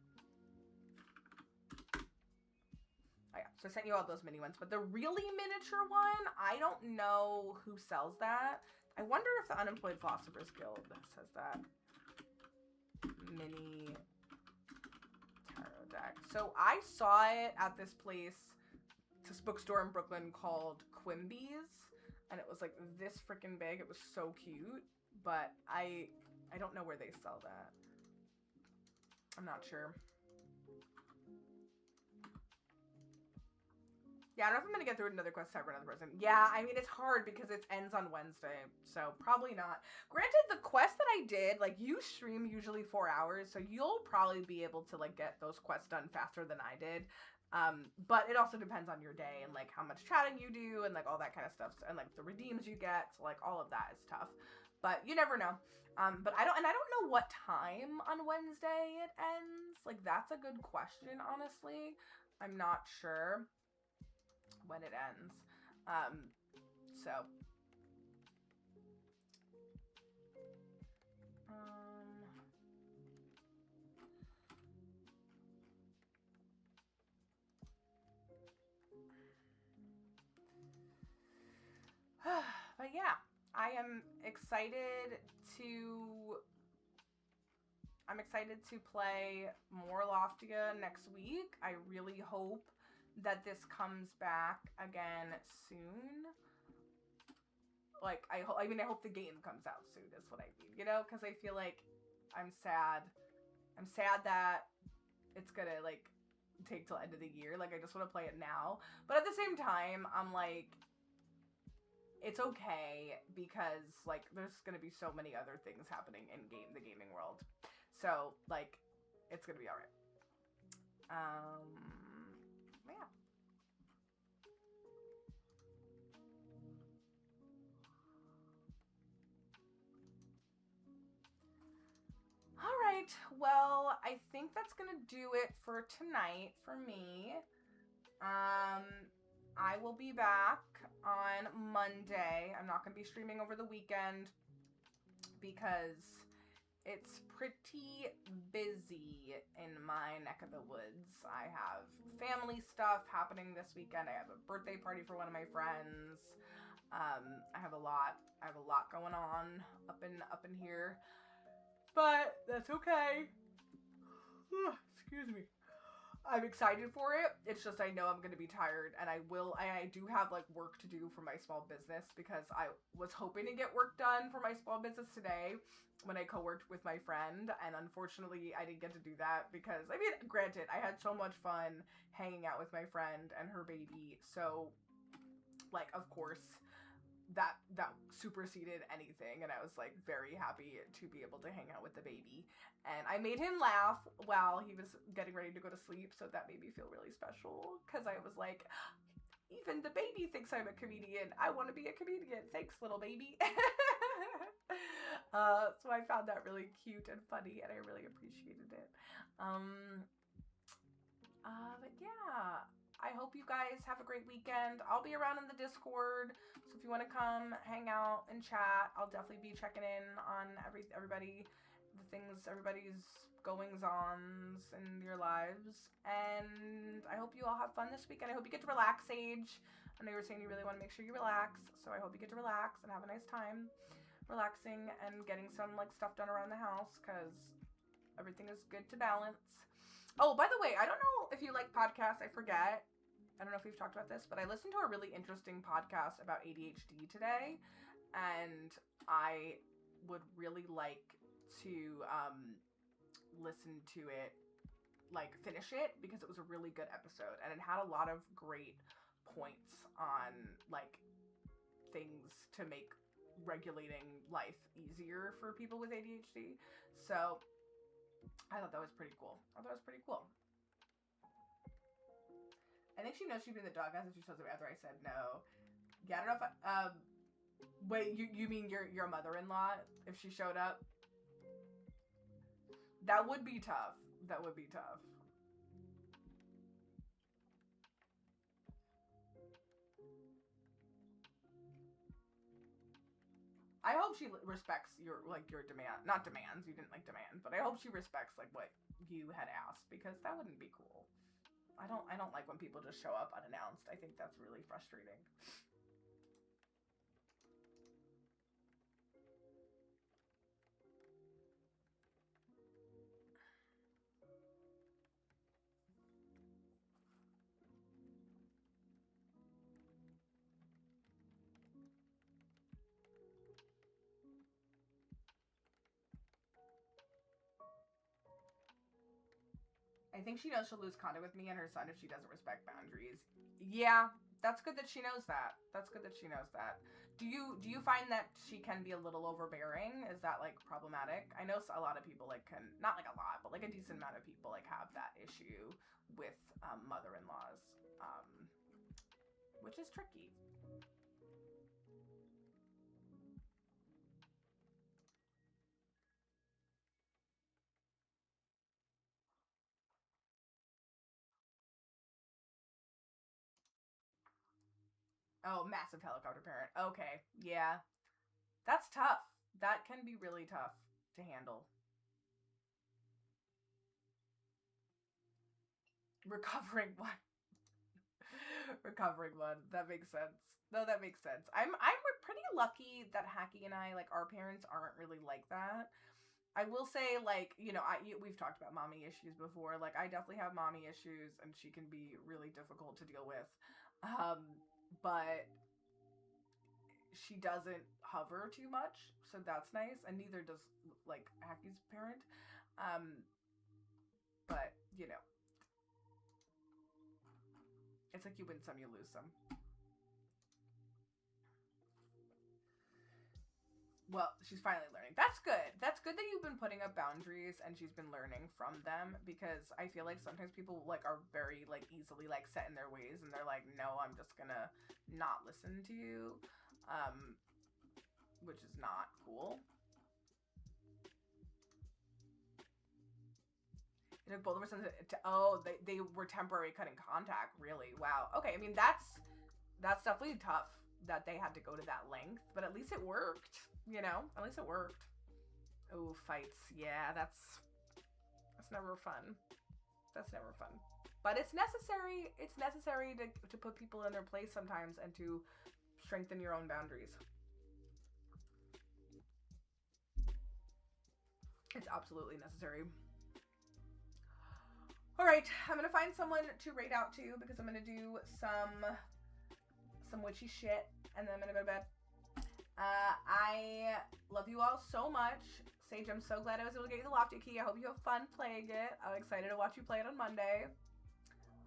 yeah, so I sent you all those mini ones. But the really miniature one, I don't know who sells that. I wonder if the Unemployed Philosophers Guild says that. Mini tarot deck. So I saw it at this bookstore in Brooklyn called Quimby's, and it was like this freaking big. It was so cute, but I don't know where they sell that. I'm not sure. Yeah, I don't know if I'm gonna get through another quest type for another person. Yeah, I mean, it's hard because it ends on Wednesday, so probably not. Granted, the quest that I did, like, you stream usually 4 hours, so you'll probably be able to, like, get those quests done faster than I did. But it also depends on your day and, like, how much chatting you do and, like, all that kind of stuff. And, like, the redeems you get, so, like, all of that is tough. But you never know. But I don't know what time on Wednesday it ends. Like, that's a good question, honestly. I'm not sure when it ends. But yeah, I am excited to play more Loftia next week. I really hope that this comes back again soon. Like, I hope the game comes out soon is what I mean, you know? Because I feel like I'm sad. I'm sad that it's gonna, like, take till end of the year. Like, I just want to play it now. But at the same time, I'm like, it's okay because, like, there's gonna be so many other things happening in the gaming world. So, like, it's gonna be alright. Yeah. Alright, right. Well, I think that's gonna do it for tonight for me. I will be back on Monday. I'm not gonna be streaming over the weekend because it's pretty busy in my neck of the woods. I have family stuff happening this weekend. I have a birthday party for one of my friends. I have a lot going on up in here, but that's okay. Excuse me. I'm excited for it. It's just I know I'm gonna be tired, and I do have like work to do for my small business because I was hoping to get work done for my small business today when I co-worked with my friend, and unfortunately I didn't get to do that because, I mean, granted, I had so much fun hanging out with my friend and her baby, so like, of course, that superseded anything, and I was like very happy to be able to hang out with the baby, and I made him laugh while he was getting ready to go to sleep, so that made me feel really special because I was like, even the baby thinks I'm a comedian. I want to be a comedian. Thanks, little baby. So I found that really cute and funny, and I really appreciated it. But yeah, I hope you guys have a great weekend. I'll be around in the Discord, so if you want to come hang out and chat, I'll definitely be checking in on everybody, the things, everybody's goings-ons in your lives. And I hope you all have fun this weekend. I hope you get to relax, Sage. I know you were saying you really want to make sure you relax, so I hope you get to relax and have a nice time relaxing and getting some like stuff done around the house, because everything is good to balance. Oh, by the way, I don't know if you like podcasts. I forget. I don't know if we've talked about this, but I listened to a really interesting podcast about ADHD today, and I would really like to listen to it, like finish it, because it was a really good episode, and it had a lot of great points on like things to make regulating life easier for people with ADHD. So I thought that was pretty cool. I think she knows she'd be in the doghouse if she shows up after I said no. Yeah, I don't know if I, wait, you mean your mother-in-law, if she showed up? That would be tough. That would be tough. I hope she respects your demand, not demands, you didn't like demand, but I hope she respects like what you had asked, because that wouldn't be cool. I don't like when people just show up unannounced. I think that's really frustrating. I think she knows she'll lose contact with me and her son if she doesn't respect boundaries. Yeah, that's good that she knows that. Do you find that she can be a little overbearing? Is that like problematic? I know a lot of people like can, not like a lot, but like a decent amount of people like have that issue with mother-in-laws, which is tricky. Oh, massive helicopter parent. Okay, yeah. That's tough. That can be really tough to handle. Recovering one. Recovering one. That makes sense. No, that makes sense. I'm pretty lucky that Hacky and I, like, our parents aren't really like that. I will say, like, you know, we've talked about mommy issues before. Like, I definitely have mommy issues, and she can be really difficult to deal with. But she doesn't hover too much, so that's nice, and neither does like Hacky's parent. But you know, it's like you win some, you lose some. Well, she's finally learning. That's good. That's good that you've been putting up boundaries and she's been learning from them, because I feel like sometimes people like are very like easily like set in their ways, and they're like, no, I'm just gonna not listen to you, which is not cool. It took both of us they were temporary cutting contact, really. Wow. Okay, I mean, that's definitely tough that they had to go to that length, but at least it worked, you know? At least it worked. Oh, fights. Yeah, that's never fun. That's never fun. But it's necessary. It's necessary to put people in their place sometimes and to strengthen your own boundaries. It's absolutely necessary. All right, I'm gonna find someone to raid out to because I'm gonna do some witchy shit, and then I'm gonna go to bed. I love you all so much. Sage, I'm so glad I was able to get you the Lofty key. I hope you have fun playing it. I'm excited to watch you play it on Monday.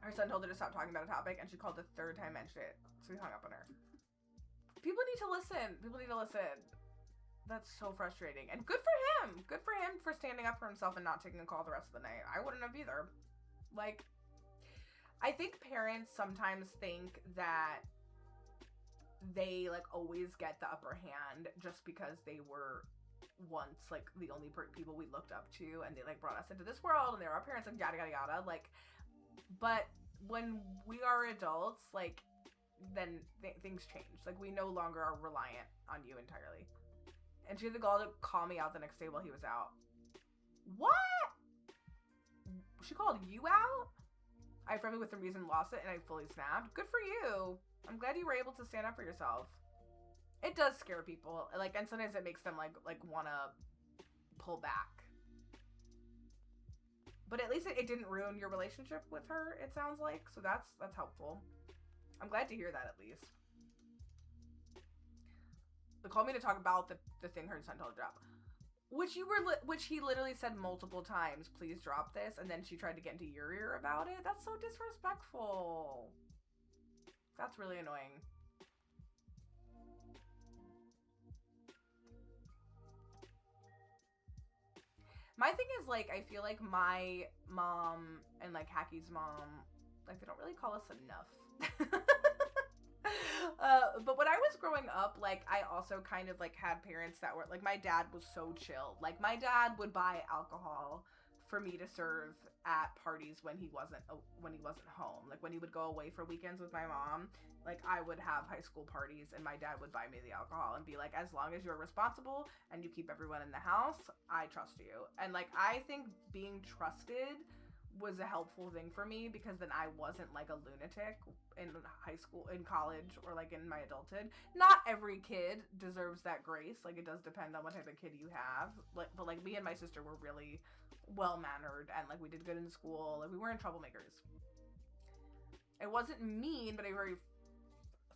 Her son told her to stop talking about a topic, and she called the third time mentioned it, so he hung up on her. People need to listen. People need to listen. That's so frustrating. And good for him. Good for him for standing up for himself and not taking a call the rest of the night. I wouldn't have either. Like, I think parents sometimes think that they, like, always get the upper hand just because they were once, like, the only people we looked up to, and they, like, brought us into this world, and they were our parents, like, yada, yada, yada. Like, but when we are adults, like, then things change. Like, we no longer are reliant on you entirely. And she had the gall to call me out the next day while he was out. What? She called you out? I friendly with the reason lost it and I fully snapped. Good for you. I'm glad you were able to stand up for yourself. It does scare people. Like, and sometimes it makes them like wanna pull back. But at least it didn't ruin your relationship with her, it sounds like. So that's helpful. I'm glad to hear that at least. They called me to talk about the thing her son told her to drop. Which he literally said multiple times, please drop this, and then she tried to get into your ear about it. That's so disrespectful. That's really annoying. My thing is, like, I feel like my mom and, like, Hacky's mom, like, they don't really call us enough. But when I was growing up, like, I also kind of, like, had parents that were, like, my dad was so chill. Like, my dad would buy alcohol for me to serve at parties when he wasn't home. Like, when he would go away for weekends with my mom, like, I would have high school parties, and my dad would buy me the alcohol and be like, as long as you're responsible and you keep everyone in the house, I trust you. And, like, I think being trusted was a helpful thing for me because then I wasn't like a lunatic in high school, in college, or like in my adulthood. Not every kid deserves that grace. Like, it does depend on what type of kid you have. Like, but like me and my sister were really well mannered and like we did good in school. Like, we weren't troublemakers. It wasn't mean, but I very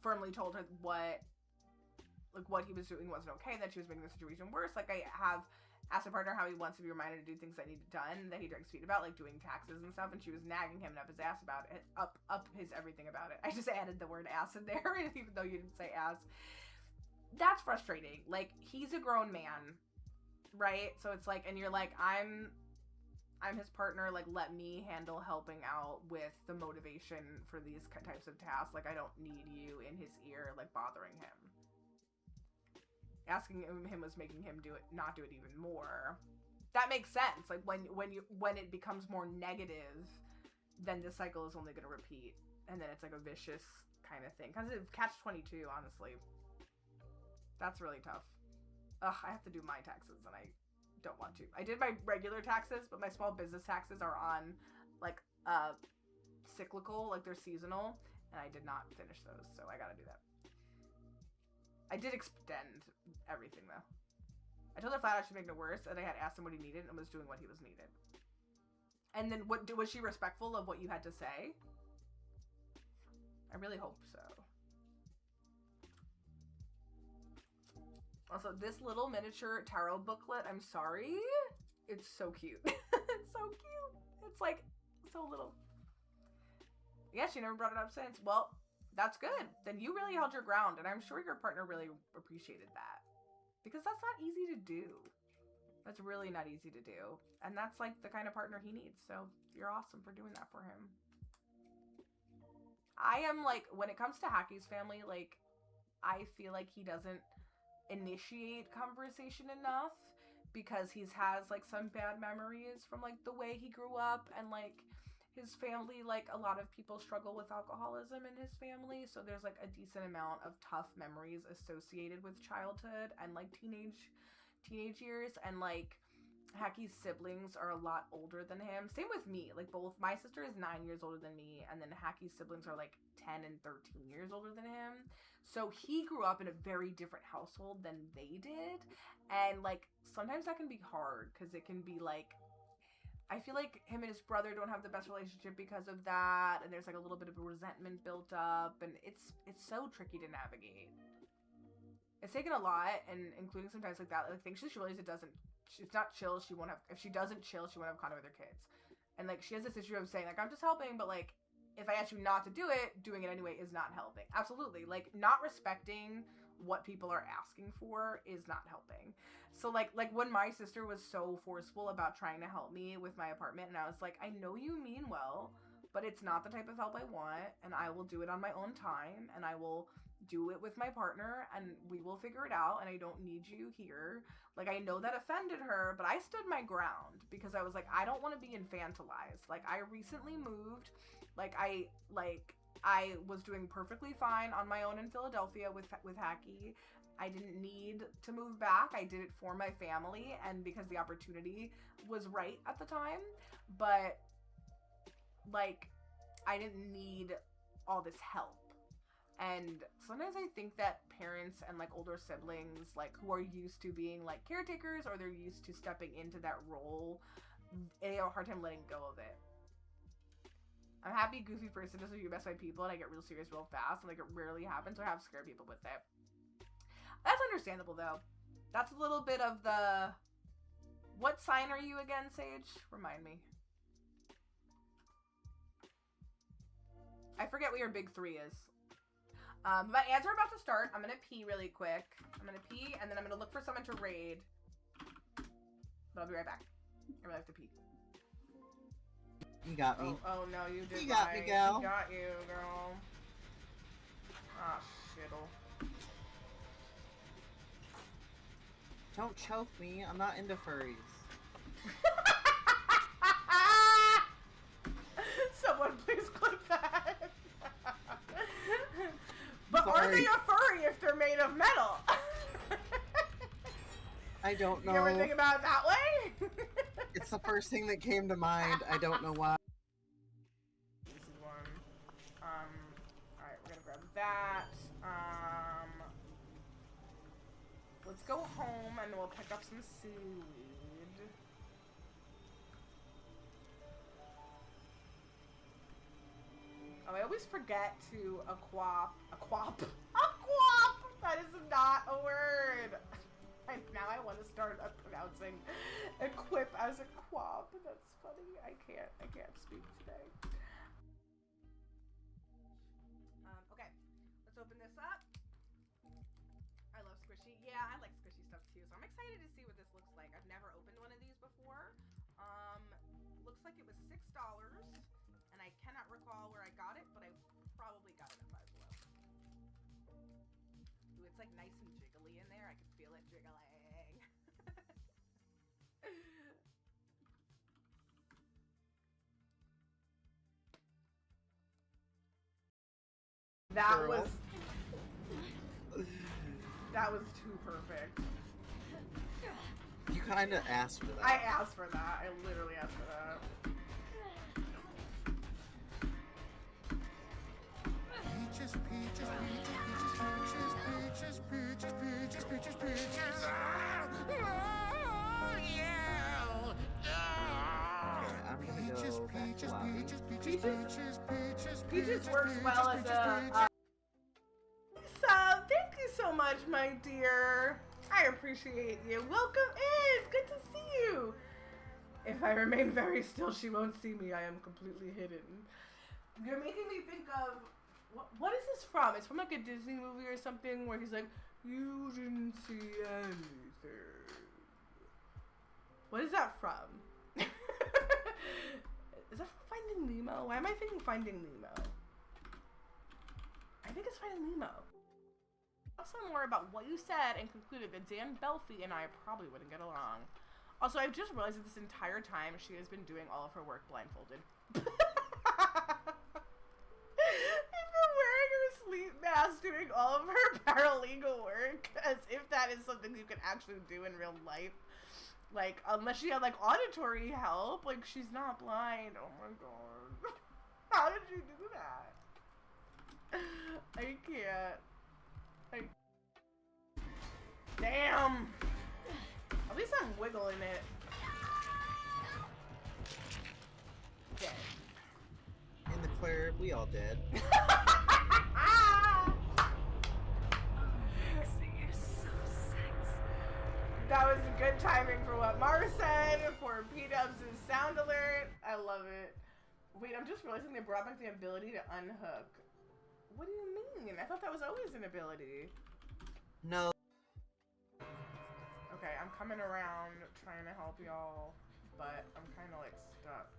firmly told her what he was doing wasn't okay, that she was making the situation worse. Like, I have asked my partner how he wants to be reminded to do things that needed done that he drinks feet about, like doing taxes and stuff, and she was nagging him and up his ass about it, up his everything about it. I just added the word ass in there, even though you didn't say ass. That's frustrating. Like, he's a grown man, right? So it's like, and you're like, I'm his partner, like, let me handle helping out with the motivation for these types of tasks. Like, I don't need you in his ear, like, bothering him. Asking him was making him not do it even more. That makes sense. Like, when it becomes more negative, then the cycle is only going to repeat, and then it's like a vicious kind of thing. Kind of catch-22, honestly. That's really tough. Ugh, I have to do my taxes, and I don't want to. I did my regular taxes, but my small business taxes are on like cyclical, like they're seasonal, and I did not finish those, so I gotta do that. I did extend everything, though. I told her flat out she'd make it worse, and I had asked him what he needed and was doing what he was needed. And then, was she respectful of what you had to say? I really hope so. Also, this little miniature tarot booklet, I'm sorry. It's so cute. It's so cute. It's, like, so little. Yeah, she never brought it up since. Well, that's good. Then you really held your ground, and I'm sure your partner really appreciated that. Because that's not easy to do. That's really not easy to do. And that's, like, the kind of partner he needs. So you're awesome for doing that for him. I am, like, when it comes to Hacky's family, like, I feel like he doesn't initiate conversation enough because has like some bad memories from like the way he grew up, and like his family, like a lot of people struggle with alcoholism in his family, so there's like a decent amount of tough memories associated with childhood and like teenage years. And like Hacky's siblings are a lot older than him. Same with me. Like both my sister is 9 years older than me, and then Hacky's siblings are like 10 and 13 years older than him. So he grew up in a very different household than they did. And like sometimes that can be hard because it can be like, I feel like him and his brother don't have the best relationship because of that, and there's like a little bit of a resentment built up, and it's so tricky to navigate. It's taken a lot, and including sometimes like that, like things she realizes it's not chill. If she doesn't chill, she won't have contact with her kids. And like she has this issue of saying like, I'm just helping, but like if I ask you not to do it, doing it anyway is not helping. Absolutely. Like not respecting what people are asking for is not helping. So like when my sister was so forceful about trying to help me with my apartment, and I was like, I know you mean well, but it's not the type of help I want, and I will do it on my own time, and I will do it with my partner, and we will figure it out, and I don't need you here. Like, I know that offended her, but I stood my ground because I was like, I don't want to be infantilized. Like, I recently moved. I was doing perfectly fine on my own in Philadelphia with Hacky. I didn't need to move back. I did it for my family and because the opportunity was right at the time. But, like, I didn't need all this help. And sometimes I think that parents and like older siblings, like who are used to being like caretakers, or they're used to stepping into that role, they have a hard time letting go of it. I'm a happy, goofy person just so you mess my people, and I get real serious real fast, and like it rarely happens, so I have to scare people with it. That's understandable though. That's a little bit of the, what sign are you again, Sage? Remind me. I forget what your big 3 is. My ads are about to start. I'm gonna pee really quick. I'm gonna pee, and then I'm gonna look for someone to raid. But I'll be right back. I really have to pee. You got me. Oh no, you did. You got me, gal. You got you, girl. Ah, shittle. Don't choke me. I'm not into furries. Someone please clip that. But Sorry. are they a furry if they're made of metal? I don't know. You ever think about it that way? It's the first thing that came to mind. I don't know why. Easy one. Alright, we're gonna grab that. Let's go home and we'll pick up some seaweed. Oh, I always forget to aquap. That is not a word. Now I want to start pronouncing equip as a quap. That's funny. I can't speak today. Okay, let's open this up. I love squishy. Yeah, I like squishy stuff too. So I'm excited to see what this looks like. I've never opened one of these before. Looks like it was $6, and I cannot recall where I got it, but I probably got it at Five Below. Ooh, it's like nice and jiggly in there. I can feel it jiggling. That was too perfect. You kind of asked for that. I asked for that. I literally asked for that. Peaches, peaches, peaches, peaches, peaches, peaches, peaches, peaches. Oh, yeah. I'm gonna go back to lobby. Peaches works well as a sub. Thank you so much, my dear. I appreciate you. Welcome in. Good to see you. If I remain very still, she won't see me. I am completely hidden. You're making me think of what is this from? It's from like a Disney movie or something where he's like, you didn't see anything. What is that from? Is that from Finding Nemo? Why am I thinking Finding Nemo? I think it's Finding Nemo. Also more about what you said and concluded that Dan Belfi and I probably wouldn't get along. Also, I've just realized that this entire time she has been doing all of her work blindfolded. She's been wearing her sleep mask doing all of her paralegal work as if that is something you can actually do in real life. Like, unless she had, like, auditory help. Like, she's not blind. Oh my god. How did you do that? I can't. Damn! At least I'm wiggling it. Dead. In the clear, we all dead. That was good timing for what Mars said, for P-Dubs' sound alert. I love it. Wait, I'm just realizing they brought back the ability to unhook. What do you mean? I thought that was always an ability. No. Okay, I'm coming around trying to help y'all, but I'm kind of like stuck.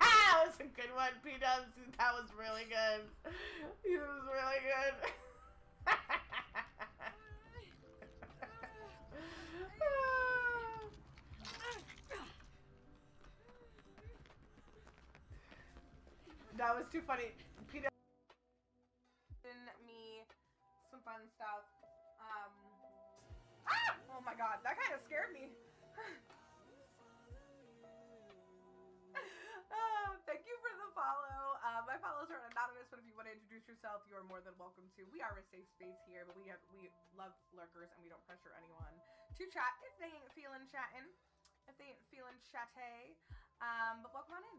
That was a good one, P-Dubs. That was really good. He was really good. That was too funny. P-Dubs me some fun stuff. Oh my god, that kind of scared me. Thank you for the follow. My follows are anonymous, but if you want to introduce yourself, you are more than welcome to. We are a safe space here, but we love lurkers and we don't pressure anyone to chat if they ain't feeling chatting, if they ain't feeling chatte. But welcome on in.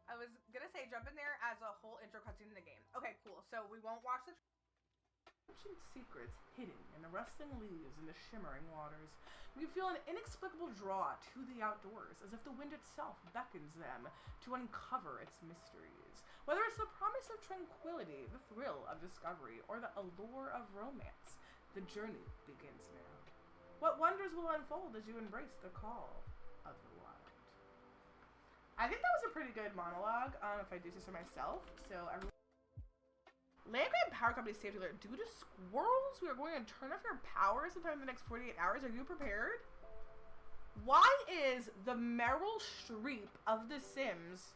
I was gonna say jump in there as a whole intro cutscene in the game. Okay, cool. So we won't watch the ancient secrets hidden in the rustling leaves and the shimmering waters. We feel an inexplicable draw to the outdoors, as if the wind itself beckons them to uncover its mysteries. Whether it's the promise of tranquility, the thrill of discovery, or the allure of romance, the journey begins now. What wonders will unfold as you embrace the call of the wild? I think that was a pretty good monologue, if I do say so myself. So everyone. Landgrab Power Company safety alert. Due to squirrels, we are going to turn off your power sometime in the next 48 hours. Are you prepared? Why is the Meryl Streep of The Sims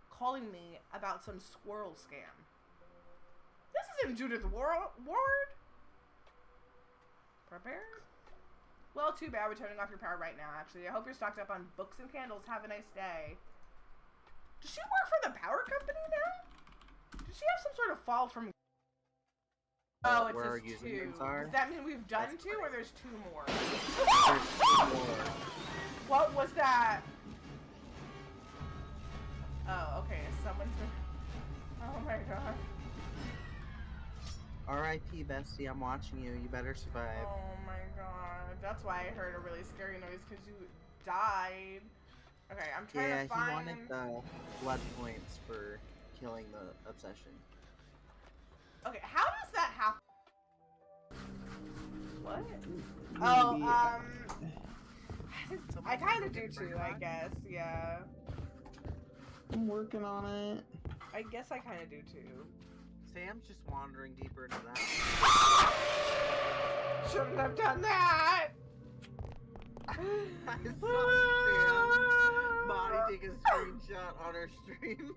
calling me about some squirrel scam? This isn't Judith Ward. Prepared? Well, too bad we're turning off your power right now, actually. I hope you're stocked up on books and candles. Have a nice day. Does she work for the power company now? Does she have some sort of fall from... Oh, it says 2. Does that mean we've done 2 or there's 2 more? There's 2 more. What was that? Oh, okay. Someone's... Oh my god. R.I.P. Bestie, I'm watching you. You better survive. Oh my god. That's why I heard a really scary noise, because you died. Okay, I'm trying to find... Yeah, he wanted the blood points for killing the obsession. Okay, how does that happen? What? Maybe. Oh, I kind of do too, I guess, yeah. I'm working on it. I guess I kind of do too. Sam's just wandering deeper into that. Shouldn't have done that! I saw Sam body take a screenshot on her stream.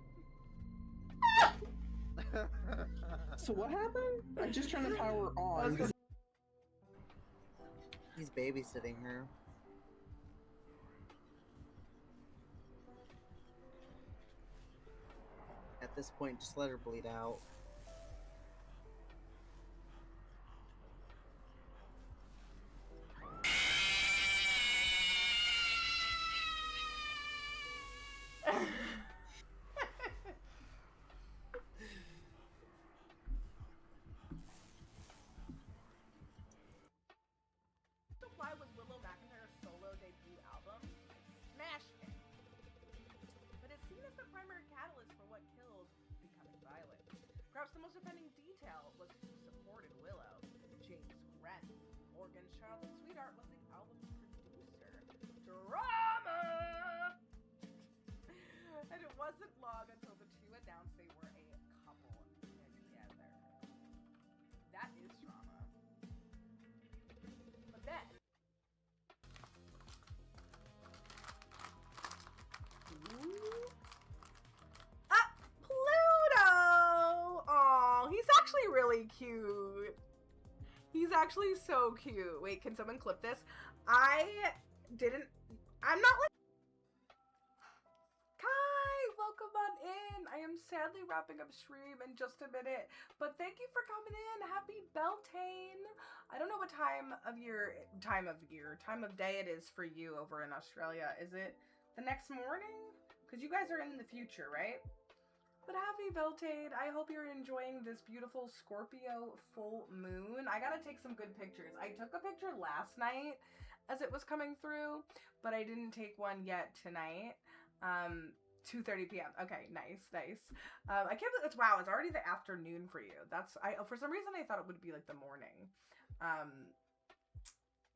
So what happened? I just turned the power on. He's babysitting her. At this point, just let her bleed out. Why was Willow McIntyre's solo debut album smashed it? But it's seen as the primary catalyst for what killed Becoming Violent. Perhaps the most offending detail was who supported Willow. James Grant, Morgan's childhood sweetheart, was the album's producer. Drama! And it wasn't long until the two announced they were a couple together. That is drama. cute. He's actually so cute. Wait, can someone clip this? I'm not like... Kai, welcome on in. I am sadly wrapping up stream in just a minute, but thank you for coming in. Happy Beltane. I don't know what time of day it is for you over in Australia. Is it the next morning? Because you guys are in the future, right? But happy Beltane. I hope you're enjoying this beautiful Scorpio full moon. I gotta take some good pictures. I took a picture last night as it was coming through, but I didn't take one yet tonight. 2:30 p.m. Okay, nice. I can't believe it's already the afternoon for you. For some reason I thought it would be like the morning.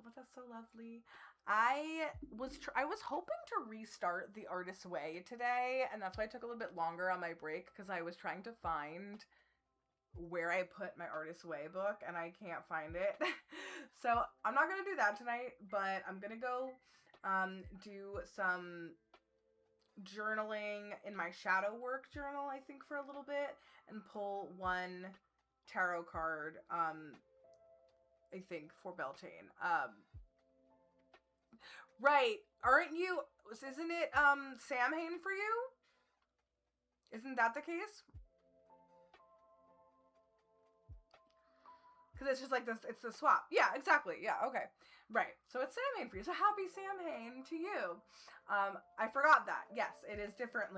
But that's so lovely. I was hoping to restart the Artist's Way today, and that's why I took a little bit longer on my break, because I was trying to find where I put my Artist's Way book, and I can't find it. So I'm not gonna do that tonight, but I'm gonna go do some journaling in my shadow work journal, I think, for a little bit, and pull one tarot card, I think, for Beltane. Right. Isn't it Samhain for you? Isn't that the case? Because it's just like this, it's the swap. Yeah, exactly. Yeah, okay. Right. So it's Samhain for you. So happy Samhain to you. I forgot that. Yes, it is different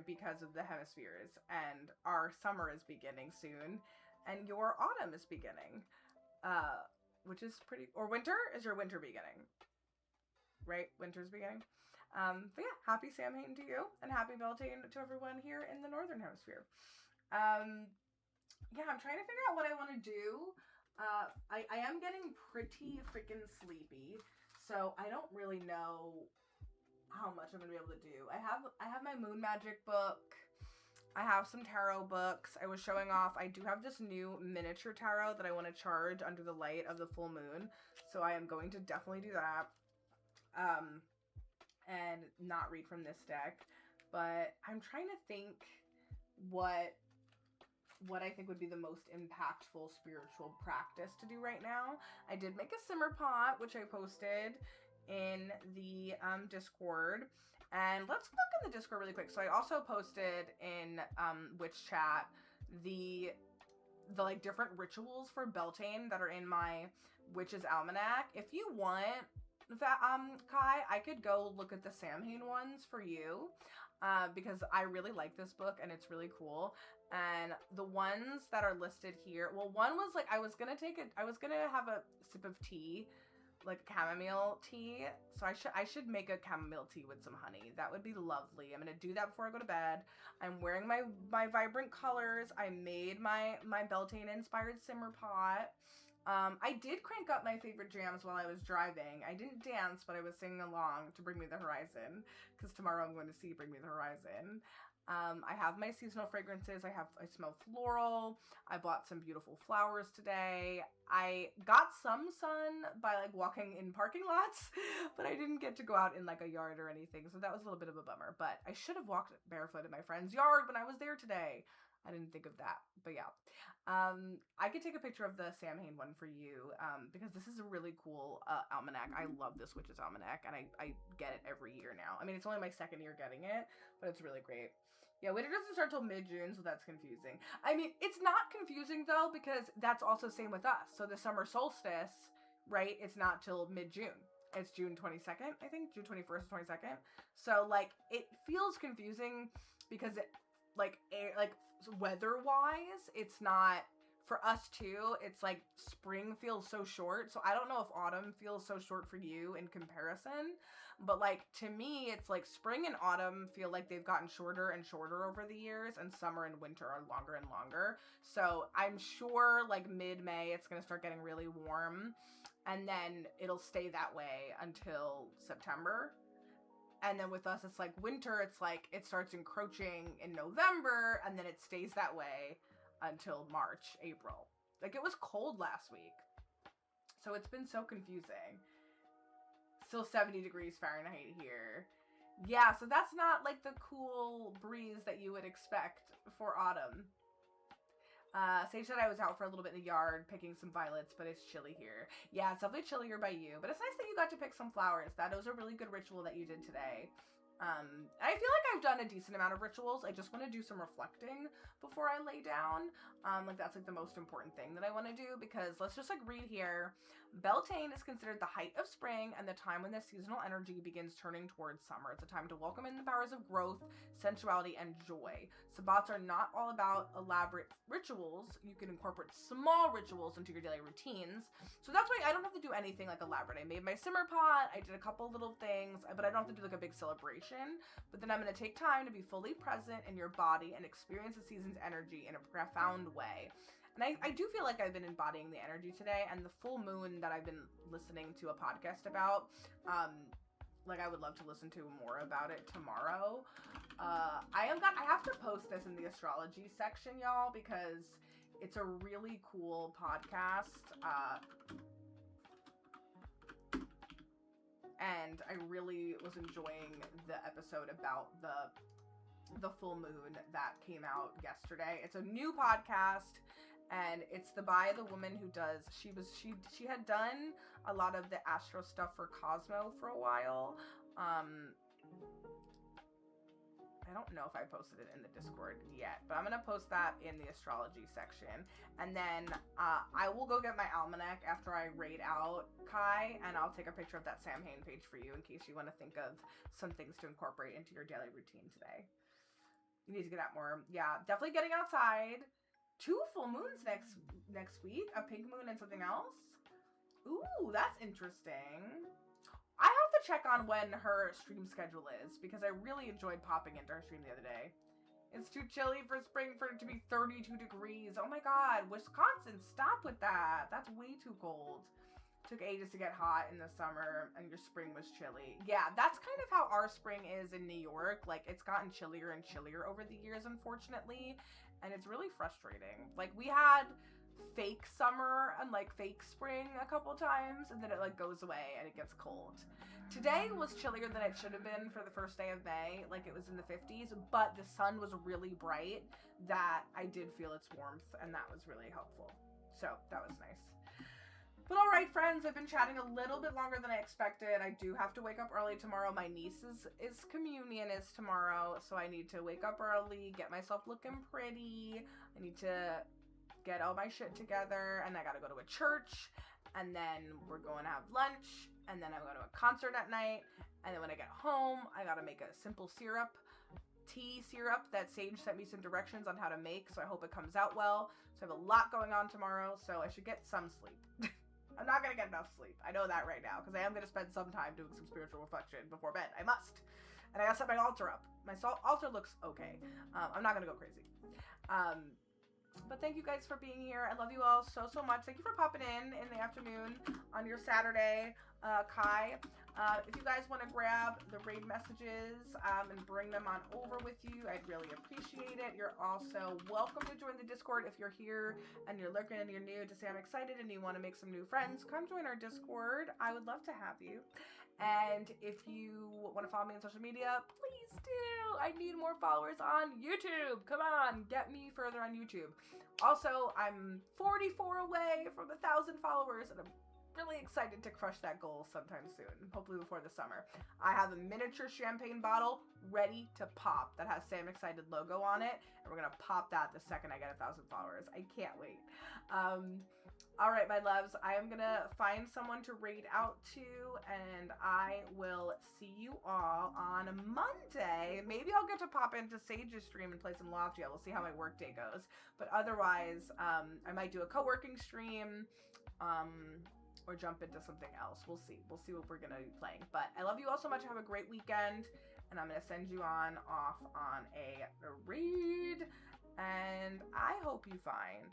because of the hemispheres, and our summer is beginning soon, and your autumn is beginning. Which is or winter? Is your winter beginning? Right? Winter's beginning. But yeah, happy Samhain to you, and happy Beltane to everyone here in the Northern Hemisphere. Yeah, I'm trying to figure out what I want to do. I am getting pretty freaking sleepy, so I don't really know how much I'm going to be able to do. I have my Moon Magic book. I have some tarot books. I was showing off. I do have this new miniature tarot that I want to charge under the light of the full moon, so I am going to definitely do that. And not read from this deck, but I'm trying to think what I think would be the most impactful spiritual practice to do right now. I did make a simmer pot, which I posted in the Discord, and let's look in the Discord really quick. So I also posted in Witch Chat the like different rituals for Beltane that are in my Witch's Almanac. If you want that, Kai, I could go look at the Samhain ones for you, because I really like this book and it's really cool. And the ones that are listed here, well, one was like, I was gonna have a sip of tea, like chamomile tea. So I should make a chamomile tea with some honey. That would be lovely. I'm gonna do that before I go to bed. I'm wearing my vibrant colors. I made my Beltane inspired simmer pot. I did crank up my favorite jams while I was driving. I didn't dance, but I was singing along to Bring Me the Horizon, because tomorrow I'm going to see Bring Me the Horizon. I have my seasonal fragrances. I smell floral. I bought some beautiful flowers today. I got some sun by like walking in parking lots, but I didn't get to go out in like a yard or anything, so that was a little bit of a bummer. But I should have walked barefoot in my friend's yard when I was there today. I didn't think of that, but yeah. I could take a picture of the Samhain one for you, because this is a really cool almanac. I love this Witch's Almanac, and I get it every year now. I mean, it's only my second year getting it, but it's really great. Yeah, winter doesn't start till mid-June, so that's confusing. I mean, it's not confusing, though, because that's also same with us. So the summer solstice, right, it's not till mid-June. It's June 22nd, I think, June 21st, 22nd. So, like, it feels confusing because it, like weather-wise, it's not, for us too, it's like spring feels so short. So I don't know if autumn feels so short for you in comparison, but like to me, it's like spring and autumn feel like they've gotten shorter and shorter over the years, and summer and winter are longer and longer. So I'm sure like mid-May, it's going to start getting really warm, and then it'll stay that way until September. And then with us, it's like winter, it's like it starts encroaching in November, and then it stays that way until March, April. Like, it was cold last week. So it's been so confusing. Still 70 degrees Fahrenheit here. Yeah, so that's not like the cool breeze that you would expect for autumn. Sage said I was out for a little bit in the yard picking some violets, but it's chilly here. Yeah, it's definitely chillier by you, but it's nice that you got to pick some flowers. That was a really good ritual that you did today. I feel like I've done a decent amount of rituals. I just want to do some reflecting before I lay down. Like that's like the most important thing that I want to do, because let's just like read here. Beltane is considered the height of spring and the time when the seasonal energy begins turning towards summer. It's a time to welcome in the powers of growth, sensuality, and joy. Sabbats are not all about elaborate rituals. You can incorporate small rituals into your daily routines. So that's why I don't have to do anything like elaborate. I made my simmer pot, I did a couple little things, but I don't have to do like a big celebration. But then I'm going to take time to be fully present in your body and experience the season's energy in a profound way. And I do feel like I've been embodying the energy today, and the full moon that I've been listening to a podcast about, like I would love to listen to more about it tomorrow. I have to post this in the astrology section, y'all, because it's a really cool podcast. And I really was enjoying the episode about the full moon that came out yesterday. It's a new podcast, and it's by the woman who does, she had done a lot of the astro stuff for Cosmo for a while. I don't know if I posted it in the Discord yet, but I'm gonna post that in the astrology section. And then I will go get my almanac after I raid out Kai, and I'll take a picture of that Sam Hain page for you in case you want to think of some things to incorporate into your daily routine today. You need to get out more. Yeah, definitely getting outside. 2 full moons next week, a pink moon and something else. Ooh, that's interesting. I have to check on when her stream schedule is, because I really enjoyed popping into her stream the other day. It's too chilly for spring for it to be 32 degrees. Oh my god, Wisconsin, stop with that. That's way too cold. Took ages to get hot in the summer, and your spring was chilly. Yeah, that's kind of how our spring is in New York. Like, it's gotten chillier and chillier over the years, unfortunately, and it's really frustrating. Like, we had fake summer and like fake spring a couple times, and then it like goes away and it gets cold. Today was chillier than it should have been for the first day of May. Like, it was in the 50s, but the sun was really bright that I did feel its warmth, and that was really helpful. So that was nice. But all right, friends, I've been chatting a little bit longer than I expected. I do have to wake up early tomorrow. My niece's communion is tomorrow, so I need to wake up early, get myself looking pretty. I need to get all my shit together, and I gotta go to a church, and then we're going to have lunch, and then I'm going to a concert at night, and then when I get home, I gotta make a simple tea syrup that Sage sent me some directions on how to make, so I hope it comes out well. So I have a lot going on tomorrow, so I should get some sleep. I'm not gonna get enough sleep. I know that right now, because I am gonna spend some time doing some spiritual reflection before bed. I must. And I gotta set my altar up. My altar looks okay. I'm not gonna go crazy. But thank you guys for being here. I love you all so much. Thank you for popping in the afternoon on your Saturday, Kai. If you guys want to grab the raid messages and bring them on over with you, I'd really appreciate it. You're also welcome to join the Discord if you're here and you're lurking and you're new to say I'm excited and you want to make some new friends. Come join our Discord. I would love to have you. And if you want to follow me on social media, please do. I need more followers on YouTube. Come on, get me further on YouTube. Also, I'm 44 away from 1,000 followers, and I'm really excited to crush that goal sometime soon, hopefully before the summer. I have a miniature champagne bottle ready to pop that has Sam Excited logo on it, and we're gonna pop that the second I get 1,000 followers. I can't wait. All right, my loves, I am gonna find someone to raid out to, and I will see you all on Monday. Maybe I'll get to pop into Sage's stream and play some Loftia. We'll see how my work day goes. But otherwise, I might do a co-working stream, or jump into something else. We'll see. We'll see what we're gonna be playing. But I love you all so much. Have a great weekend, and I'm gonna send you off on a raid, and I hope you find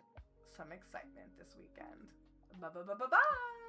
some excitement this weekend. Bye.